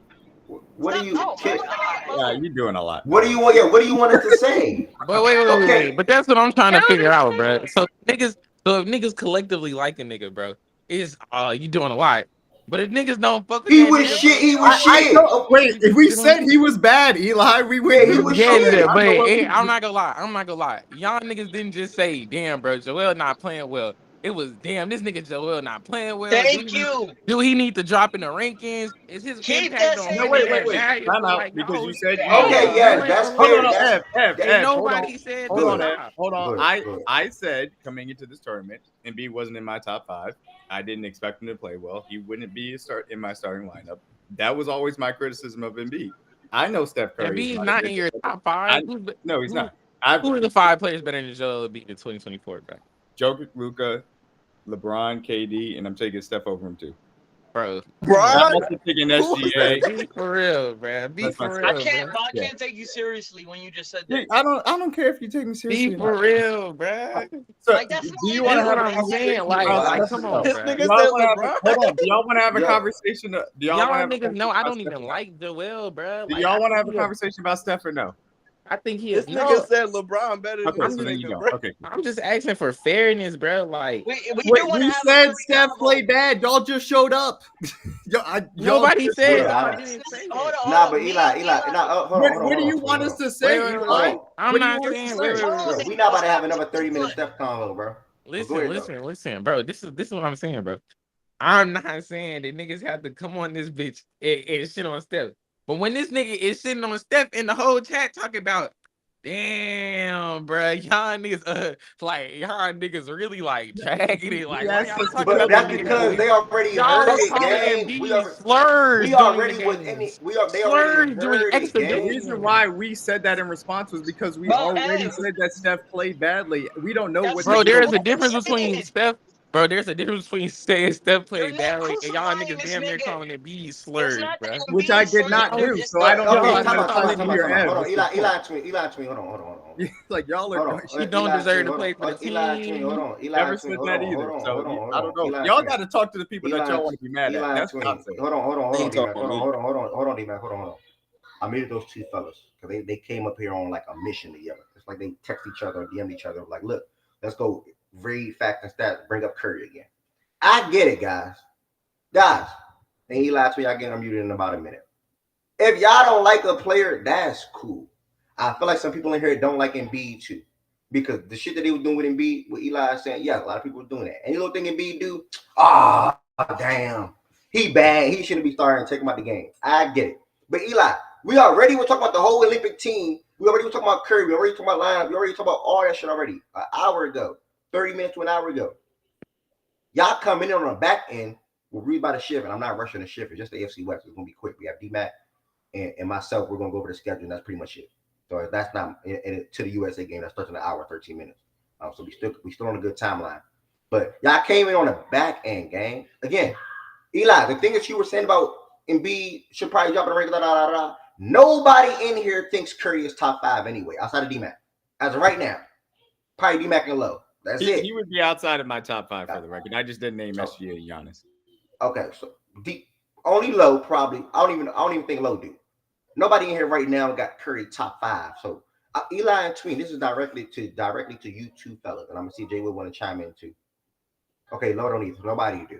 What do you? Yeah, you're doing a lot. What do you want? Yeah, what do you want us to say? But wait. But that's what I'm trying to figure out, bro. So if niggas collectively like a nigga, bro, is you doing a lot. But if niggas don't fuck with He that was nigga, shit. bro, He was I shit. don't wait. If we said he was bad, Eli, we would. He was yeah, shit. but I'm not gonna lie. Y'all niggas didn't just say, damn, bro, Joel not playing well. It was damn, this nigga Joel not playing well. Thank you. Do he need to drop in the rankings? Is his Keep impact that on same winning energy. that valuable? Time out, Like, because no, you said you Okay, don't. yeah, that's Hold fair. on, That's Ev, ain't nobody hold said on, hold on, that. Ev, hold on. Good. I said coming into this tournament, Embiid wasn't in my top 5. I didn't expect him to play well. He wouldn't be in my starting lineup. That was always my criticism of Embiid. I know Steph Curry. Embiid's not in your top 5. No, he's not. Who are the 5 players better than Joel Embiid in 2024, bro? Jokic, Luka, LeBron, KD, and I'm taking Steph over him too. Bro, I'm also taking SGA. Be for real, bro. Be That's my for score. real, I bro. can't take you seriously when you just said Yeah, that. I don't care if you take me seriously. Be for real, bro. So, Like, that's do you not want to even have a what I'm saying. conversation? Like, come on, This bro. nigga Do y'all said wanna have LeBron. hold on. Do y'all want to have a Yo. conversation? Do y'all Y'all want to niggas know I don't Steph even or like Joel, bro. Do Like, y'all want to have a conversation about Steph or no? I think he This is. nigga said LeBron better than Okay, this so then you nigga, don't. bro. Okay. I'm just asking for fairness, bro. Like, We do Wait, want to we have said a Steph convo. played bad. Y'all just showed up. nobody just said showed up. I didn't say Hold that. on, Nah, but Me Eli, and hold on. What do you want us to say, Wait. Eli? I'm What do you not want us saying. to Wait. say? Bro, we not about to have another 30-minute Steph convo, bro. Listen, bro. This is what I'm saying, bro. I'm not saying that niggas have to come on this bitch and shit on Steph. But when this nigga is sitting on Steph in the whole chat talking about, damn, bro, y'all niggas really like dragging it. Like, why y'all talking But about that's that nigga because that they already y'all heard it, calling gang. Embiid slurs We during the already was in games. it. They already Slurs during heard it, The exhibition. gang. reason why we said that in response was because we already said that Steph played badly. We don't know what. Bro, The there is a difference between Steph. Bro, there's a difference between saying Steph You're played not badly and y'all crucifying niggas this damn near nigga. calling it be It's slurs, not bro. the which I Embiid did not slander. do. It's So I don't know Okay, how time that's out. coming to your end. Hold on, What's the Eli point? Twin, hold on. Like y'all Hold are. on. You don't Eli deserve Twin, to hold play on. for the Eli Twin, hold team. on. Eli Never Twin, said hold that on, either. So I don't know. Eli Y'all Twin. got to talk to the people that y'all want to be mad at. Eli That's what I'm Twin. saying. Hold on, Ain't D-Mac. talking to me. Hold on, D-Mac. Hold on. I muted those two fellas because they came up here on like a mission together. It's like they text each other or DM each other like, look, let's go read facts and stats, bring up Curry again. I get it, guys. And Eli Twin, y'all get unmuted in about a minute. If y'all don't like a player, that's cool. I feel like some people in here don't like Embiid too. Because the shit that they were doing with Embiid, with Eli saying, yeah, a lot of people were doing that. Any little thing Embiid do, damn. He bad. He shouldn't be starting and take him out the game. I get it. But Eli, we already were talking about the whole Olympic team. We already were talking about Curry. We already talking about lineup. We already talking about all that shit already. An hour ago. 30 minutes to an hour ago. Y'all coming in on the back end. We'll read by the shift, and I'm not rushing the shift. It's just the AFC West. It's going to be quick. We have D-Mac and myself. We're going to go over the schedule, and that's pretty much it. So that's not to the USA game. That starts in an hour, 13 minutes. So we still on a good timeline. But y'all came in on a back end game again. Eli, the thing that you were saying about Embiid should probably jump in the rank. Nobody in here thinks Curry is top 5 anyway, outside of D-Mac. As of right now, probably D-Mac and Low. That's it. He would be outside of my top 5 for the record. I just didn't name SGA and Giannis. Okay, so only Low probably. I don't even think Low do. Nobody in here right now got Curry top 5. So Eli and Tween, this is directly to you two fellas, and I'm gonna see if Jay would want to chime in too. Okay, Low don't either. Nobody do.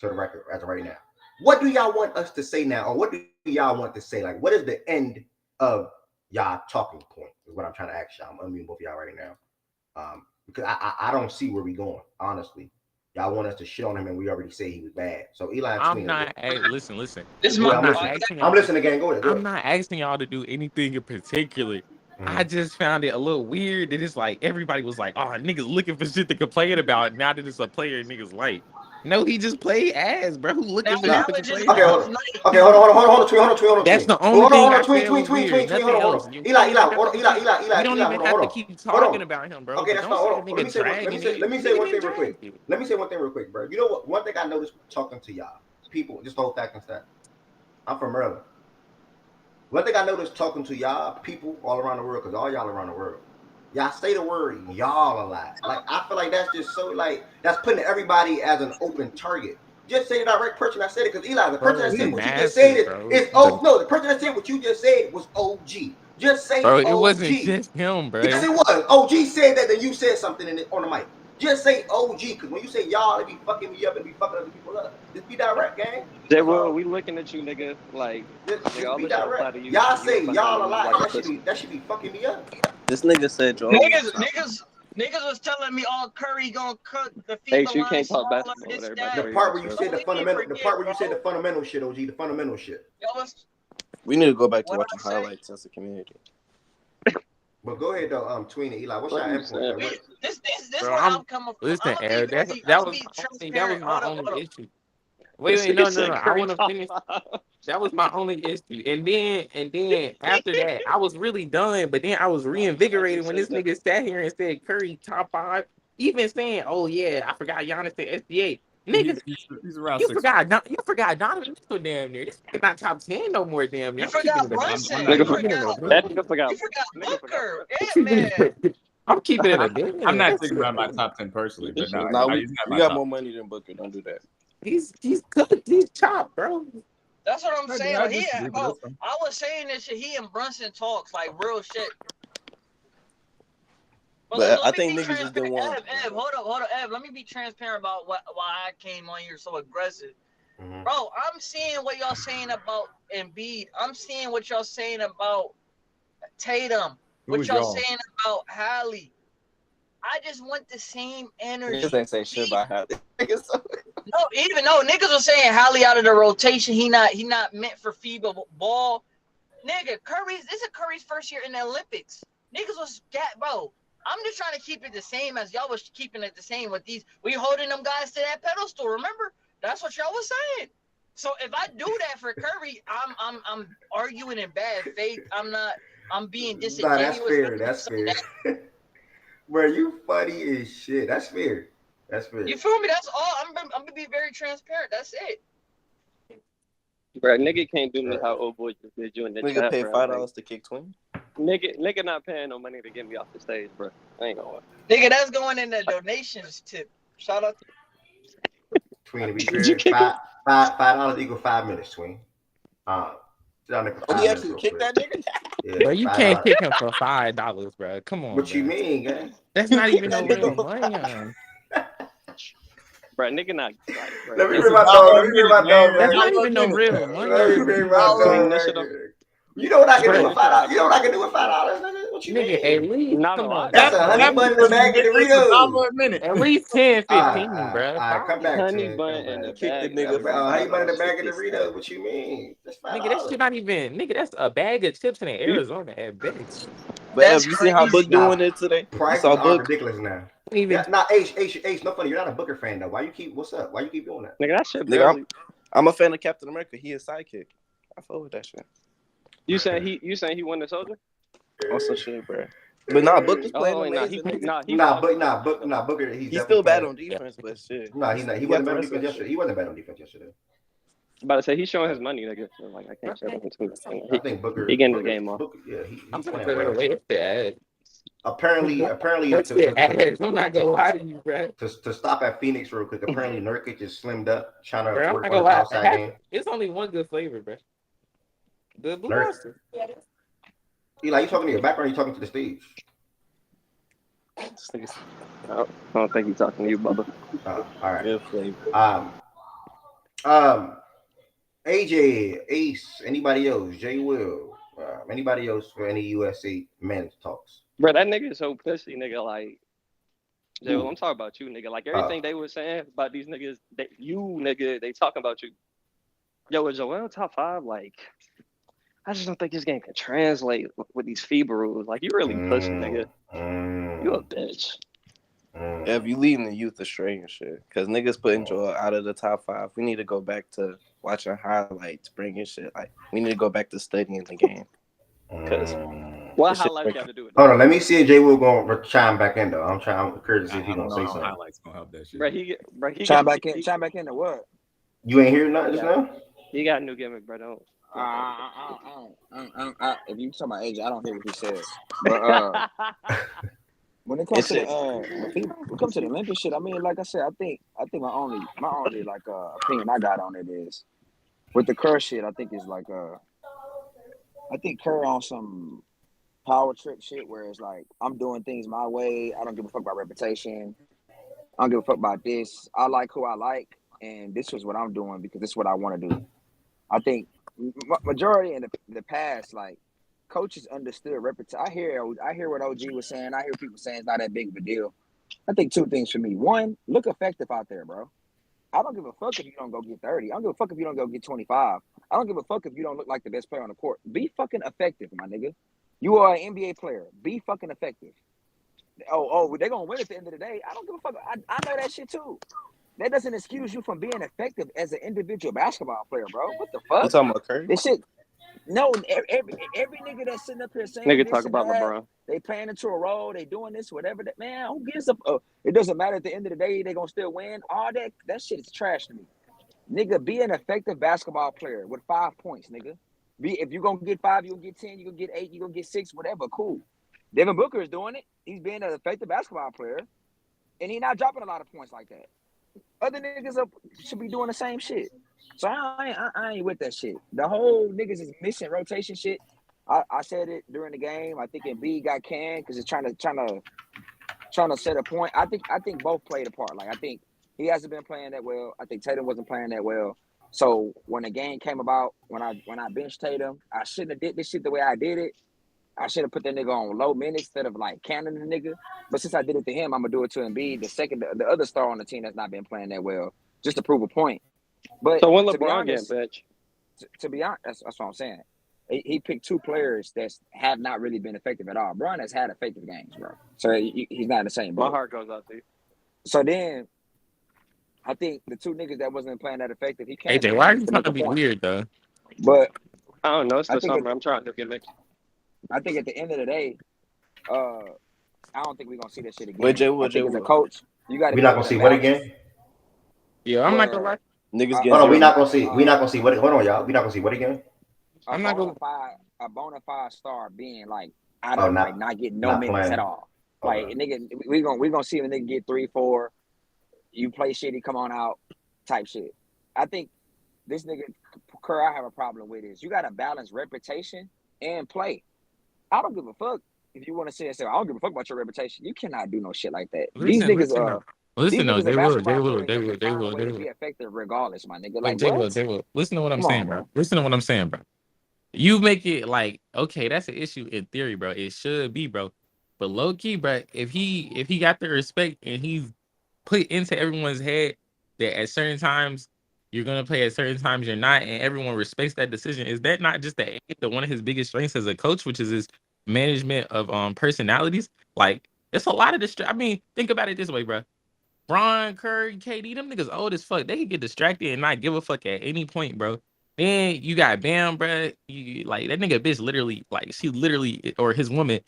To the record as of right now. What do y'all want us to say now, or what do y'all want to say? Like, what is the end of y'all talking point? Is what I'm trying to ask y'all. I'm unmuting both of y'all right now, because I don't see where we going. Honestly, y'all want us to shit on him, and we already say he was bad. So Eli, I'm not. Listen. This is my. I'm listening again. Go ahead. I'm not asking y'all to do anything in particular. I just found it a little weird that it's like everybody was like, "Oh, niggas looking for shit to complain about." Now that it's a player niggas like. No, he just played ass, bro. Who looking for shit to complain about? Okay, hold on. That's the only thing I said was Tweet. weird. Nothing else. Eli. You don't even have to keep talking about him, bro. Okay, that's fine. Hold on. Let me say one thing real quick, bro. You know what? One thing I noticed talking to y'all, people, just hold fact and stat. I'm from Maryland. One thing I noticed talking to y'all, people all around the world, because all y'all around the world, y'all say the word y'all a lot. Like, I feel like that's just so, like, that's putting everybody as an open target. Just say the direct person that said it, because Eli, the person that said what you just said the person that said what you just said was OG. Just say OG. It wasn't just him, bro. Yes, it was. OG said that, then you said something on the mic. Just say OG, because when you say y'all, it be fucking me up and be fucking other people up. Just be direct, gang. Jay, well, we looking at you, nigga. Like, just be direct. Y'all say y'all a lot. That should be fucking me up. This nigga said Joel. Niggas was telling me all Curry gonna cook the hey, FIFA you line can't talk smaller, basketball. The part where you said the fundamental shit, OG, the fundamental shit. We need to go back to watching highlights as a community. But go ahead though, Tween and Eli. What's your endpoint? This where I'm coming from. Listen, Eric, that was my only issue. Wait, no. I want to finish. That was my only issue. And then after that, I was really done. But then I was reinvigorated when this nigga sat here and said Curry top 5. Even saying, oh yeah, I forgot Giannis to SGA. Niggas, he's around you forgot Donovan Mitchell damn near. This nigga not top 10 no more damn near. You forgot Brunson. That nigga forgot. You forgot Booker. Man. I'm keeping it a bit. I'm not thinking about my top 10 personally, but no, we got more money than Booker. Don't do that. He's good. He's chopped, bro. That's what I'm saying. I was saying this shit. He and Brunson talks like real shit. But I think niggas just didn't want. Ev, hold up, Ev. Let me be transparent about why I came on here so aggressive. Mm-hmm. Bro, I'm seeing what y'all saying about Embiid. I'm seeing what y'all saying about Tatum. What y'all saying about Hallie. I just want the same energy. Niggas ain't say shit about Hallie. No, niggas were saying Hallie out of the rotation. He not meant for FIBA ball. Nigga, this is Curry's first year in the Olympics. Niggas was bro. I'm just trying to keep it the same as y'all was keeping it the same with these. We holding them guys to that pedestal. Remember, that's what y'all was saying. So if I do that for Curry, I'm arguing in bad faith. I'm being disingenuous. Nah, that's fair. Bro, you funny as shit. That's fair. You feel me? That's all. I'm gonna be very transparent. That's it. Bro, nigga can't do me how old boy just did you in the chat. Nigga pay $5 to kick Twin. Nigga not paying no money to get me off the stage, bro. I ain't gonna lie. Nigga, that's going in the donations tip. Shout out to Twin. To be fair, $5 equal 5 minutes. Twin. You actually kick that nigga? Yeah, bro, you can't kick him for $5, bro. Come on. What you mean, gang? That's not even no real money. Bro, nigga not. Like, bro, let me hear my dog. That's not even no real money. Let me hear my dog. You know what I can do with $5? You know what I can do with $5, nigga? What you mean? At least, come on. That's a honey bun in the bag of Doritos. At least 10, 15, bro. All right, come back. Honey bun in the bag. Honey bun in the bag of Doritos. What you mean? That's $5. Nigga, that shit not even. Nigga, that's a bag of chips in Arizona at best. But have you seen how Book doing it today? Prices are ridiculous now. H, no funny. You're not a Booker fan though. What's up? Why you keep doing that? Nigga, that shit. Nigga, I'm a fan of Captain America. He is sidekick. I fuck with that shit. You saying he won the soldier? On some shit, bro. But nah, Booker's playing Oh, wait, amazing, nigga. Booker. He's still bad on defense, but shit. Nah, he's not. He He got wasn't the bad on rest of defense that yesterday. shit. He wasn't bad on defense yesterday. About to say he's showing his money, nigga. So, like I can't say that too. I think He getting his game off. Booker, yeah, I'm he's gonna playing put it well. away. It's the ad. Apparently, What's the ad? I'm not gonna lie to you, bro. to stop at Phoenix real quick. Apparently, Nurkic is slimmed up, trying to Bro, I'm work not on gonna his lie. outside game. It's only one good flavor, bro. The Blue Nurk, Monster. Eli, you talking to your background? Or you talking to the stage? This nigga's- I don't think he's talking to you, Bubba. All right. Good flavor. AJ, Ace, anybody else? Jay Will, anybody else for any USC men's talks? Bro, that nigga is so pussy, nigga. Like, Jay, well, I'm talking about you, nigga. Like everything they were saying about these niggas, they talking about you. Yo, with Joel top 5, like, I just don't think this game can translate with these FIBA rules. Like, you really pussy, nigga. You a bitch. Yeah, if you leading the youth astray and shit, because niggas putting Joel out of the top 5, we need to go back to watching highlights, bringing shit. Like, we need to go back to studying the game. Because what highlights got to do with it? Hold on, let me see if Jay Will going to chime back in though. I'm curious to see if he gonna say something. Highlights gonna help that shit. Bro, Chime back in to what? You ain't hear nothing just now? He got a new gimmick, bro. Don't. If you talking about AJ, I don't hear what he says. But when it comes to the Olympic shit, I mean, like I said, I think my only like opinion I got on it is with the Kerr shit. I think is like I think Kerr on some power trip shit where it's like I'm doing things my way. I don't give a fuck about reputation. I don't give a fuck about this. I like who I like, and this is what I'm doing because this is what I want to do. I think majority in the past, like coaches understood reputation. I hear what OG was saying. I hear people saying it's not that big of a deal. I think two things for me. One, look effective out there, bro. I don't give a fuck if you don't go get 30. I don't give a fuck if you don't go get 25. I don't give a fuck if you don't look like the best player on the court. Be fucking effective, my nigga. You are an NBA player. Be fucking effective. Oh, they're gonna win at the end of the day. I don't give a fuck. I know that shit too. That doesn't excuse you from being effective as an individual basketball player, bro. What the fuck? You talking about Curry? This shit. No, every nigga that's sitting up here saying Nigga this talk and about that, LeBron. they playing into a role, they doing this, whatever. That man, who gives a? It doesn't matter. At the end of the day, they gonna still win. All that shit is trash to me. Nigga, be an effective basketball player with 5 points, nigga. If you gonna get 5, you gonna get 10, you gonna get 8, you gonna get 6, whatever. Cool. Devin Booker is doing it. He's being an effective basketball player, and he's not dropping a lot of points like that. Other niggas should be doing the same shit. So I ain't with that shit. The whole niggas is missing rotation shit. I said it during the game. I think Embiid got canned because it's trying to set a point. I think both played a part. Like I think he hasn't been playing that well. I think Tatum wasn't playing that well. So when the game came about, when I benched Tatum, I shouldn't have did this shit the way I did it. I should have put that nigga on low minutes instead of like canning the nigga. But since I did it to him, I'm gonna do it to Embiid, the other star on the team that's not been playing that well, just to prove a point. But So when to be LeBron honest, get bitch, to be honest, that's what I'm saying. He picked 2 players that have not really been effective at all. Bron has had effective games, bro. So he's not in the same boat. my heart goes out to you. So then, I think the 2 niggas that wasn't playing that effective, he can't. AJ, why are you trying to be weird though? But I don't know. It's I the think summer. I'm trying to get mixed. I think at the end of the day, I don't think we're gonna see that shit again. Wait, Jay, I think as a coach, you got to. We're not gonna see what again? Yeah, I'm not gonna lie. Niggas Hold on, we're not gonna see. We're not gonna see what. Hold on, y'all. We're not gonna see what again? I'm not gonna. A bona fide star being like out of not getting no minutes playing at all. Like nigga, we gonna see a nigga get 3, 4. You play shitty, come on out, type shit. I think this nigga Kerr, I have a problem with is you got to balance reputation and play. I don't give a fuck if you want to say I don't give a fuck about your reputation. You cannot do no shit like that. These niggas Listen, these they will. be effective regardless, my nigga. Like They what? will. Listen to what I'm saying, bro. Listen to what I'm saying, bro. You make it like, okay, that's an issue in theory, bro. It should be, bro. But low key, bro, if he got the respect and he's put into everyone's head that at certain times you're gonna play, at certain times you're not, and everyone respects that decision, is that not just the one of his biggest strengths as a coach, which is his management of personalities? Like, it's a lot of I mean, think about it this way, bro. Bron, Curry, KD, them niggas old as fuck. They can get distracted and not give a fuck at any point, bro. Then you got Bam, bro. Like that nigga bitch literally, like she literally, or his woman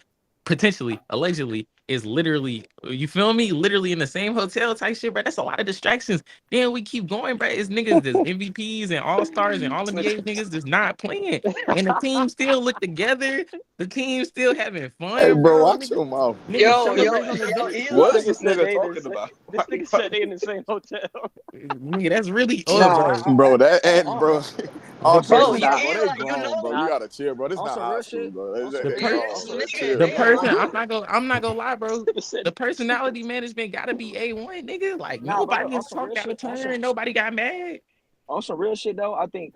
potentially, allegedly, is literally, you feel me? Literally in the same hotel type shit, bro. That's a lot of distractions. Then we keep going, bro. It's niggas that's MVPs and all stars and all NBA niggas just not playing. And the team still look together. The team still having Hey, fun, bro, bro. watch Niggas, your mouth. niggas Yo, celebrating on the bench. What Eli is this said nigga they in the talking same. about? This nigga said they in the same hotel. Nigga, that's really, Nah, oh, bro. Bro, that and bro, The all Bro, jokes person, you aside, bro, they Eli, you grown, bro. know, You nah. gotta chill, bro. This On not some real high school, shit. bro. On some the They per, grown, bro. nigga, Chill, the they bro. person, grown. I'm not gonna lie, bro. This nigga said The personality management gotta be A1, nigga. Like Nah, but look, nobody on has some real talked out of shit. turn. Nobody got mad. On some real shit though. I mean,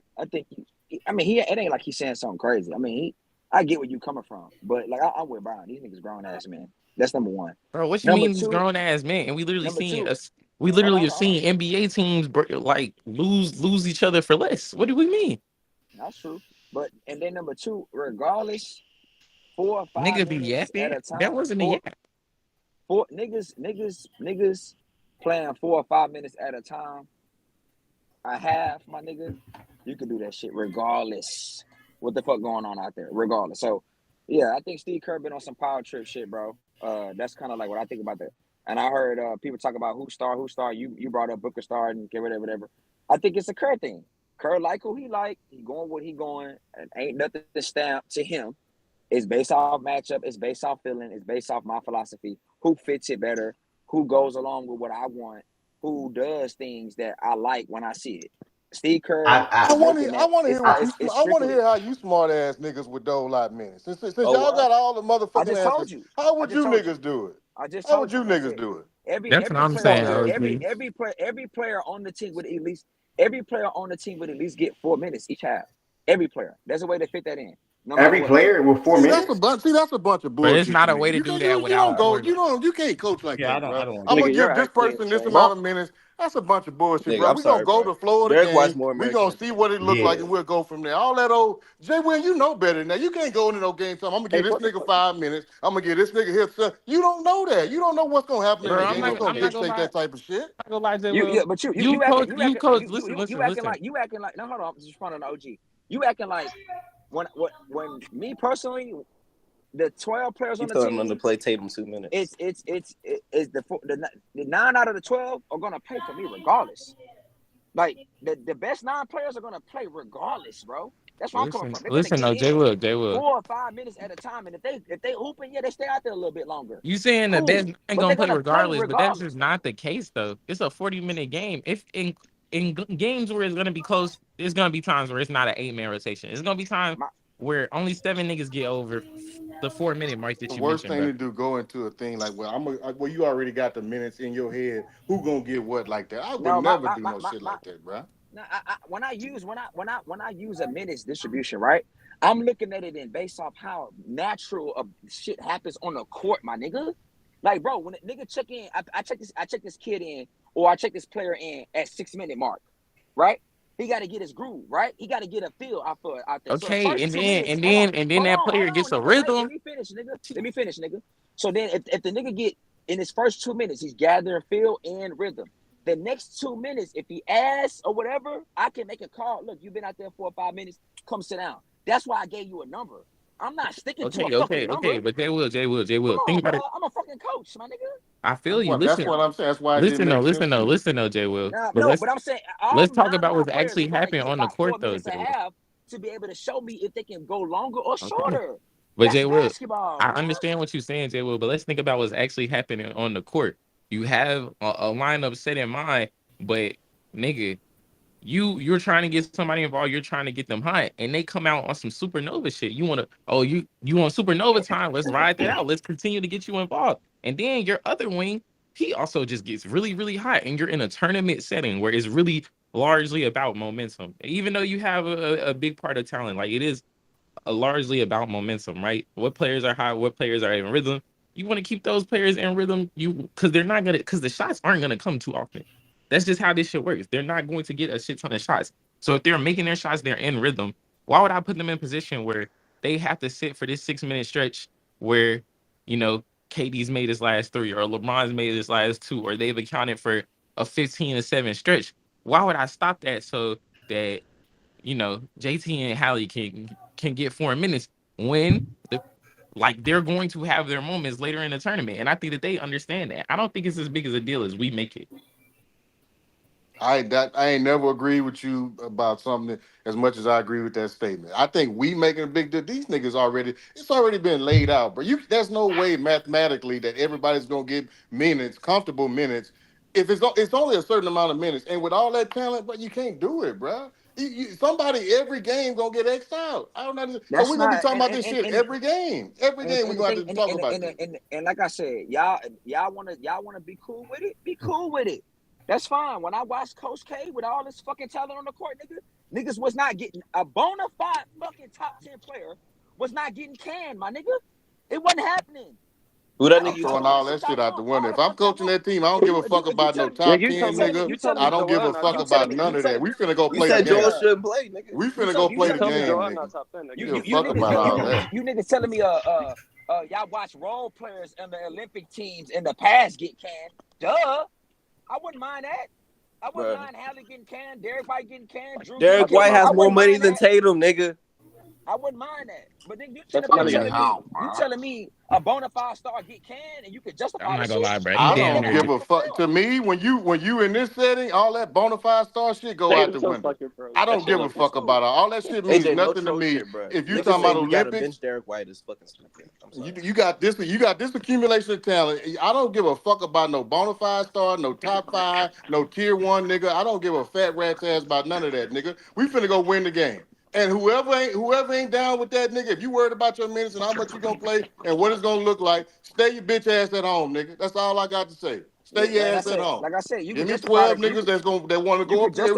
it ain't like he's saying something crazy. I mean, I get where you coming from, but like I'm with Brian. These niggas grown ass men. That's number one. Bro, what you Number mean these two. grown ass men? And we literally Number seeing two. us. We Hold literally on, are hold on. seeing NBA teams like lose each other for less. What do we mean? That's true. But and then number two, regardless, 4 or 5 Nigga be minutes at yapping. a That time. wasn't a Four, yap. four niggas playing 4 or 5 minutes at a time. A half, my nigga. You can do that shit regardless. What the fuck going on out there? Regardless. So, yeah, I think Steve Kerr been on some power trip shit, bro. That's kind of like what I think about that. And I heard people talk about who star. You brought up Booker Star and whatever. I think it's a Kerr thing. Kerr like who he like. He going what he going. And ain't nothing to stamp to him. It's based off matchup. It's based off feeling. It's based off my philosophy. Who fits it better? Who goes along with what I want? Who does things that I like when I see it? Steve Kerr I is want making to. I that. want to hear what you. It's I want to strictly. hear how you smart ass niggas would dole out minutes. Since Oh, y'all got all the I motherfucking just told answers, you. how I would just you told you. niggas do it? I just How told would you. you I niggas said do it? That's what I'm Smart saying, ass OG. niggas. every player on the team would at least get 4 minutes each half. Every player. There's a way to fit that in, no matter Every what. player with 4 minutes. That's a bunch of But it's bullshit not to a me. way to do Because that you don't without go. more. You can't coach like Yeah, that, I bro. don't I'm agree. gonna nigga, you're give this actually person this insane. amount of minutes. That's a bunch of bullshit, Nigga, bro. I'm We're gonna sorry, go bro. to Florida Derek watched game. more We're American gonna than see what it look Yeah. like and we'll go from there. All that old Jay Wynn, you know better than that. You can't go into no game time. I'm gonna give Hey, this fuck, nigga fuck. 5 minutes. I'm gonna give this nigga here. You don't know that. You don't know what's gonna happen in Bro, the But I'm game not that's gonna I'm not you gonna dictate lie. that type of shit. I'm not gonna lie, Jay you Will. yeah, but You coach, you coach, listen, you listen, acting listen. like no, hold on, I'm just responding to OG. You acting like when me personally, the 12 players He on the telling them to team, play Tatum 2 minutes. it's the 9 out of the 12 are gonna play for me regardless. Like the best 9 players are gonna play regardless, bro. That's where I'm coming Listen, from. They're gonna listen, get no, Jay in Will, Jay Will. 4 or 5 minutes at a time, and if they hooping, yeah, they stay out there a little bit longer. You saying the best Cool, ain't but gonna they're play gonna play regardless, but that's just regardless. not the case though. It's a 40-minute game. If in games where it's gonna be close, there's gonna be times where it's not an 8-man rotation. It's gonna be times My, where only 7 niggas get over the 4-minute mark that The you worst mentioned, thing bro. to do, go into a thing like, well, you already got the minutes in your head. Who gonna get what like that? I would no, never do no shit my like that, bro. no, when I use a minutes distribution, right? I'm looking at it in based off how natural shit happens on the court, my nigga. Like, bro, when a nigga check in, I check this kid in, or I check this player in at 6 minute mark, right? He got to get his groove, right? He got to get a feel out there. So the Okay, first and 2 minutes, then that player gets a nigga. Let rhythm. me finish, nigga. Let me finish, nigga. So then, if the nigga get in his first 2 minutes, he's gathering feel and rhythm. The next 2 minutes, if he asks or whatever, I can make a call. Look, you've been out there 4 or 5 minutes. Come sit down. That's why I gave you a number. I'm not sticking to a fucking number. But Jay Will. Come Think on, bro. about it. I'm a fucking coach, my nigga. I feel you. That's Listen, what I'm saying. That's why it didn't make sense to me. listen, though, Jay Will. Nah, But no, but I'm saying all let's talk 9 of about my what's players actually are gonna happening get on the about court, 4 though, minutes Jay a Will. half to be able to show me if they can go longer or Okay. shorter. But That's Jay Will, basketball, I bro. understand what you're saying, Jay Will, but let's think about what's actually happening on the court. You have a lineup set in mind, but nigga, you're trying to get somebody involved, you're trying to get them hot, and they come out on some supernova shit. You want supernova time, let's ride that out. Let's continue to get you involved. And then your other wing, he also just gets really, really hot, and you're in a tournament setting where it's really largely about momentum. Even though you have a big part of talent, like it is largely about momentum, right? What players are high, what players are in rhythm. You want to keep those players in rhythm, because the shots aren't gonna come too often. That's just how this shit works. They're not going to get a shit ton of shots. So if they're making their shots, they're in rhythm. Why would I put them in position where they have to sit for this 6 minute stretch where, KD's made his last 3 or LeBron's made his last 2 or they've accounted for a 15-7 stretch? Why would I stop that so that JT and Hallie can get 4 minutes when Like they're going to have their moments later in the tournament, and I think that they understand that. I don't think it's as big as a deal as we make it. I ain't never agreed with you about something as much as I agree with that statement. I think we making a big deal. These niggas it's already been laid out, bro. There's no way mathematically that everybody's gonna get minutes, comfortable minutes. If it's only a certain amount of minutes, and with all that talent, but you can't do it, bro. Somebody every game gonna get X'd out. I don't know. So That's we're gonna be not talking about this shit every game. Every game we're gonna have to talk about this. And like I said, y'all wanna be cool with it? Be cool with it. That's fine. When I watched Coach K with all this fucking talent on the court, niggas was not getting a bona fide fucking top 10 player was not getting canned, my nigga. It wasn't happening. Who that I'm nigga you throwing talking all about? that shit out the window. If I'm coaching that team, I don't give a fuck about no top 10 nigga. I don't give a fuck about none of that. We finna go play the said game. Joel shouldn't play, nigga. We finna go play the game, nigga. You give a fuck about all that. You niggas telling me y'all watch role players in the Olympic teams in the past get canned. Duh. I wouldn't mind that. I wouldn't mind Hallie getting canned, Derek White getting canned, Drew. Derek White has more money than Tatum, nigga. I wouldn't mind that. But then you telling me a bona fide star get canned and you could justify I'm not gonna lie, bro. I don't give a fuck. To me, when you in this setting, all that bona fide star shit go out the window. I don't give a fuck about all that shit. Means nothing to me. If you talking about Olympics, Derek White is fucking stupid. You got this accumulation of talent. I don't give a fuck about no bona fide star, no top 5, no tier 1 nigga. I don't give a fat rat's ass about none of that, nigga. We finna go win the game. And whoever ain't down with that, nigga, if you worried about your minutes and how much you gonna play and what it's gonna look like, stay your bitch ass at home, nigga. That's all I got to say. Stay your ass at home. Like I said, you give can me 12 niggas that want to go up there.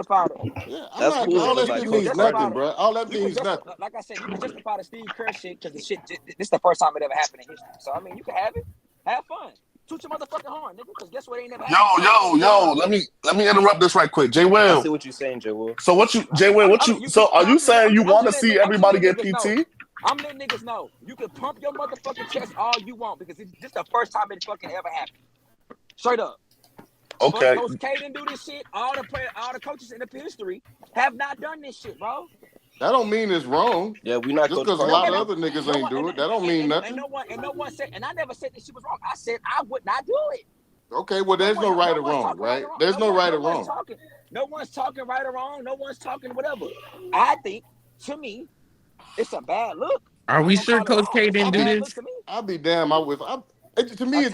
Yeah, I'm not. All that shit means nothing, bro. All that means nothing. Like I said, you can justify the Steve Kerr shit because the shit. This is the first time it ever happened in history. So I mean, you can have it, have fun. Toot your motherfucking horn, nigga, because guess what? Ain't never happened. Yo. Let me interrupt this right quick. Jay Will. I see what you're saying, Jay Will. So so are you saying you want to see everybody get PT? I'm letting niggas know. You can pump your motherfucking chest all you want because this is the first time it fucking ever happened. Straight up. Okay. Coach K didn't do this shit. All the coaches in the history have not done this shit, bro. That don't mean it's wrong. Yeah, we not just because a lot of other niggas ain't do it. That don't mean nothing. And no one said, and I never said this shit was wrong. I said I would not do it. Okay, well, there's no right or wrong, right? There's no right or wrong. No one's talking right or wrong. No one's talking whatever. I think, to me, it's a bad look. Are we sure Coach K didn't do this? I'll be damn. To me, I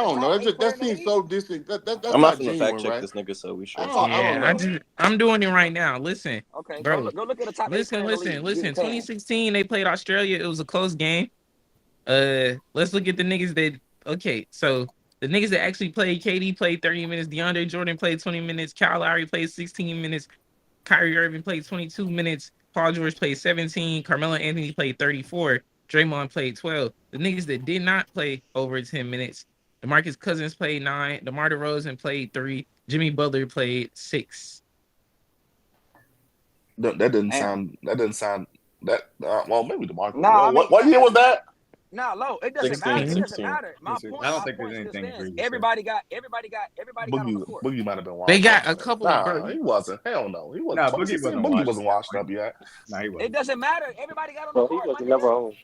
don't know. That seems so distant. That's I'm not genuine, gonna fact check right? this nigga, so we sure. I'm doing it right now. Listen, okay, bro. Go look at the top. Listen. 2016, they played Australia. It was a close game. Let's look at the niggas that. Okay, so the niggas that actually played, KD played 30 minutes. DeAndre Jordan played 20 minutes. Kyle Lowry played 16 minutes. Kyrie Irving played 22 minutes. Paul George played 17. Carmelo Anthony played 34. Draymond played 12. The niggas that did not play over 10 minutes, DeMarcus Cousins played 9. DeMar DeRozan played 3. Jimmy Butler played 6. That didn't sound. Well, maybe DeMarcus. Nah, what year was that? No, low. It doesn't matter. It doesn't matter. I don't think there's anything egregious. Everybody got on the court. Boogie might have been washed. They got a couple. Nah, he wasn't. Hell no, he wasn't. Boogie wasn't washed up yet. Nah, he wasn't. It doesn't matter. Everybody got on the court. He was never home.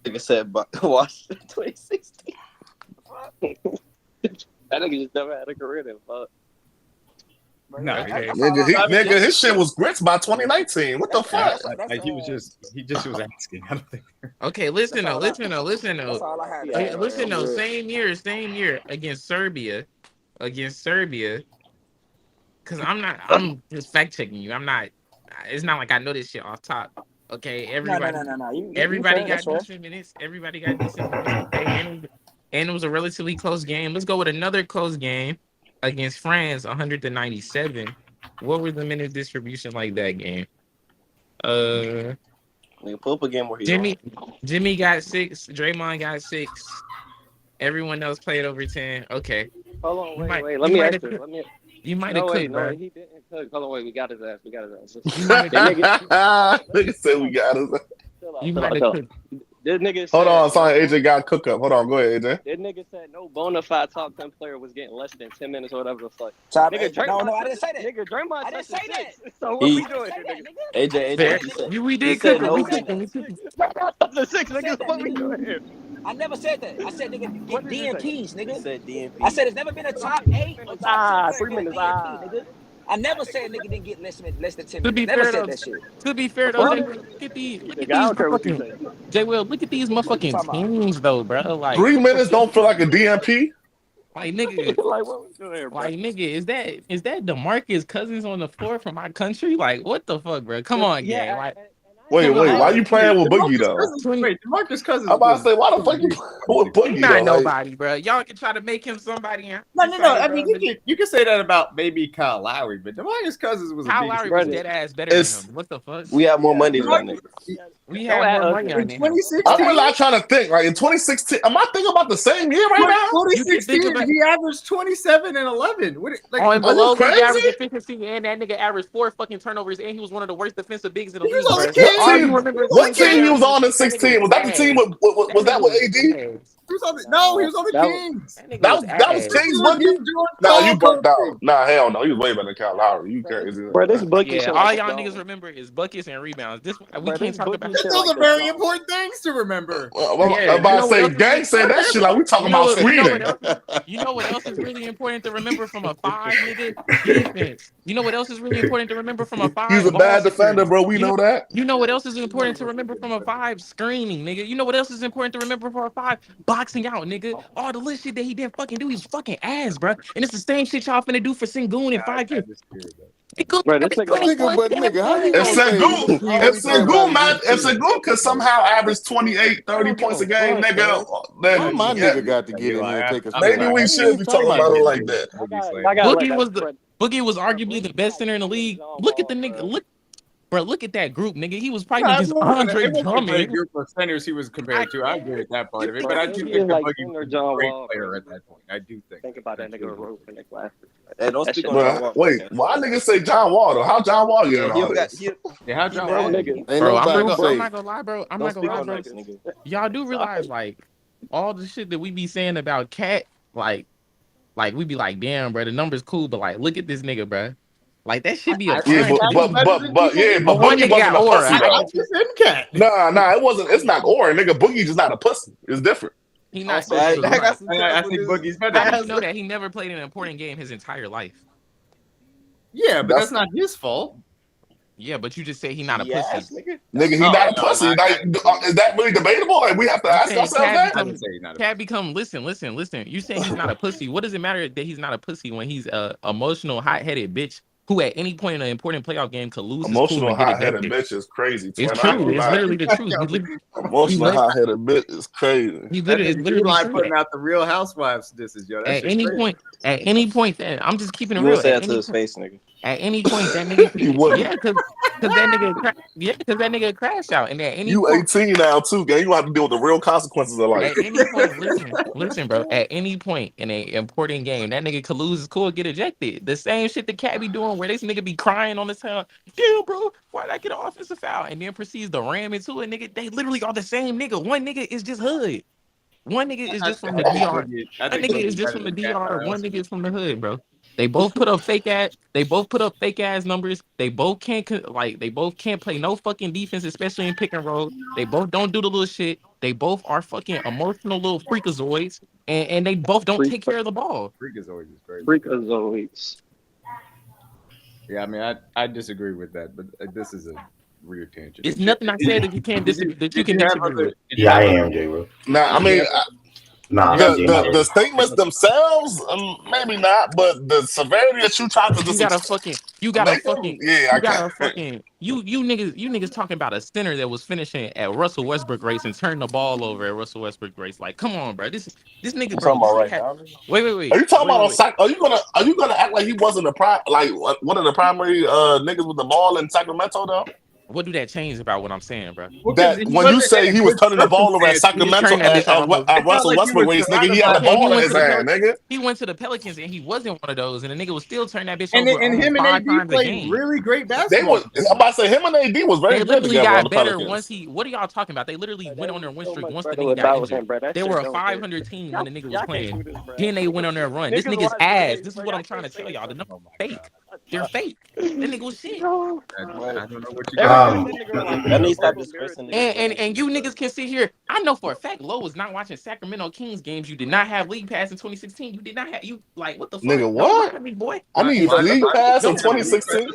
Nigga said, washed in 2016. That nigga just never had a career then. Fuck. No, nigga, his shit was grits by 2019. What the fuck? Like he was asking. I don't think. Okay, listen though. That's all I had. Listen though. Same year against Serbia. Because I'm just fact checking you. I'm not. It's not like I know this shit off top. Okay, everybody. No. Everybody got decent minutes. Everybody got decent minutes. And it was a relatively close game. Let's go with another close game against France, 100-97. What were the minute distribution like that game? Nigga, pull up a game where Jimmy got 6. Draymond got 6. Everyone else played over 10. Okay. Hold on, wait. Let me ask you. You might have cooked, bro. No, he didn't cook. Hold on, wait. We got his ass. Nigga said we got his ass. You might have cooked. This nigga Hold on, said sorry, AJ got cook up. Hold on, go ahead, AJ. this nigga said no bona fide top 10 player was getting less than 10 minutes or whatever the fuck. Top Nigga, eight. No, I didn't say that. Nigga, Draymond I didn't say touched that. 6. So what He- we doing here, nigga? AJ, Fair. he said, We he did said cook no. it. We took it. The 6, I nigga. said that, What we nigga. doing here? I never said that. I said nigga What get did you say? DMPs, He nigga. said DNP. I said it's never been a top 8 or top 10 3 player get a minutes. DMP, nigga. I never said nigga didn't get less than 10 To minutes. be Never fair said though, that shit. to be fair The though, fuck? Jay, look at these Nigga, I don't care what you motherfucking say. Jay Will. Look at these What you motherfucking talking about? teams though, bro. Like, 3 minutes don't feel like a DMP. like nigga, Like, what we doing here, bro? like nigga, is that DeMarcus Cousins on the floor for my country? Like, what the fuck, bro? Come on, Yeah, gang. Like, Wait, come on, why bro. you playing with Boogie though? DeMarcus Cousins. I'm about to say, why the fuck you playing with He's Boogie not though? Like, nobody, bro. Y'all can try to make him somebody. And No. sorry, I bro, mean, but you can say that about maybe Kyle Lowry, but DeMarcus Cousins was a Kyle beast. Lowry was Brother, dead ass better than it's him. What the fuck? We have more money than that nigga. We Don't had add more us money in. on In him. 2016, I'm really not trying to think. Like in 2016, am I thinking about the same year right now? You can think 2016, about he averaged 27 and 11. Like, on Are you below league crazy? average efficiency, and that nigga averaged 4 fucking turnovers, and he was one of the worst defensive bigs in the he was league, on bro. the What All Kings. you team? remember is What team he was on in that nigga 16? Was that the team ass. was that with AD? He was on the, no, he was on the That was- Kings. That nigga That was was ass. Kings He was Boogie. getting Jordan Nah, Paul you burnt out. coaching. Nah, hell no, he was way better than Kyle Lowry. You crazy? Bro, this bookie Yeah, shit all like y'all a niggas dog. remember is buckets and rebounds. This we Bro, can't this talk about. bookie shit Those like are a very dog. important things to remember. Yeah, I'm about to say, else is gang said that shit like we talking about screening. you know what else is really important to remember from a 5, nigga? Defense. You know what else is really important to remember from a 5? He's a Ball bad defender, security. bro. We know that. You know what else is important to remember from a 5? Screening, nigga. You know what else is important to remember from a 5? Boxing out, nigga. All the little shit that he didn't fucking do, he's fucking ass, bro. And it's the same shit y'all finna do for Sengun in 5 years. Bro, this nigga like But nigga, how you If gonna say If Sengun could somehow average 28, 30 points a game, nigga, How then my yeah, nigga got to get in here and take a maybe spin? we What should you be talking talking about about? it like that. Boogie was arguably the best center in the league. Look at the nigga. Look at that group, nigga. He was probably against Andre It wasn't a Drummond. great group of centers he was compared to. I agree with that part of it, but I do He think is the like Boogie was a John great Wall, player bro. at that point. I do think. Think about that nigga rope in that class. Hey, don't That speak shit on John was- Wall. Wait, why niggas say John Wall though? How John Wall get in all this? Yeah, how John Bro, Wall? nigga. Ain't Bro, I'm nobody not say. gonna lie, bro. I'm Don't not gonna speak lie, on bro. niggas, nigga. Y'all do realize like all the shit that we be saying about Cat, like we be like, damn, bro, the number's cool, but like, look at this nigga, bro. Like that should be a Yeah, fine. but one nigga Boogie got wasn't a aura. pussy though. Nah, it wasn't. It's not aura, nigga. Boogie just not a pussy. It's different. He not. I think Boogie's better. How do you know that he never played an important game his entire life? Yeah, but that's not his fault. Yeah, but you just say he not a Yes, pussy. Nigga, he not a pussy. Like, is that really debatable? Like, we have to ask ourselves that. Cat become listen. You say he's not a pussy. What does it matter that he's not a pussy when he's a emotional, hot-headed bitch who at any point in an important playoff game could lose his cool Emotional, and get hot-headed ejected? bitch is crazy. It's twin. I ain't true. gonna It's lie. literally the truth. Emotional, hot-headed bitch is crazy. He literally, it's literally like true. putting out the Real Housewives disses, yo. At any point, that I'm just keeping it You real. would say At that to any his face, nigga. At any point, that nigga, He wouldn't. yeah, because that nigga crashed out, and at any You point, 18 now too, gang. You gonna have to deal with the real consequences of life. at any point, listen, bro. At any point in an important game, that nigga could lose his cool, get ejected. The same shit the Cat be doing, where this nigga be crying on the town. Damn, bro, why'd I get an offensive foul? And then proceeds to ram into it, nigga. They literally are the same nigga. One nigga is just hood. One nigga is just from the DR. One nigga is just from the DR. One nigga is from the hood, bro. They both put up fake ass numbers. They both can't play no fucking defense, especially in pick and roll. They both don't do the little shit. They both are fucking emotional little freakazoids, and they both don't take care of the ball. Freakazoids is great. Freakazoids. Yeah, I mean, I disagree with that, but this is a weird tangent. It's nothing I said that you can't disagree with. Yeah, I am, J-Will. Nah, I mean, the statements themselves, maybe not, but the severity that you try to just you niggas talking about a center that was finishing at Russell Westbrook race and turned the ball over at Russell Westbrook race. Like, come on, bro. This nigga, bro. Wait. Are you talking about? Are you gonna act like he wasn't one of the primary niggas with the ball in Sacramento though? What do that change about what I'm saying, bro? Well, because That he when you wasn't say in he was good turning the ball over at circumstances. He was Sacramento turning that bitch almost. It's not Russell like he was Westbrook race, nigga, he surrounded had by the But and ball he in went his to the hand, nigga. He went to the Pelicans and he wasn't one of those, and the nigga was still turning that bitch and over almost him and 5 AD times a played game. really great They basketball was together. I'm about to say him and AD was very They good literally together on got the better once Pelicans. what are y'all talking about? They literally Bro, went that on their was win so streak much once the better nigga got without him, injured. bro. That They shit were a don't hit. 500 team when Y'all, the nigga was y'all can't playing. do this, bro. Then they went on their run. This Niggas nigga's watch the ass. games, This is bro. what Y'all I'm trying can't to say tell that, y'all. bro. The numbers fake. They're fake. That nigga was shit. No, I bro. don't know what you Every got. time that nigga like Y'all need to flip stop over mirrors, disgracing niggas' And legacies, you bro. niggas can sit here. I know for a fact Lowe was not watching Sacramento Kings games. You did not have League Pass in 2016. You did not have like what the fuck? Nigga, Don't lie what? to me, boy. I need Why league pass in didn't have a league pass 2016. in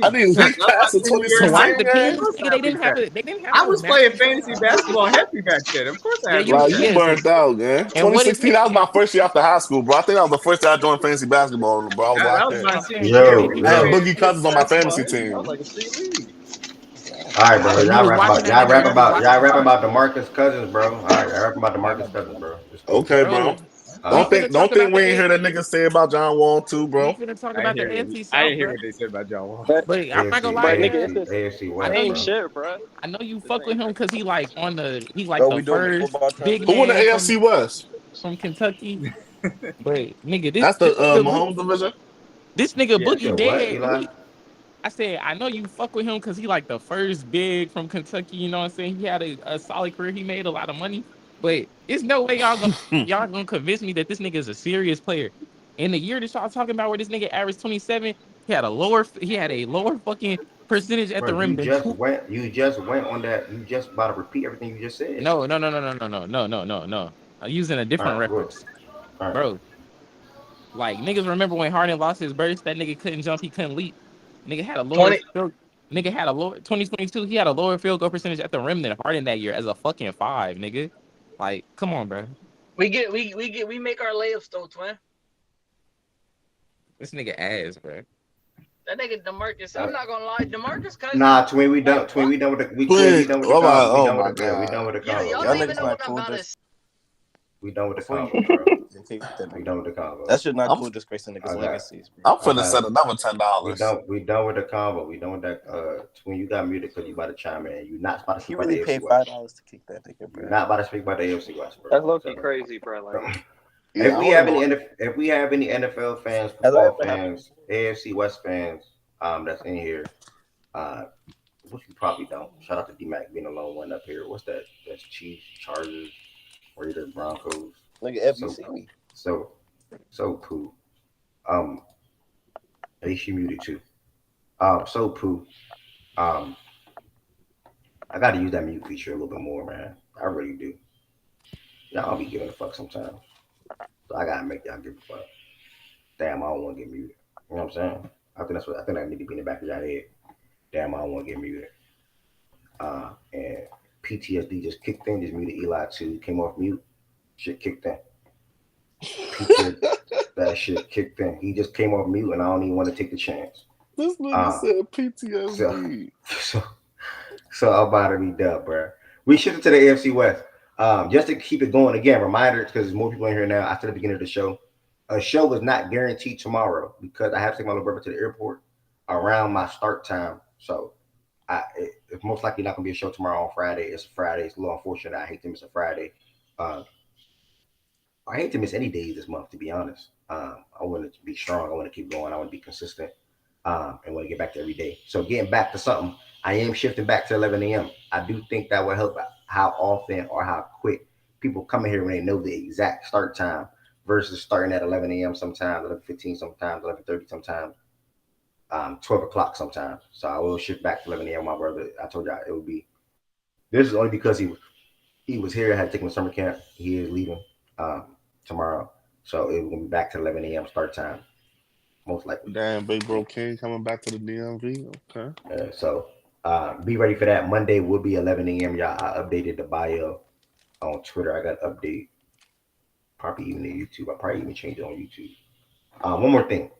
I 2016? need league That's why pass in senior year To in high watch 2016, the school, of gang. Kings, course nigga, I they have didn't league have pass. it. They didn't have I no was playing massive. fantasy basketball heavy back then. Of course I Yeah, had you league Like pass. you yes. burnt out, gang. And what is 2016, it? that was my first year after high school, bro. I think that was the first year I joined fantasy basketball, bro. I was That locked was in. my I'm senior saying year. niggas Yo, We didn't was I had yo. have. playing Boogie fantasy Cousins on my basketball fantasy heavy. That was team. like a street league. All right, bro. But you was watching that Y'all nigga rap every about watch. DeMarcus Cousins, bro. All right, y'all rap about DeMarcus Cousins, bro. It's cool. Okay, bro. Bro, All we right. finna talk Don't think about the we ain't A. hear that nigga say about John Wall too, We bro. finna talk I about didn't the hear it. AFC I South, didn't hear bro. what they said about John Wall. But, But I'm not gonna lie, bro, man. nigga, it's the AFC I West, know same you. bro. shit, bro. I know you The fuck same with him shit. because he like Bro, the we doing the first football big Who transition? won the man AFC West? from Kentucky. But nigga, That's the this nigga Mahomes division. this nigga Yeah. You Boogie said what, dead. Eli? I said I know you fuck with him because he like the first big from Kentucky. You know what I'm saying? He had a solid career. He made a lot of money. But it's no way y'all gonna convince me that this nigga is a serious player. In the year that y'all talking about where this nigga averaged 27, he had a lower fucking percentage at the Bro, rim than two. you just went on that. You just about to repeat everything you just said. No. I'm using a All different right, good. reference. All right. Bro, like niggas remember when Harden lost his burst, that nigga couldn't jump, he couldn't leap. Nigga had a lower 20. field, nigga had a lower 2022, he had a lower field goal percentage at the rim than Harden that year as a fucking 5, nigga. Like, come on, bro. We make our layups though, twin. This nigga ass, bro. That nigga Demarcus, I'm not gonna lie, Demarcus Cousins. Nah, twin, we done. Like Twin, what? we done with the. We Twin, done with the oh my, convo. We oh done with my the. Yeah, we done god. with the Y'all convo, don't Y'all bro. even niggas know not what I'm cool. about to Just say. We done with the before you convo, bro. keep that We nigga. done with the convo. That shit not I'm cool. Disgracing niggas' I got. legacies, bro. I'm I finna got. send another We $10. done. We done with the convo. We done with that. Twin, you got muted because you about to chime in. You not about to He speak about the really AFC paid West. $5 to kick that nigga, You're bro. not about to speak about the AFC West, bro. That's low key So, crazy, bro. Like, Yeah, I don't know. if we have any NFL fans, Has that football ever happened? fans, AFC West fans, that's in here, which you probably don't. Shout out to D-Mac being a lone one up here. What's that? That's Chiefs, Chargers, Raiders, Broncos. Nigga, F, you So see me? so Pooh. At least you muted too. So Pooh. I got to use that mute feature a little bit more, man. I really do. Y'all be giving a fuck sometimes. So I gotta make y'all give a fuck. Damn, I don't want to get muted. You know what I'm saying? I think I need to be in the back of y'all head. Damn, I don't want to get muted. And PTSD just kicked in. Just muted Eli too. Came off mute. Shit kicked in. That shit kicked in. He just came off mute, and I don't even want to take the chance. This nigga said PTSD. So I'm about to be done, bro. We shifted to the AFC West. Just to keep it going again, reminder because there's more people in here now. I said at the beginning of the show, a show is not guaranteed tomorrow because I have to take my little brother to the airport around my start time. So it's most likely not gonna be a show tomorrow on Friday. It's Friday. It's a little unfortunate. I hate to miss a Friday. I hate to miss any days this month, to be honest. I want to be strong. I want to keep going. I want to be consistent. And want to get back to every day. So getting back to something, I am shifting back to 11 a.m. I do think that will help how often or how quick people come in here when they know the exact start time versus starting at 11 a.m. sometimes, 11:15 sometimes, 11:30 sometimes, 12 o'clock sometimes. So I will shift back to 11 a.m. My brother, I told y'all it would be. This is only because he was here. I had to take him to summer camp. He is leaving tomorrow. So it will be back to 11 a.m. start time. Most likely. Damn, Big Bro King coming back to the DMV. Okay. So be ready for that. Monday will be 11 a.m. Y'all, I updated the bio on Twitter. I got an update. Probably even in YouTube. I'll probably even change it on YouTube. One more thing.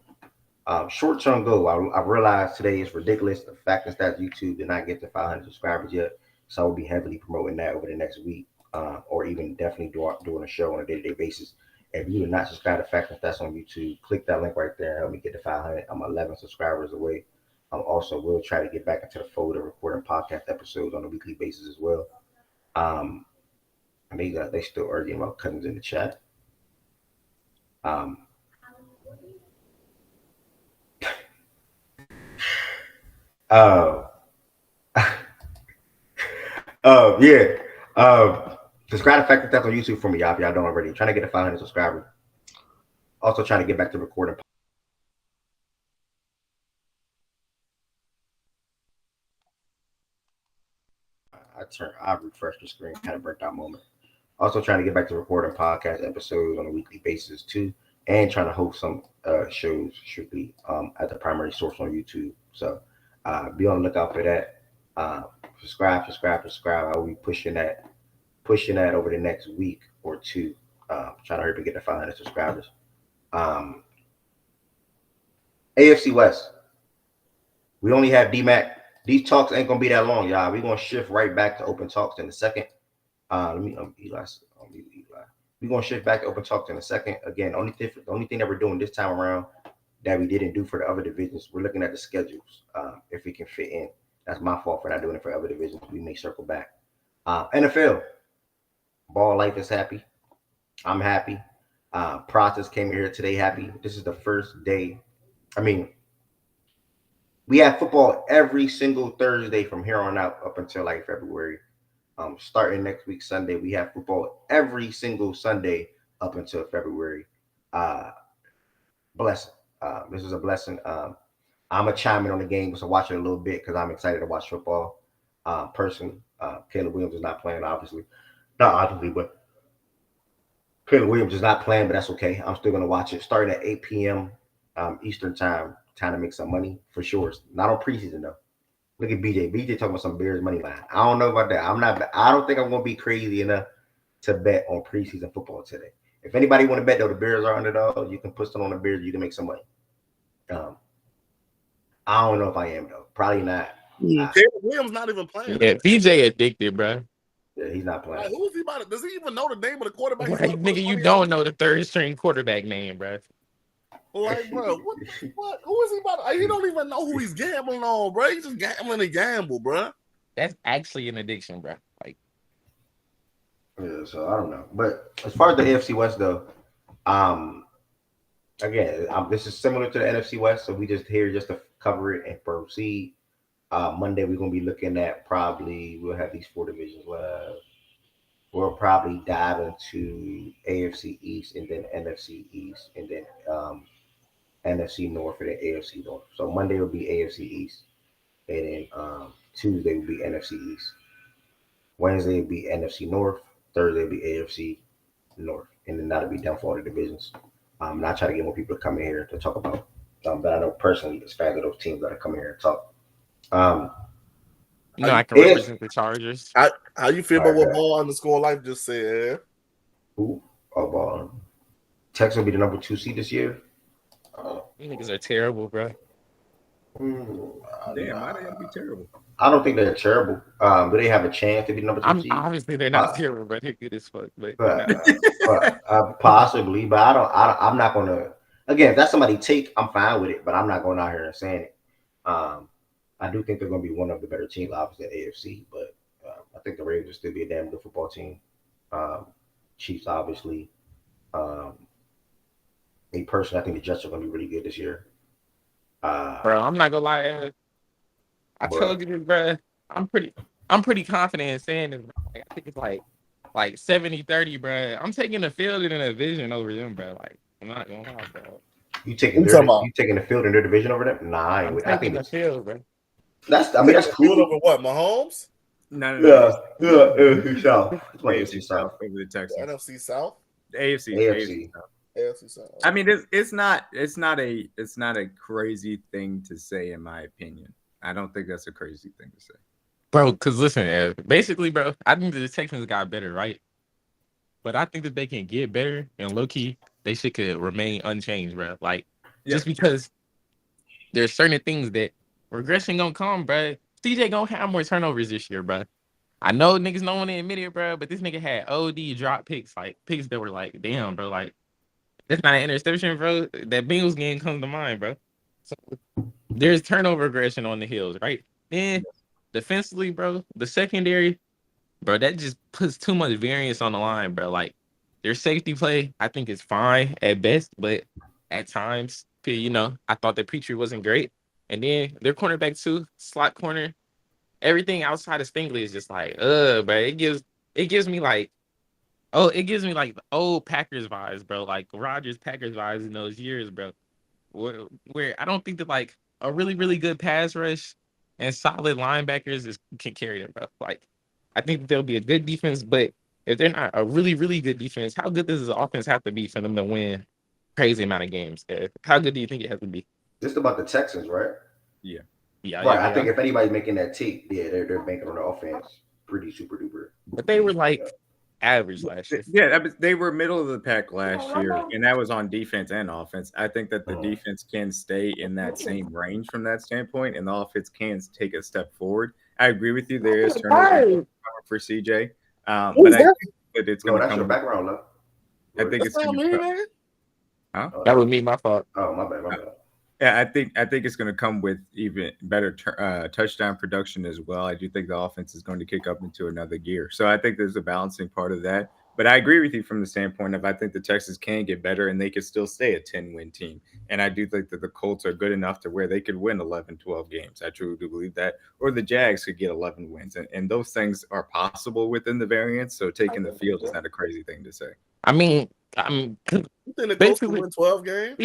Short-term goal. I realized today is ridiculous. The fact is that YouTube did not get to 500 subscribers yet. So I will be heavily promoting that over the next week or even definitely doing a show on a day-to-day basis. If you do not subscribe to Facts and Stats on YouTube, click that link right there and help me get to 500. I'm 11 subscribers away. Also, we'll try to get back into the fold of recording podcast episodes on a weekly basis as well. And they still arguing about Cousins in the chat. Uh, yeah. Subscribe to Factor Theft on YouTube for me, y'all. If y'all don't already. I'm trying to get to 500 subscribers. Also trying to get back to recording. I refreshed the screen, kind of burnt out moment. Also trying to get back to recording podcast episodes on a weekly basis too, and trying to host some shows strictly at the primary source on YouTube. So be on the lookout for that. Subscribe. I will be pushing that over the next week or two. Trying to hurry to get to 500 subscribers. AFC West. We only have D-Mac. These talks ain't gonna be that long, y'all. We're gonna shift right back to open talks in a second. Let me Eli. We're gonna shift back to open talks in a second. Again, the only thing that we're doing this time around that we didn't do for the other divisions, we're looking at the schedules. If we can fit in. That's my fault for not doing it for other divisions. We may circle back. NFL. Ball life is happy. I'm happy. Process came here today happy. This is the first day. I mean, we have football every single Thursday from here on out up until like February. Starting next week Sunday, we have football every single Sunday up until February. Blessing. This is a blessing. I'm a chime in on the game, so watch it a little bit because I'm excited to watch football. Personally, Caleb Williams is not playing, obviously. Not obviously, but Caleb Williams is not playing, but that's okay. I'm still going to watch it. Starting at 8 p.m. Eastern time to make some money for sure. Not on preseason though. Look at BJ. BJ talking about some Bears money line. I don't know about that. I don't think I'm going to be crazy enough to bet on preseason football today. If anybody want to bet though, the Bears are underdogs. You can put some on the Bears. You can make some money. I don't know if I am though. Probably not. Caleb Williams not even playing. Yeah, PJ addicted, bro. Yeah, he's not playing. Like, who is he about? Does he even know the name of the quarterback? Like, nigga, you don't know the third string quarterback name, bro. Like, bro, what? Who is he about? He don't even know who he's gambling on, bro. He's just gambling and gamble, bro. That's actually an addiction, bro. Like, yeah. So I don't know, but as far as the AFC West though, again, this is similar to the NFC West, so we just here just to cover it and proceed. Monday we're gonna be looking at we'll have these four divisions. We'll probably dive into AFC East and then NFC East and then NFC North and then AFC North. So Monday will be AFC East, and then Tuesday will be NFC East. Wednesday will be NFC North. Thursday will be AFC North, and then that'll be done for all the divisions. And I try to get more people to come in here to talk about. But I know personally, as fans of those teams that are coming here and talk. I can represent the Chargers. How you feel about what Ball_Life just said? Who? Oh, Texas will be the number 2 seed this year. You niggas are terrible, bro. Damn, why they gotta be terrible? I don't think they're terrible. Do they have a chance to be number 2 seed? Obviously, they're not terrible, but they're good as fuck. But possibly, but I'm not gonna. Again, if that's somebody take, I'm fine with it, but I'm not going out here and saying it. I do think they're going to be one of the better teams, obviously, at AFC, but I think the Ravens will still be a damn good football team. Chiefs, obviously. Me personally, I think the Jets are going to be really good this year. Bro, I'm not gonna lie. I told you this, bro. I'm pretty confident in saying this. Like, I think it's like 70-30, bro. I'm taking the field in a division over them, bro. Like, I'm not gonna lie, bro. You taking the field in their division over them? Nah, I think the field, bro. That's cool. Over what, Mahomes? No. NFC South. It's my AFC South over the Texans. NFC South. The AFC. AFC South. I mean, it's not a crazy thing to say, in my opinion. I don't think that's a crazy thing to say, bro. Because listen, basically, bro, I think the Texans got better, right? But I think that they can get better, and low key, they should could remain unchanged, bro. Like, just because there's certain things that regression gonna come, bro. CJ gonna have more turnovers this year, bro. I know niggas don't want to admit it, bro, but this nigga had OD drop picks, like picks that were like, damn, bro, like that's not an interception, bro. That Bengals game comes to mind, bro. So there's turnover aggression on the Hills, right? Then defensively, bro, the secondary, bro, that just puts too much variance on the line, bro. Like their safety play, I think is fine at best, but at times, I thought that Petrie wasn't great. And then their cornerback too, slot corner, everything outside of Stingley is just like, bro. It gives me like the old Packers vibes, bro. Like Rodgers Packers vibes in those years, bro. Where I don't think that like a really, really good pass rush and solid linebackers can carry them, bro. Like I think that there'll be a good defense, but if they're not a really, really good defense, how good does the offense have to be for them to win crazy amount of games? How good do you think it has to be? Just about the Texans, right? Yeah. Yeah, Right. yeah, I think yeah. if anybody's making that take, they're banking on the offense pretty super duper. But they were like average last year. Yeah, they were middle of the pack last year, and that was on defense and offense. I think that the defense can stay in that same range from that standpoint, and the offense can take a step forward. I agree with you. There is turnover for CJ, but I think that it's going to come. That's your background, love. I think it's going to. Huh? That would be my fault. Oh, my bad. Yeah, I think it's going to come with even better touchdown production as well. I do think the offense is going to kick up into another gear. So I think there's a balancing part of that. But I agree with you from the standpoint of I think the Texans can get better and they could still stay a 10-win team. And I do think that the Colts are good enough to where they could win 11, 12 games. I truly do believe that. Or the Jags could get 11 wins. And those things are possible within the variance. So taking the field is not a crazy thing to say. I mean, you think the Colts can win 12 games?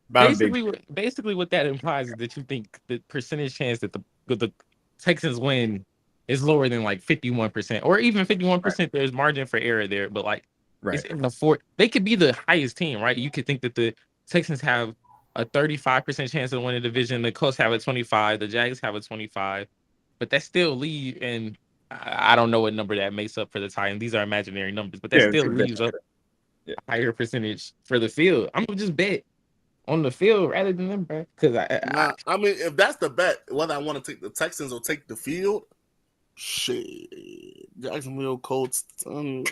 Basically, what that implies is that you think the percentage chance that the Texans win is lower than like 51%, or even 51%. Right. There's margin for error there, but like it's in the they could be the highest team, right? You could think that the Texans have a 35% chance of winning the division. The Colts have a 25. The Jags have a 25, but that still leaves, and I don't know what number that makes up for the Titans. These are imaginary numbers, but that still leaves up a higher percentage for the field. I'm gonna just bet on the field rather than them, bro. Because I mean, if that's the bet, whether I want to take the Texans or take the field, shit, Jacksonville Colts. I'm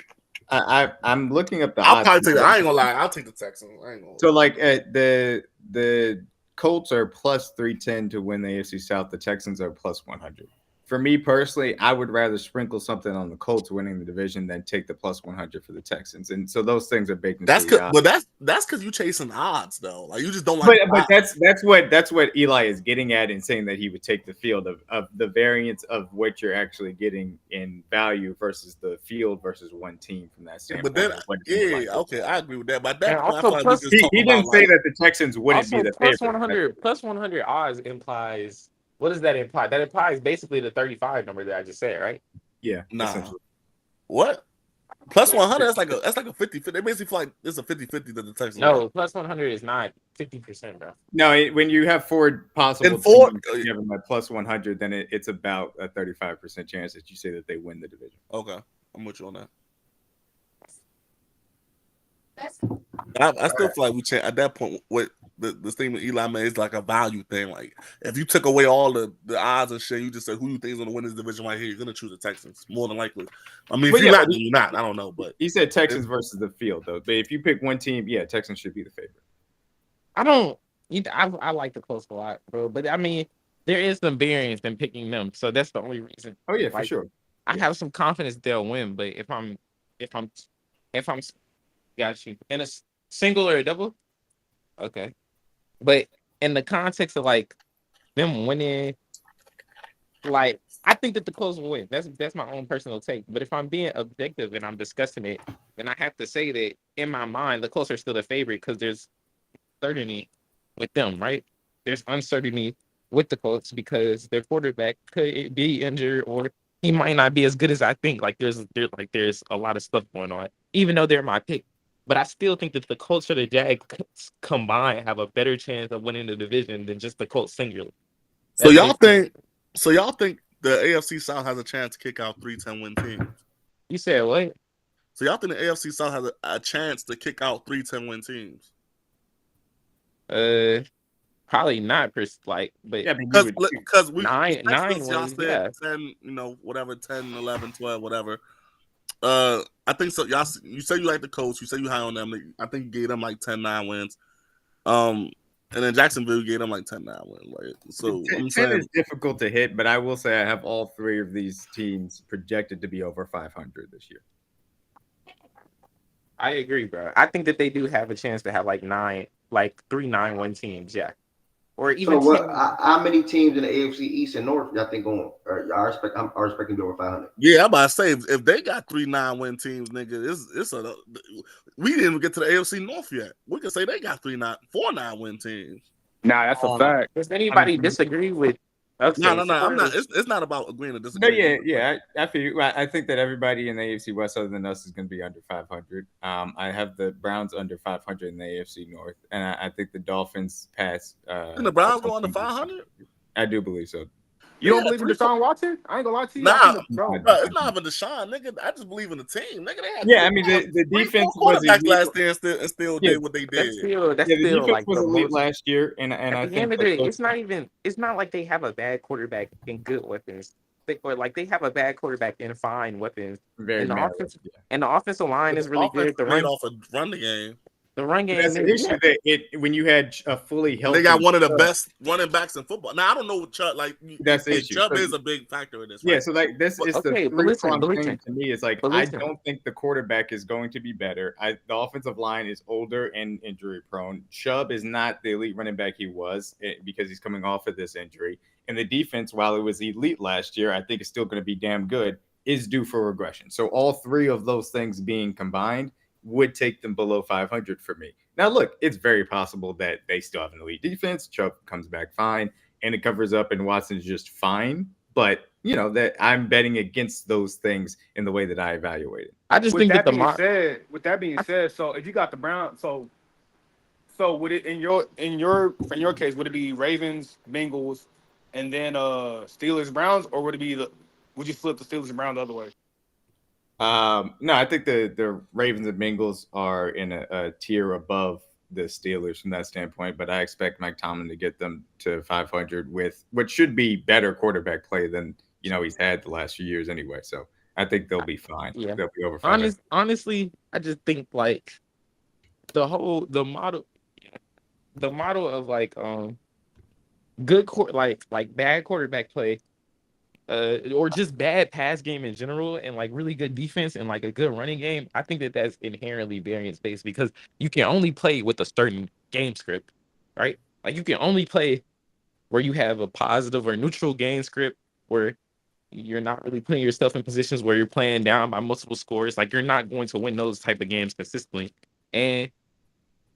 looking up the I'll odds. probably take. I ain't gonna lie. I'll take the Texans. I ain't gonna lie. So like the Colts are plus 310 to win the AFC South. The Texans are plus 100. For me personally, I would rather sprinkle something on the Colts winning the division than take the plus 100 for the Texans. And so those things are baked into the odds. But that's because you chasing odds though. Like you just don't like. But that's what Eli is getting at in saying that he would take the field of the variance of what you're actually getting in value versus the field versus one team from that standpoint. But then, okay, I agree with that. But that point, I like he didn't say that the Texans wouldn't be the plus favorite. Plus 100 odds implies. What does that imply? That implies basically the 35 number that I just said, right? Yeah. Nah. What? Plus 100, that's like a 50-50. They basically feel like it's a 50-50 that the Texans. No, plus 100 is not 50%, bro. No, when you have four possible teams, you have them at plus 100, then it's about a 35% chance that you say that they win the division. Okay, I'm with you on that. I still feel like we change at that point. What the statement Eli made is like a value thing. Like if you took away all the odds and shit, you just said who you think is going to win this division right here, you're going to choose the Texans more than likely. I mean, if you're not, then you're not. I don't know, but he said Texans versus the field though. But if you pick one team, yeah, Texans should be the favorite. I like the Colts a lot, bro. But I mean, there is some variance in picking them, so that's the only reason. Oh yeah, for sure. I have some confidence they'll win, but if I'm got you in a single or a double, okay. But in the context of like them winning, like I think that the Colts will win. That's my own personal take. But if I'm being objective and I'm discussing it, then I have to say that in my mind the Colts are still the favorite because there's uncertainty with them, right? There's uncertainty with the Colts because their quarterback could be injured or he might not be as good as I think. Like there's a lot of stuff going on, even though they're my pick. But I still think that the Colts or the Jags combined have a better chance of winning the division than just the Colts singularly. So y'all think the AFC South has a chance to kick out 3 10-win teams? You said what? So y'all think the AFC South has a chance to kick out 3 10-win teams? Probably not. But yeah, because we 9 y'all said 10, 10, 11, 12, whatever. I think so. Y'all, you say you like the Colts. You say you high on them. I think you gave them like 10-9 wins. And then Jacksonville gave them like 10-9 win. Like, so I'm 10 saying is difficult to hit, but I will say I have all three of these teams projected to be over 500 this year. I agree, bro. I think that they do have a chance to have like 3 9-win teams, yeah, or even So 10. how many teams in the AFC East and North y'all think going? Or y'all expecting to be over 500? yeah, I'm about to say if they got 3 9-win teams, nigga, we didn't even get to the AFC North yet. We can say they got 4 9-win teams. Nah, that's a fact. Does anybody disagree with? Okay, No. I'm not. It's not about agreeing to No, disagree. I feel. I think that everybody in the AFC West other than us is going to be under 500. I have the Browns under 500 in the AFC North, and I think the Dolphins pass. And the Browns go under 500. I do believe so. You don't believe in Deshaun Watson? I ain't gonna lie to you. Nah, bro, it's not even Deshaun, nigga. I just believe in the team, nigga. They had I mean the defense was elite last year and still did what they did. That's still the defense like was the elite most. last year, and At I the end think of the day, it's not like they have a bad quarterback and good weapons. They have a bad quarterback and fine weapons. And the offensive line is really good. The run the game. The run game. That's an issue that when you had a fully healthy. They got one of the best running backs in football. Now I don't know what Chubb like. That's the issue. Chubb is a big factor in this. Right? Yeah, so like this is okay, the listen, thing to me. Is like I don't think the quarterback is going to be better. The offensive line is older and injury prone. Chubb is not the elite running back he was because he's coming off of this injury. And the defense, while it was elite last year, I think it's still going to be damn good. Is due for regression. So all three of those things being combined would take them below 500 for me. Now, look, it's very possible that they still have an elite defense. Chubb comes back fine, and it covers up, and Watson's just fine. But, that I'm betting against those things in the way that I evaluate it. I just think that with that being said, so if you got the Browns, so would it in your case, would it be Ravens, Bengals, and then Steelers, Browns, or would you flip the Steelers and Browns the other way? No, I think the Ravens and Bengals are in a tier above the Steelers from that standpoint, but I expect Mike Tomlin to get them to 500 with what should be better quarterback play than he's had the last few years anyway. So I think they'll be fine. Yeah, they'll be over 500. Honestly, I just think like the model of like good bad quarterback play. Or just bad pass game in general and like really good defense and like a good running game, I think that's inherently variance based because you can only play with a certain game script, right? Like you can only play where you have a positive or neutral game script where you're not really putting yourself in positions where you're playing down by multiple scores. Like you're not going to win those type of games consistently. And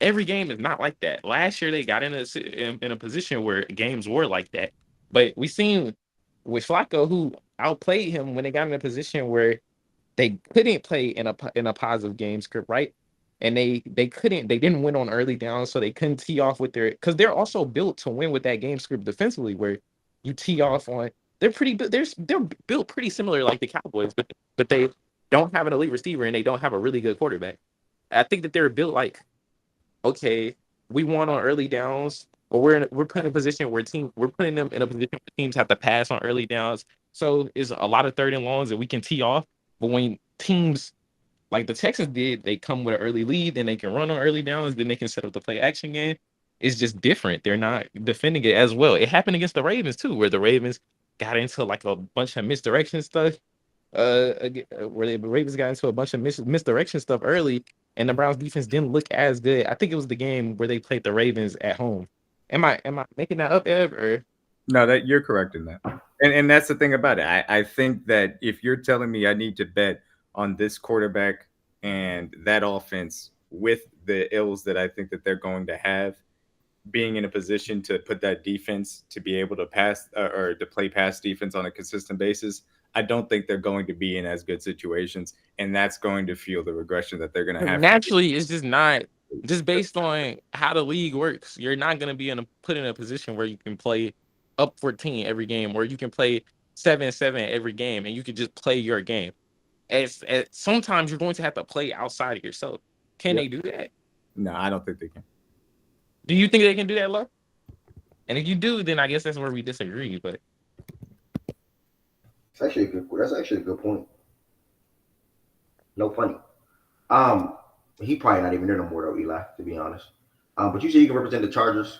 every game is not like that. Last year they got in a position where games were like that, but we seen with Flacco, who outplayed him when they got in a position where they couldn't play in a positive game script, right? And they didn't win on early downs, so they couldn't tee off with because they're also built to win with that game script defensively, where you tee off on. They're built pretty similar like the Cowboys, but they don't have an elite receiver and they don't have a really good quarterback. I think that they're built like, okay, we won on early downs. But we're put in a position where we're putting them in a position where teams have to pass on early downs. So it's a lot of third and longs that we can tee off. But when teams like the Texans did, they come with an early lead, then they can run on early downs, then they can set up the play action game. It's just different. They're not defending it as well. It happened against the Ravens too, where the Ravens got into like a bunch of misdirection stuff. Where the Ravens got into a bunch of misdirection stuff early, and the Browns defense didn't look as good. I think it was the game where they played the Ravens at home. Am I making that up, Ev? Or no, that you're correct in that. And that's the thing about it. I think that if you're telling me I need to bet on this quarterback and that offense with the ills that I think that they're going to have, being in a position to put that defense to be able to pass or to play pass defense on a consistent basis, I don't think they're going to be in as good situations, and that's going to fuel the regression that they're going to have. Naturally, it's just not. Just based on how the league works, you're not going to be put in a position where you can play up 14 every game, or you can play 7-7 every game, and you can just play your game. Sometimes you're going to have to play outside of yourself. Can they do that? No, I don't think they can. Do you think they can do that, Love? And if you do, then I guess that's where we disagree. But that's actually a good point. No funny. He probably not even there no more though, Eli, to be honest. But you say you can represent the Chargers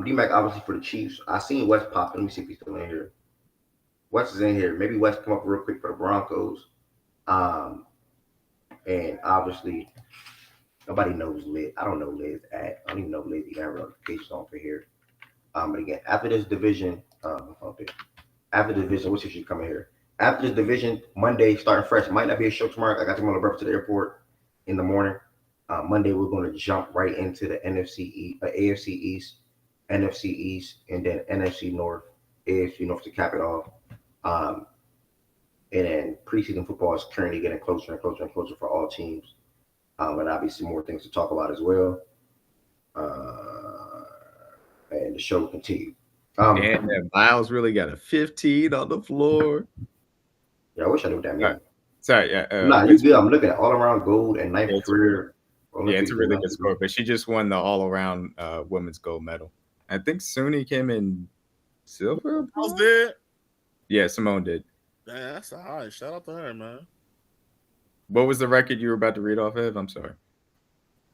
D-Mac obviously for the Chiefs. I seen West pop. Let me see if he's still in here. West is in here. Maybe West come up real quick for the Broncos. And obviously nobody knows Liz. I don't know Liz at. I don't even know Liz even have notifications on for here. But again, after this division, after the division, what's she coming here? After this division, Monday starting fresh. Might not be a show tomorrow. I got to go to breakfast to the airport in the morning. Monday we're going to jump right into the AFC East, NFC East, and then NFC North, AFC North to cap it off. And then preseason football is currently getting closer and closer and closer for all teams. And obviously more things to talk about as well. And the show will continue. And Miles really got a 15 on the floor. Yeah, I wish I knew what that meant. Sorry, yeah. Nah, you good. I'm looking at all around gold and ninth career. Yeah, it's a really good score. But she just won the all-around women's gold medal. I think Suni came in silver. How's that? Yeah, Simone did. Damn, that's all right. Shout out to her, man. What was the record you were about to read off of? I'm sorry.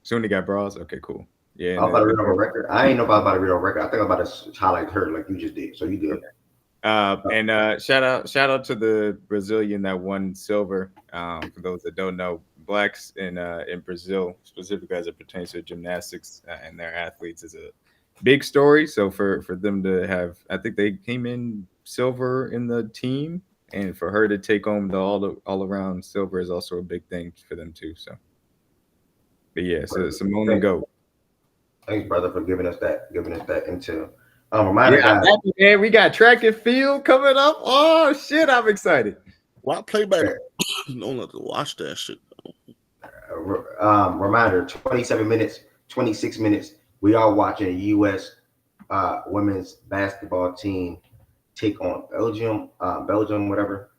Suni got bras? Okay, cool. Yeah. I'm about to read off a record. I ain't know about to read off a record. I think I'm about to highlight her like you just did. So you good. And shout out to the Brazilian that won silver. For those that don't know, blacks in Brazil, specifically as it pertains to gymnastics and their athletes, is a big story. So for them to have, I think they came in silver in the team, and for her to take home the all around silver is also a big thing for them too. So, but yeah, so Simone and go. Thanks, brother, for giving us that intel. Reminder, I'm happy, man. We got track and field coming up. Oh shit, I'm excited. Why playback? Don't have to watch that shit. Reminder: 27 minutes, 26 minutes. We are watching a U.S. Women's basketball team take on Belgium, whatever.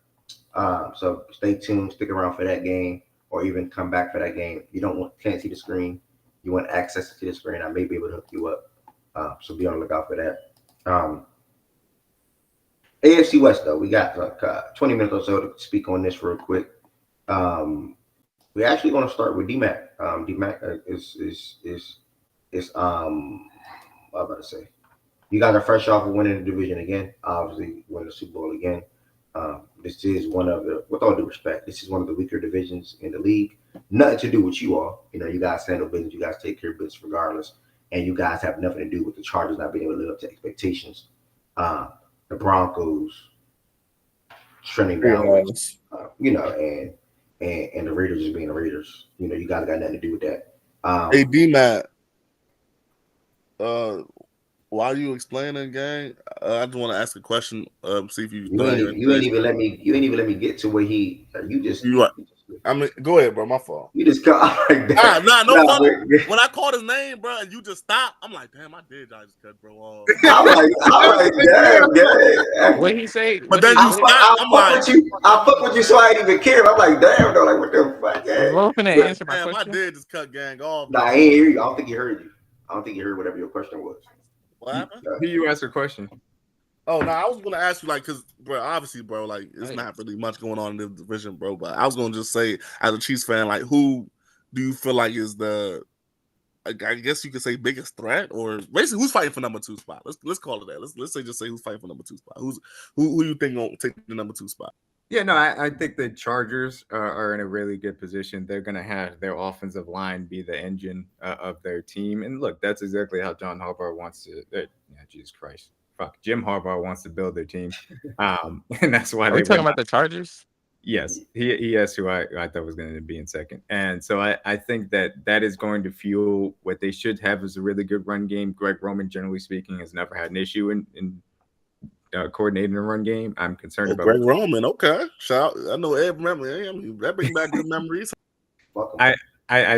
So stay tuned, stick around for that game, or even come back for that game. You can't see the screen. You want access to the screen, I may be able to hook you up. So be on the lookout for that. AFC West, though, we got 20 minutes or so to speak on this real quick. We're actually going to start with D-Mac. D-Mac is what I'm about to say. You guys are fresh off of winning the division again, obviously winning the Super Bowl again. This is one of the, with all due respect, this is one of the weaker divisions in the league. Nothing to do with you all. You guys handle business. You guys take care of business regardless. And you guys have nothing to do with the Chargers not being able to live up to expectations. The Broncos trending down, and the Raiders just being the Raiders. You guys got nothing to do with that. Hey, D-Mac, while you explaining, gang, I just want to ask a question. See if you ain't even let me get to where he. You right. I mean, go ahead, bro. My fault. You just cut. No fault. When I called his name, bro, and you just stopped, I'm like, damn, I did. I just cut bro off. I'm like, damn. What he say? But then you stopped. I'm like, I fuck with you, so I ain't even care. I'm like, damn, though, like, what the fuck? Answer my question. I did just cut gang off. Nah, I ain't hear you. I don't think he heard you. I don't think he heard whatever your question was. What happened? Who you ask a question? Oh no, I was gonna ask you, like, cause bro, obviously, bro, like, it's not really much going on in this division, bro. But I was gonna just say, as a Chiefs fan, like, who do you feel like is the, I guess you could say, biggest threat, or basically who's fighting for number 2 spot? Let's call it that. Let's say who's fighting for number 2 spot. Who you think gonna take the number 2 spot? Yeah, no, I think the Chargers are in a really good position. They're going to have their offensive line be the engine of their team. And look, that's exactly how John Harbaugh wants to. Jesus Christ. Fuck. Jim Harbaugh wants to build their team. And that's why Are we talking about the Chargers? Yes. He asked who I thought was going to be in second. And so I think that is going to fuel what they should have is a really good run game. Greg Roman, generally speaking, has never had an issue in coordinating a run game. I'm concerned about Greg Roman. Okay, shout out. I know Ed remember. That brings back good memories. I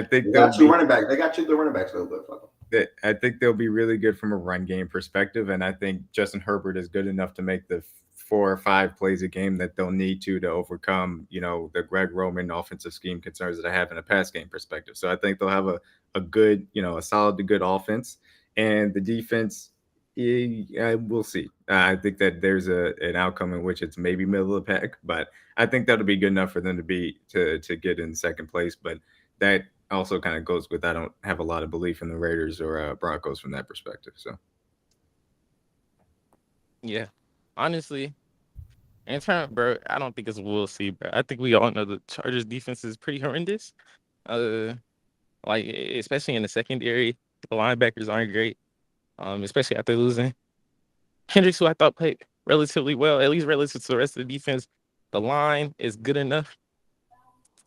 think they got 2 running backs. They got 2 good running backs though, but fuck them. I think they'll be really good from a run game perspective, and I think Justin Herbert is good enough to make the 4 or 5 plays a game that they'll need to overcome, the Greg Roman offensive scheme concerns that I have in a pass game perspective. So I think they'll have a good, a solid to good offense, and the defense. We'll see. I think that there's an outcome in which it's maybe middle of the pack, but I think that'll be good enough for them to get in second place. But that also kind of goes with I don't have a lot of belief in the Raiders or Broncos from that perspective. So Yeah, honestly, in turn, bro, I don't think it's we'll see, bro. I think we all know the Chargers defense is pretty horrendous. Uh, like especially in the secondary, the linebackers aren't great. Especially after losing Kendricks, who I thought played relatively well, at least relative to the rest of the defense. The line is good enough.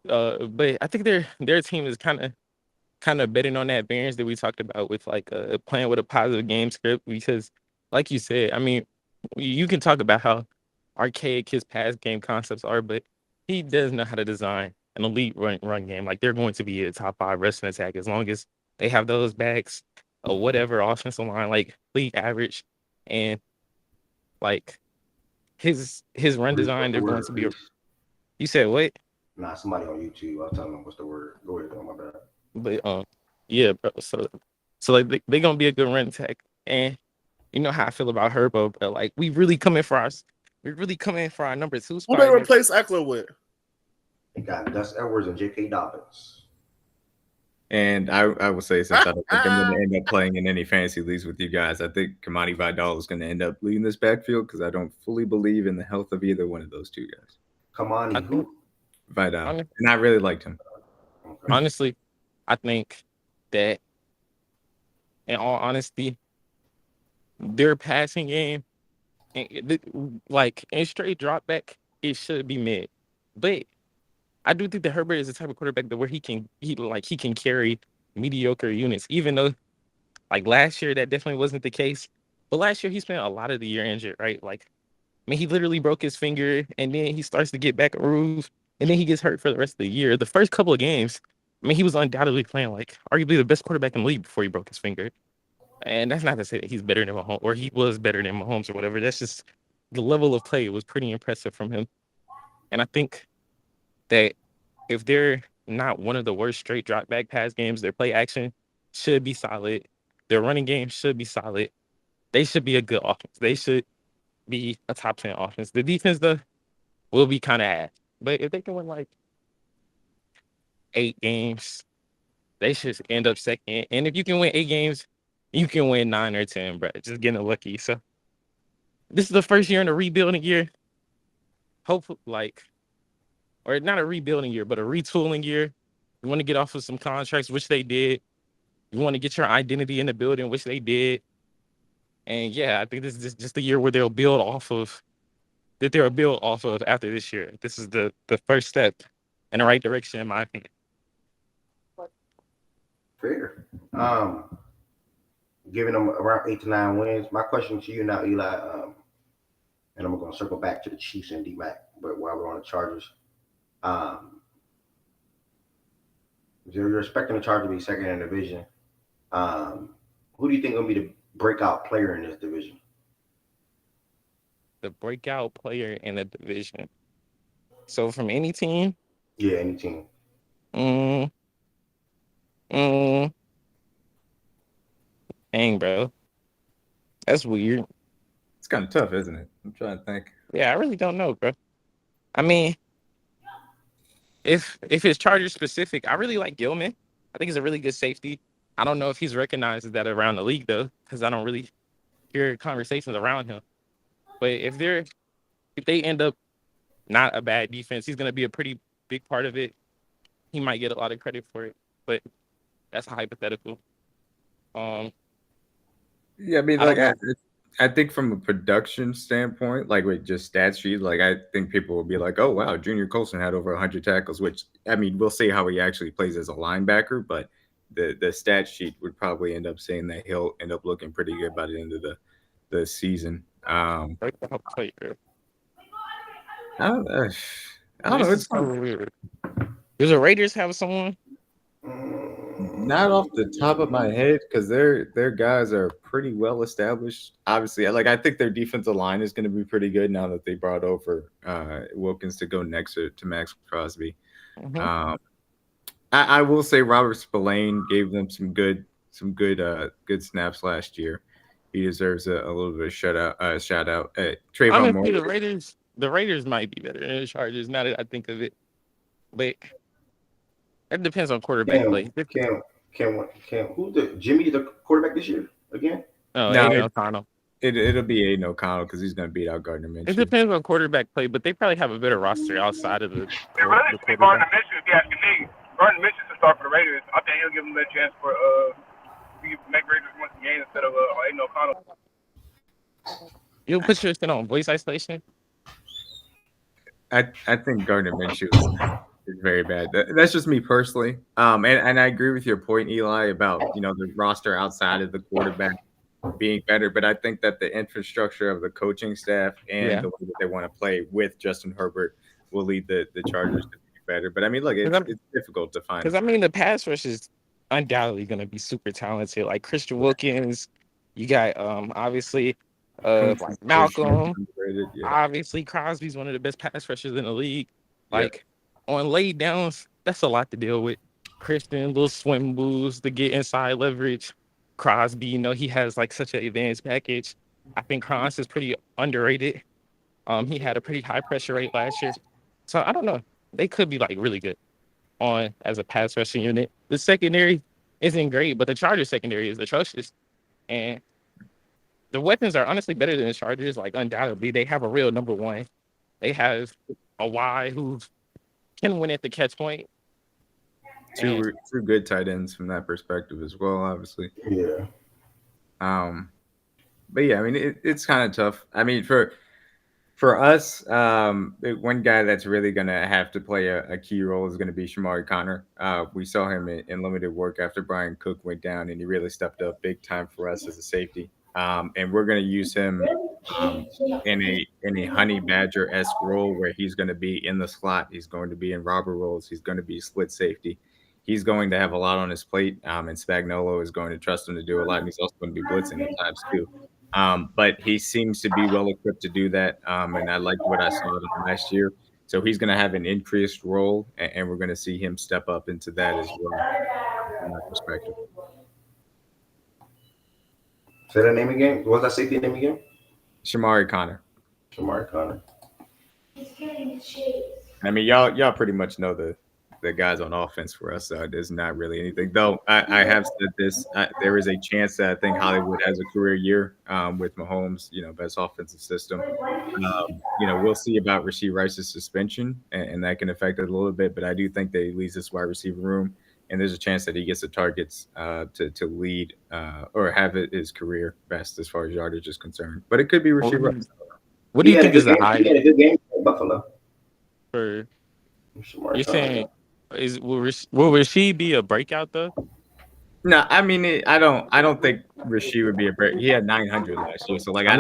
But I think their team is kind of betting on that variance that we talked about with like playing with a positive game script because, like you said, I mean, you can talk about how archaic his pass game concepts are, but he does know how to design an elite run game. Like they're going to be a top 5 wrestling attack as long as they have those backs or whatever offensive line, like league average, and like his run Reese, design, what's the they're going word? to be. Reese. You said what? Nah, somebody on YouTube. I was telling them what's the word. Go ahead, oh my bad. But yeah, bro. So like they gonna be a good run attack, and you know how I feel about Herbo, but like we're really coming for our number 2 Who spot. they replace Eckler with? They got Gus Edwards and J.K. Dobbins. And I will say, since I don't think I'm going to end up playing in any fantasy leagues with you guys, I think Kamani Vidal is going to end up leading this backfield because I don't fully believe in the health of either one of those two guys. Kamani who? Vidal. And I really liked him. Honestly, I think that, in all honesty, their passing game, like in straight drop back, it should be mid. But I do think that Herbert is the type of quarterback that where he can carry mediocre units, even though like last year that definitely wasn't the case. But last year he spent a lot of the year injured, right? Like, I mean, he literally broke his finger and then he starts to get back a groove and then he gets hurt for the rest of the year. The first couple of games, I mean, he was undoubtedly playing like arguably the best quarterback in the league before he broke his finger. And that's not to say that he's better than Mahomes or he was better than Mahomes or whatever. That's just the level of play was pretty impressive from him. And I think that if they're not one of the worst straight drop back pass games, their play action should be solid. Their running game should be solid. They should be a good offense. They should be a top 10 offense. The defense, though, will be kind of ass. But if they can win like 8 games, they should end up second. And if you can win 8 games, you can win 9 or 10, bro. Just getting lucky. So this is the first year in a rebuilding year. Hopefully, or not a rebuilding year, but a retooling year. You want to get off of some contracts, which they did. You want to get your identity in the building, which they did. And yeah, I think this is just the year where they'll build off of after this year. This is the first step in the right direction, in my opinion. Fair. Giving them around 8 to 9 wins. My question to you now, Eli, and I'm going to circle back to the Chiefs and D-Mac, but while we're on the Chargers, you're expecting the Chargers to be second in the division. Who do you think is going to be the breakout player in this division? The breakout player in the division. So from any team? Yeah, any team. Dang, bro. That's weird. It's kind of tough, isn't it? I'm trying to think. Yeah, I really don't know, bro. I mean, if it's Chargers specific, I really like Gilman. I think he's a really good safety. I don't know if he's recognized as that around the league, though, because I don't really hear conversations around him. But if they end up not a bad defense, he's going to be a pretty big part of it. He might get a lot of credit for it, but that's hypothetical. Yeah, I mean, I think from a production standpoint, like with just stat sheet, like I think people will be like, "Oh wow, Junior Colson had over 100 tackles." Which I mean, we'll see how he actually plays as a linebacker, but the stat sheet would probably end up saying that he'll end up looking pretty good by the end of the season. I don't know. It's so weird. Does the Raiders have someone? Not off the top of my head, because their guys are pretty well established. Obviously, I think their defensive line is going to be pretty good now that they brought over Wilkins to go next to Max Crosby. Mm-hmm. I will say Robert Spillane gave them some good snaps last year. He deserves a little bit of shout out. Trayvon Honestly, Moore. the Raiders might be better than the Chargers. Now that I think of it, but it depends on quarterback play. Who's Jimmy the quarterback this year again? No, Aiden O'Connell. It'll be Aiden O'Connell because he's going to beat out Gardner Minshew. It depends on quarterback play, but they probably have a better roster outside of the It really should be Gardner Minshew if you ask me. Gardner Minshew should start for the Raiders. I think he'll give them a chance for make Raiders win the game instead of Aiden O'Connell. You'll put your shit on voice isolation. I think Gardner Minshew is very bad. That's just me personally. And I agree with your point, Eli, about the roster outside of the quarterback being better. But I think that the infrastructure of the coaching staff and the way that they want to play with Justin Herbert will lead the Chargers to be better. But I mean, look, it's difficult to find. Because I mean, the pass rush is undoubtedly going to be super talented. Like Christian Wilkins, you got obviously like Malcolm. Obviously, Crosby's one of the best pass rushers in the league. Like on lay downs, that's a lot to deal with. Christian, little swim moves to get inside leverage. Crosby, he has like such an advanced package. I think Kronz is pretty underrated. He had a pretty high pressure rate last year. So I don't know. They could be like really good on as a pass rushing unit. The secondary isn't great, but the Chargers secondary is atrocious. And the weapons are honestly better than the Chargers, like undoubtedly. They have a real number one. They have a Y who can win at the catch point. Two good tight ends from that perspective as well, obviously. Yeah. But yeah, I mean, it's kind of tough. I mean, for us, one guy that's really going to have to play a key role is going to be Shamari Connor. We saw him in limited work after Brian Cook went down, and he really stepped up big time for us as a safety. And we're going to use him in a Honey Badger-esque role where he's going to be in the slot. He's going to be in robber roles. He's going to be split safety. He's going to have a lot on his plate, and Spagnuolo is going to trust him to do a lot, and he's also going to be blitzing at times too. But he seems to be well equipped to do that, and I like what I saw of him last year. So he's going to have an increased role, and we're going to see him step up into that as well, from that perspective. Say that name again. What's that safety name again? Shamari Connor. Shamari Connor. I mean, y'all pretty much know the guys on offense for us. So there's not really anything. Though I have said this, there is a chance that I think Hollywood has a career year with Mahomes, best offensive system. We'll see about Rashee Rice's suspension, and that can affect it a little bit. But I do think that he leads this wide receiver room, and there's a chance that he gets the targets to lead or have his career best as far as yardage is concerned. But it could be Rashee Rice. What do you think is the high? He had a good game for Buffalo. You're saying will Rashee be a breakout though? No, I mean I don't think Rashee would be a break. He had 900 last year, so I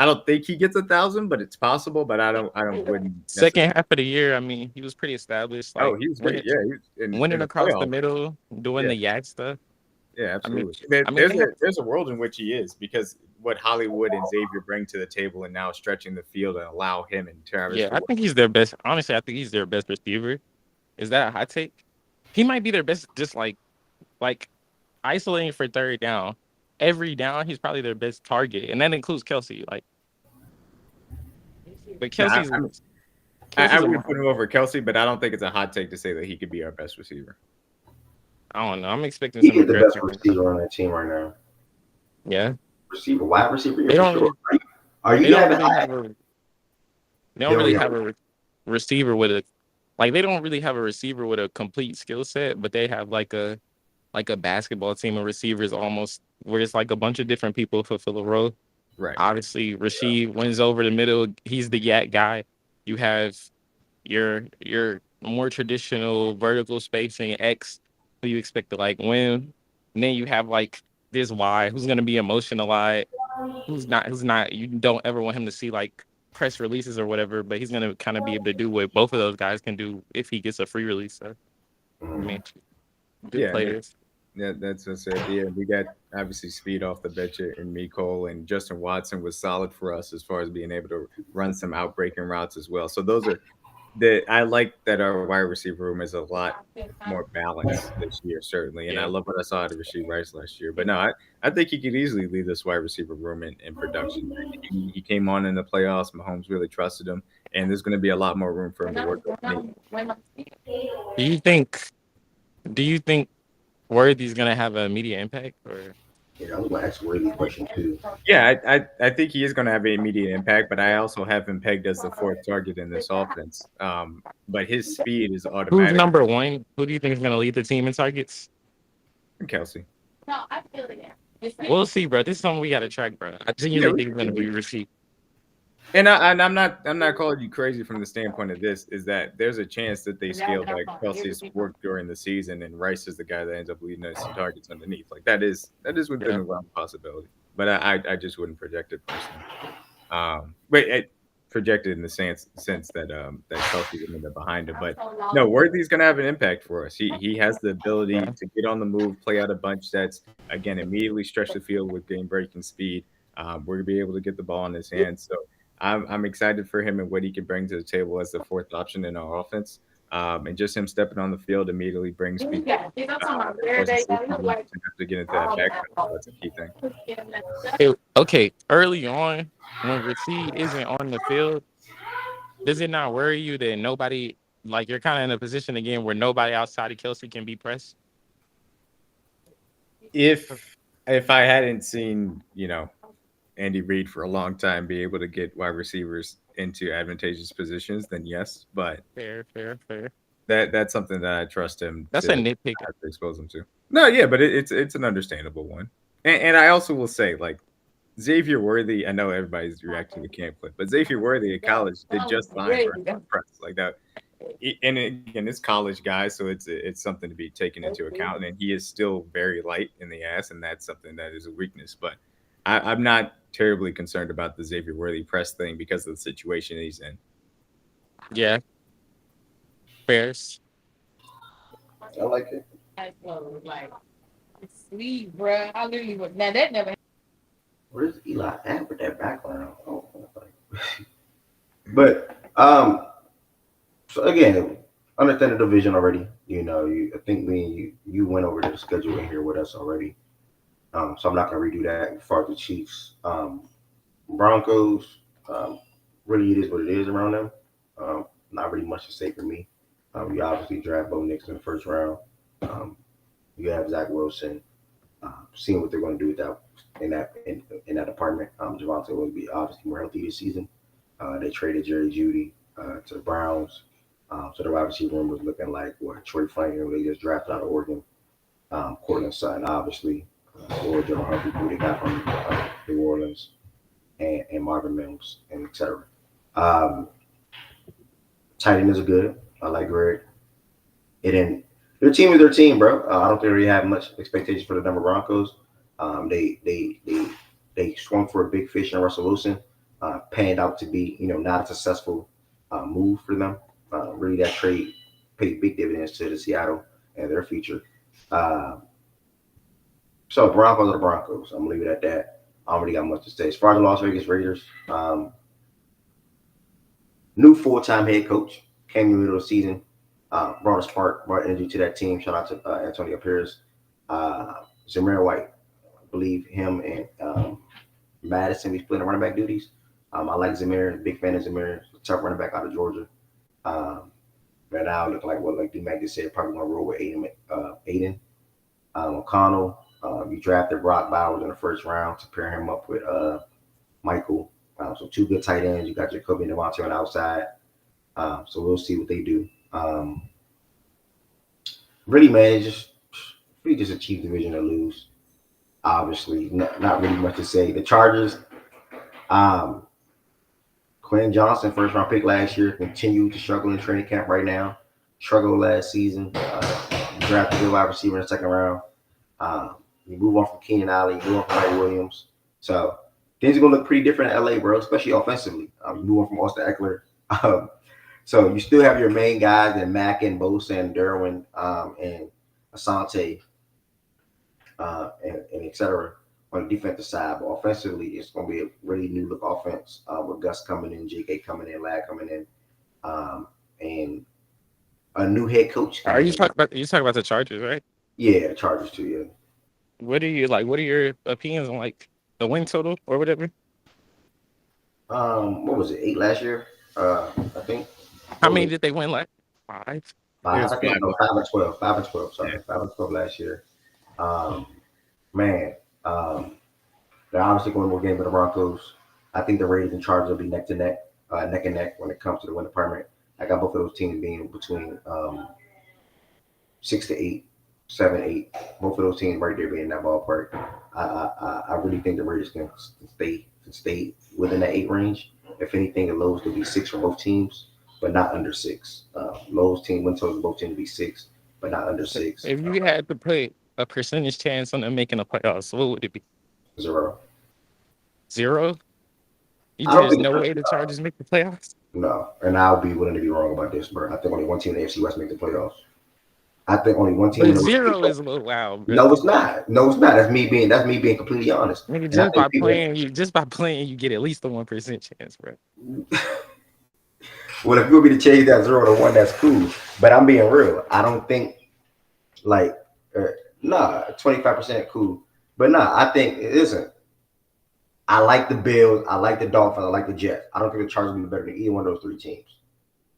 don't think he gets 1,000, but it's possible. But I wouldn't. Second half of the year, I mean, he was pretty established. Like, he was great. Yeah, winning across the middle, doing the yak stuff. Yeah, absolutely. There's a world in which he is because what Hollywood and Xavier bring to the table, and now stretching the field and allow him and Travis. Yeah, I think he's their best. Honestly, I think he's their best receiver. Is that a hot take? He might be their best, just like isolating for third down. Every down, he's probably their best target, and that includes Kelsey. But Kelsey's. I wouldn't put him over Kelsey, but I don't think it's a hot take to say that he could be our best receiver. I don't know. I'm expecting He's the best receiver on that team right now. Yeah. Receiver, wide receiver. They don't really, are you they don't really have a, they don't really have a receiver with a they don't really have a receiver with a complete skill set, but they have like a basketball team of receivers almost where it's like a bunch of different people fulfill a role. Right. Obviously, Rashee wins over the middle. He's the yak guy. You have your more traditional vertical spacing X who you expect to win. And then you have this Y who's gonna be emotionalized, who's not you don't ever want him to see press releases or whatever, but he's gonna kind of be able to do what both of those guys can do if he gets a free release. So I mean, good players. Yeah, that's it. Yeah, we got obviously speed off the bench and Mecole, and Justin Watson was solid for us as far as being able to run some outbreaking routes as well. So those are I like that our wide receiver room is a lot more balanced this year, certainly. And I love what I saw out of Rashee Rice last year. But no, I think he could easily lead this wide receiver room in production. He came on in the playoffs. Mahomes really trusted him, and there's going to be a lot more room for him to work with. Do you think Worthy's going to have an immediate impact? Or Yeah, I was going to ask Worthy a question too. Yeah, I think he is going to have an immediate impact, but I also have him pegged as the fourth target in this offense. But his speed is Who's automatic. number one? Who do you think is going to lead the team in targets? Kelsey. We'll see, bro. This is something we got to track, bro. I genuinely think it's going to be Rasheed. And I'm not calling you crazy from the standpoint of this. Is that there's a chance that they scale back Kelsey's work during the season, and Rice is the guy that ends up leading us in targets underneath. Like that is within the realm of possibility. But I just wouldn't project it personally. But projected in the sense that that Kelsey would end up behind him. But no, Worthy's going to have an impact for us. He has the ability to get on the move, play out a bunch sets, again immediately stretch the field with game breaking speed. We're gonna be able to get the ball in his hands. So I'm excited for him and what he can bring to the table as the fourth option in our offense. And just him stepping on the field immediately brings people. Have to get into that backfield. That's a key thing. Okay, early on, when Rasheed isn't on the field, does it not worry you that nobody, like you're kind of in a position again where nobody outside of Kelsey can be pressed? If I hadn't seen, Andy Reid for a long time be able to get wide receivers into advantageous positions, then yes. But fair. That's something that I trust him. That's to a nitpick. to expose him to. No, yeah, but it's an understandable one. And I also will say, like, Xavier Worthy, I know everybody's reacting to the camp clip, but Xavier Worthy at college did just fine for press like that. And again, it's college guys, so it's something to be taken into account. And he is still very light in the ass, and that's something that is a weakness. But I'm not terribly concerned about the Xavier Worthy press thing because of the situation he's in. Yeah. Bears. I like it. Sleep, bro. I literally would. Now that never. Where's Eli at with that background? But so again, understand the division already. I think you went over the schedule in here with us already. So I'm not gonna redo that. As far as the Chiefs, Broncos, really it is what it is around them. Not really much to say for me. You obviously draft Bo Nix in the first round. You have Zach Wilson. Seeing what they're going to do with that in that department. Javonte will be obviously more healthy this season. They traded Jerry Jeudy to the Browns. So the wide receiver room was looking like Troy Franklin, who they just drafted out of Oregon. Cortland Sutton, obviously. Or Joe Humphrey, who they got from New Orleans, and Marvin Mims, and etc. Tight end is good. I like Greg. Their team is their team, bro. I don't think they really have much expectation for the Denver Broncos. They swung for a big fish in Russell Wilson, panned out to be, not a successful move for them. Really, that trade paid big dividends to the Seattle and their future. So Broncos are the Broncos. I'm gonna leave it at that. I don't really got much to say. As far as the Las Vegas Raiders, new full-time head coach came in the middle of the season. Brought a spark, brought energy to that team. Shout out to Antonio Pierce. Zamir White, I believe him and Madison be splitting running back duties. I like Zamir, big fan of Zamir, tough running back out of Georgia. Right now, looking like D-Mac just said, probably going to roll with Aiden. O'Connell, you drafted Brock Bowers in the first round to pair him up with Michael. So two good tight ends. You got Jacoby and Devontae on the outside. So we'll see what they do. Really, man, just a cheap division to lose. Obviously, not really much to say. The Chargers, Quinn Johnson, first round pick last year, continued to struggle in training camp right now. Struggled last season. Drafted a wide receiver in the second round. You move on from Keenan Allen, you move on from Mike Williams. So things are gonna look pretty different in LA, bro, especially offensively. You move on from Austin Eckler. So you still have your main guys and Mack and Bosa and Derwin and Asante and et cetera on the defensive side. But offensively, it's going to be a really new look offense with Gus coming in, JK coming in, Ladd coming in, and a new head coach. Are you talking about the Chargers, right? Yeah, Chargers too, yeah. What are your opinions on the win total or whatever? What was it, 8 last year? I think. How many did they win? 5? 5. I think 5 and 12. 5 and 12. Sorry, 5 and 12 last year. Man, They're obviously going to more game with the Broncos. I think the Raiders and Chargers will be neck and neck when it comes to the win department. I got both of those teams being between 6 to 8, 7, 8. Both of those teams right there being in that ballpark. I really think the Raiders can stay within that 8 range. If anything, the lows could be 6 for both teams, but not under 6. Lows team win totals both teams will be 6, but not under 6. If you had to put a percentage chance on them making the playoffs, what would it be? 0. 0? You I don't there's think no way the Chargers make the playoffs? no, and I'll be willing to be wrong about this, bro. I think only one team in the AFC West make the playoffs. I think only one team in But the 0 is a little wild, bro. No, it's not. No, it's not. That's me being completely honest. Nigga, And I think just by playing, you get at least a 1% chance, bro. Well, if you'll be to change that 0 to 1, that's cool. But I'm being real. I don't think 25% cool. But I think it isn't. I like the Bills. I like the Dolphins. I like the Jets. I don't think the Chargers will be better than either one of those 3 teams.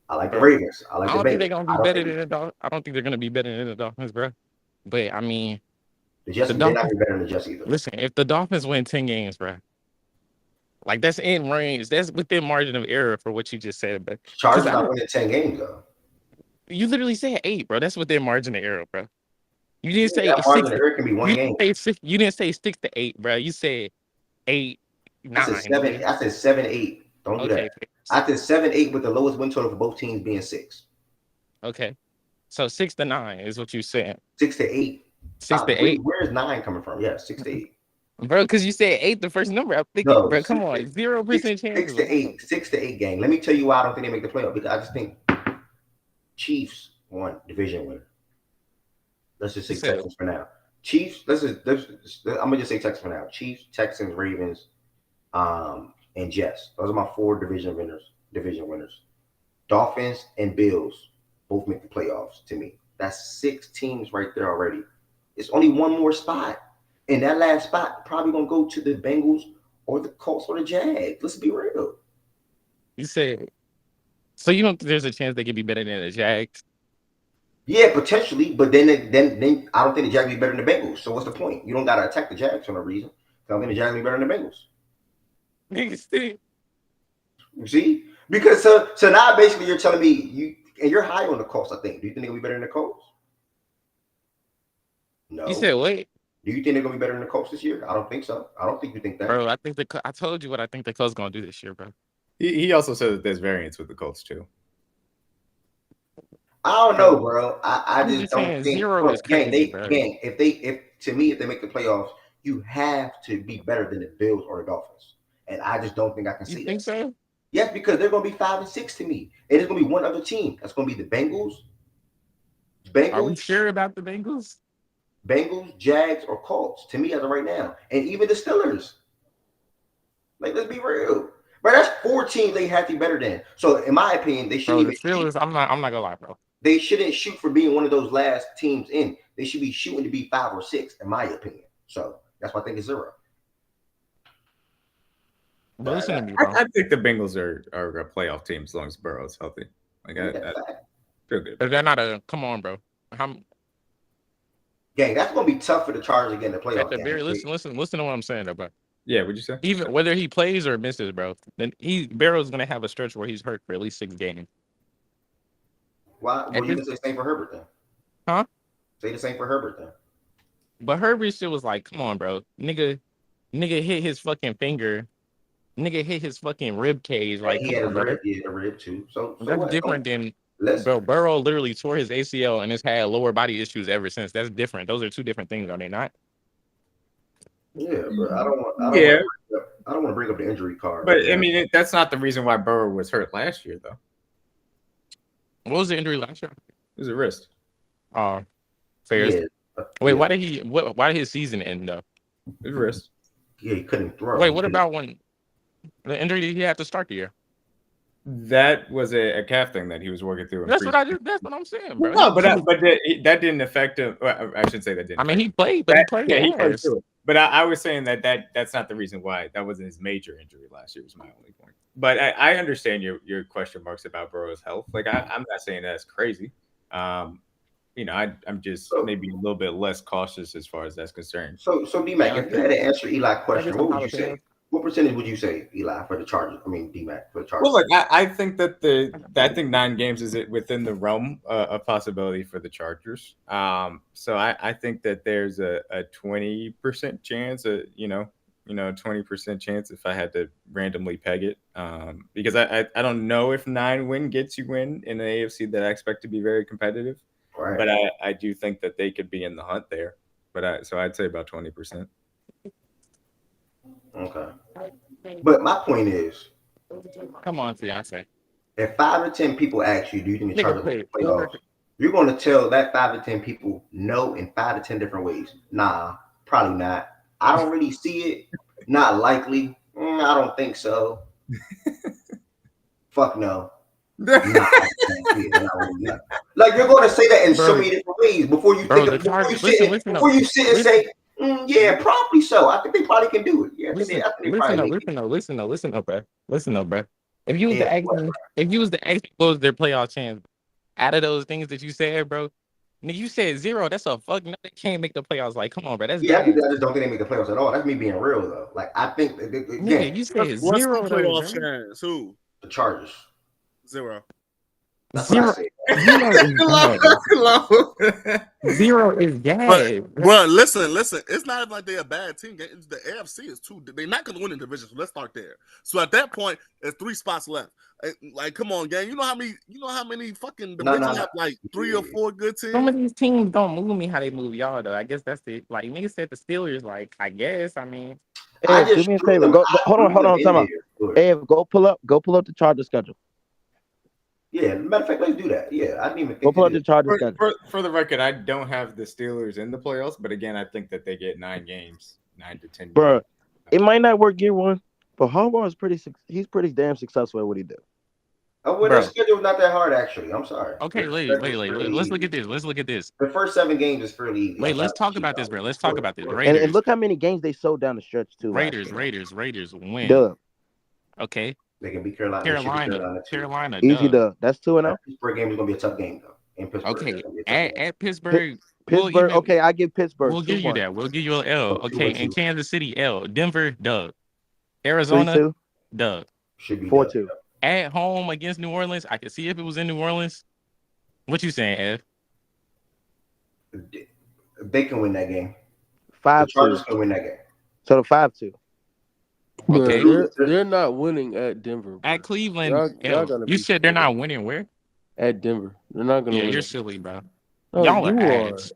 I like the Ravens. I like the Bengals. Think they're gonna be better than the Dolphins. I don't think they're gonna be better than the Dolphins, bro. But I mean, the Jets may not be better than the Jets either. Listen, if the Dolphins win 10 games, bro, like that's in range. That's within margin of error for what you just said, but Chargers not winning 10 games though. You literally said 8, bro. That's within margin of error, bro. You didn't say that 6. Margin of error can be one game. You didn't say 6 to 8, bro. You said 8, 9. I said 7, 8. Don't do that. I said 7, 8 with the lowest win total for both teams being 6. Okay. So 6 to 9 is what you said. 6 to 8. 6 to 8. Where's 9 coming from? Yeah, 6 to 8. Bro, because you said 8 the first number. I'm thinking, No, bro, come on. 0% chance. 6 to 8. 6 to 8 gang. Let me tell you why I don't think they make the playoff. Because I just think Chiefs won division winner. Let's just say Texans for now. Chiefs, I'm gonna just say Texans for now. Chiefs, Texans, Ravens, and Jets. Those are my 4 division winners. Dolphins and Bills both make the playoffs to me. That's 6 teams right there already. It's only one more spot. And that last spot probably gonna go to the Bengals or the Colts or the Jags. Let's be real. You said so you don't think there's a chance they could be better than the Jags? Yeah, potentially, but then I don't think the Jags will be better than the Bengals. So what's the point? You don't gotta attack the Jags for no reason. I don't think the Jags will be better than the Bengals. Niggas, you see? Because so now basically you're telling me you're high on the Colts, I think. Do you think they'll be better than the Colts? No. You said what? Do you think they're gonna be better than the Colts this year? I don't think so. I don't think you think that. Bro, I told you what I think the Colts gonna do this year, bro. He also said that there's variance with the Colts too. I don't know, bro. I just don't think 0 is crazy, bro. If they make the playoffs, you have to be better than the Bills or the Dolphins. And I just don't think I can see that. You think so? Yes, because they're gonna be 5 and 6 to me. And there's gonna be one other team. That's gonna be the Bengals. Are we sure about the Bengals? Bengals, Jags, or Colts to me as of right now. And even the Steelers. Like, let's be real. But that's 4 teams they have to be better than. So in my opinion, they shouldn't the Steelers, I'm not gonna lie, bro. They shouldn't shoot for being one of those last teams in. They should be shooting to be 5 or 6, in my opinion. So that's why I think it's 0. But listen to me, bro. I think the Bengals are a playoff team as long as Burrow's healthy. Like I feel good. But they're not come on, bro. Gang, that's gonna be tough for the Chargers again to play off. Listen to what I'm saying, though, bro. Yeah, what'd you say? Even whether he plays or misses, bro, then Barrow's gonna have a stretch where he's hurt for at least 6 games. Why? Well, you can say the same for Herbert then. Huh? Say the same for Herbert then. But Herbert shit was like, come on, bro. Nigga hit his fucking finger. Nigga hit his fucking rib cage. Like, he had a rib too. So that's different than bro. Burrow literally tore his ACL and has had lower body issues ever since. That's different. Those are 2 different things, are they not? Yeah, but I don't want to bring up the injury card. But I mean, that's not the reason why Burrow was hurt last year, though. What was the injury last year? It was a wrist. Oh, fair. Yeah. Wait, why did his season end though? His wrist. Yeah, he couldn't throw. Wait, what about when the injury he had to start the year? That was a calf thing that he was working through. That's what I'm saying, bro. No, but that didn't affect him. Well, I should say that didn't. I mean, he played, but he played. Yeah, he played through it. But I was saying that's not the reason why that wasn't his major injury last year. Was my only point. But I understand your question marks about Burrow's health. Like I'm not saying that's crazy. I'm just maybe a little bit less cautious as far as that's concerned. So D-Mac, if you had to answer Eli's question, what would you say? What percentage would you say, Eli, for the Chargers? I mean, D-Mac for the Chargers. Well, look, I think that I think 9 games is within the realm of possibility for the Chargers. So I think that there's a 20% chance, 20% chance if I had to randomly peg it. Because I don't know if 9 gets you in an AFC that I expect to be very competitive. Right. But I do think that they could be in the hunt there. But so I'd say about 20%. Okay. But my point is, come on, fiance. If 5 to 10 people ask you, do you think the Chargers will play playoffs? You're going to tell that 5 to 10 people no in 5 to 10 different ways. Nah, probably not. I don't really see it. Not likely. I don't think so. Fuck no. Like you're going to say that in so many different ways before you think of, before you sit and say, yeah, probably so. I think they probably can do it. Yeah, listen up, bro. If you was to ask me, what was their playoff chance out of those things that you said, bro? Nigga, you said 0. That's a fuck. No, they can't make the playoffs. Like, come on, bro. That's I just don't think they make the playoffs at all. That's me being real though. Like, I think again, nigga, you said 0. What's the playoff chance? Who? The Chargers. 0. That's 0 is gas. 0 is gas. Bro, listen. It's not like they're a bad team. The AFC is too. They're not going to win the division. So let's start there. So at that point, there's 3 spots left. Like, come on, gang. You know how many fucking divisions have like 3 or 4 good teams. Some of these teams don't move me how they move y'all though. I guess that's it. Like niggas said the Steelers. Like I guess. I mean, hey, do me a favor. Hold on. Time out. Hey, go pull up the Chargers schedule. Yeah, matter of fact, let's do that. Yeah, I didn't even think. Go pull up the Chargers schedule. For the record, I don't have the Steelers in the playoffs, but again, I think that they get 9 games, 9 to 10 games. Bro, it might not work year 1, but Harbaugh is he's pretty damn successful at what he did. Their schedule's not that hard, actually. I'm sorry. Okay, wait. Let's look at this. The first 7 games is fairly easy. Wait, let's talk about this, bro. Let's talk about this. Raiders. And look how many games they sold down the stretch too. Raiders win. Duh. Okay. They can beat Carolina. Carolina. Easy duh. That's 2-0. Pittsburgh game is gonna be a tough game though. In Pittsburgh. Okay. At Pittsburgh. Okay, I give Pittsburgh. We'll give you that. We'll give you an L. Okay. And Kansas City L. Denver dub. Arizona dub. Should be 4-2. At home against New Orleans, I could see if it was in New Orleans. What you saying, Ev? They can win that game. 5-2. The Chargers can win that game. So the 5-2. Okay. They're not winning at Denver. Bro. At Cleveland, you said they're not winning where? At Denver. They're not going to win. You're silly, bro. No, Y'all you are ass.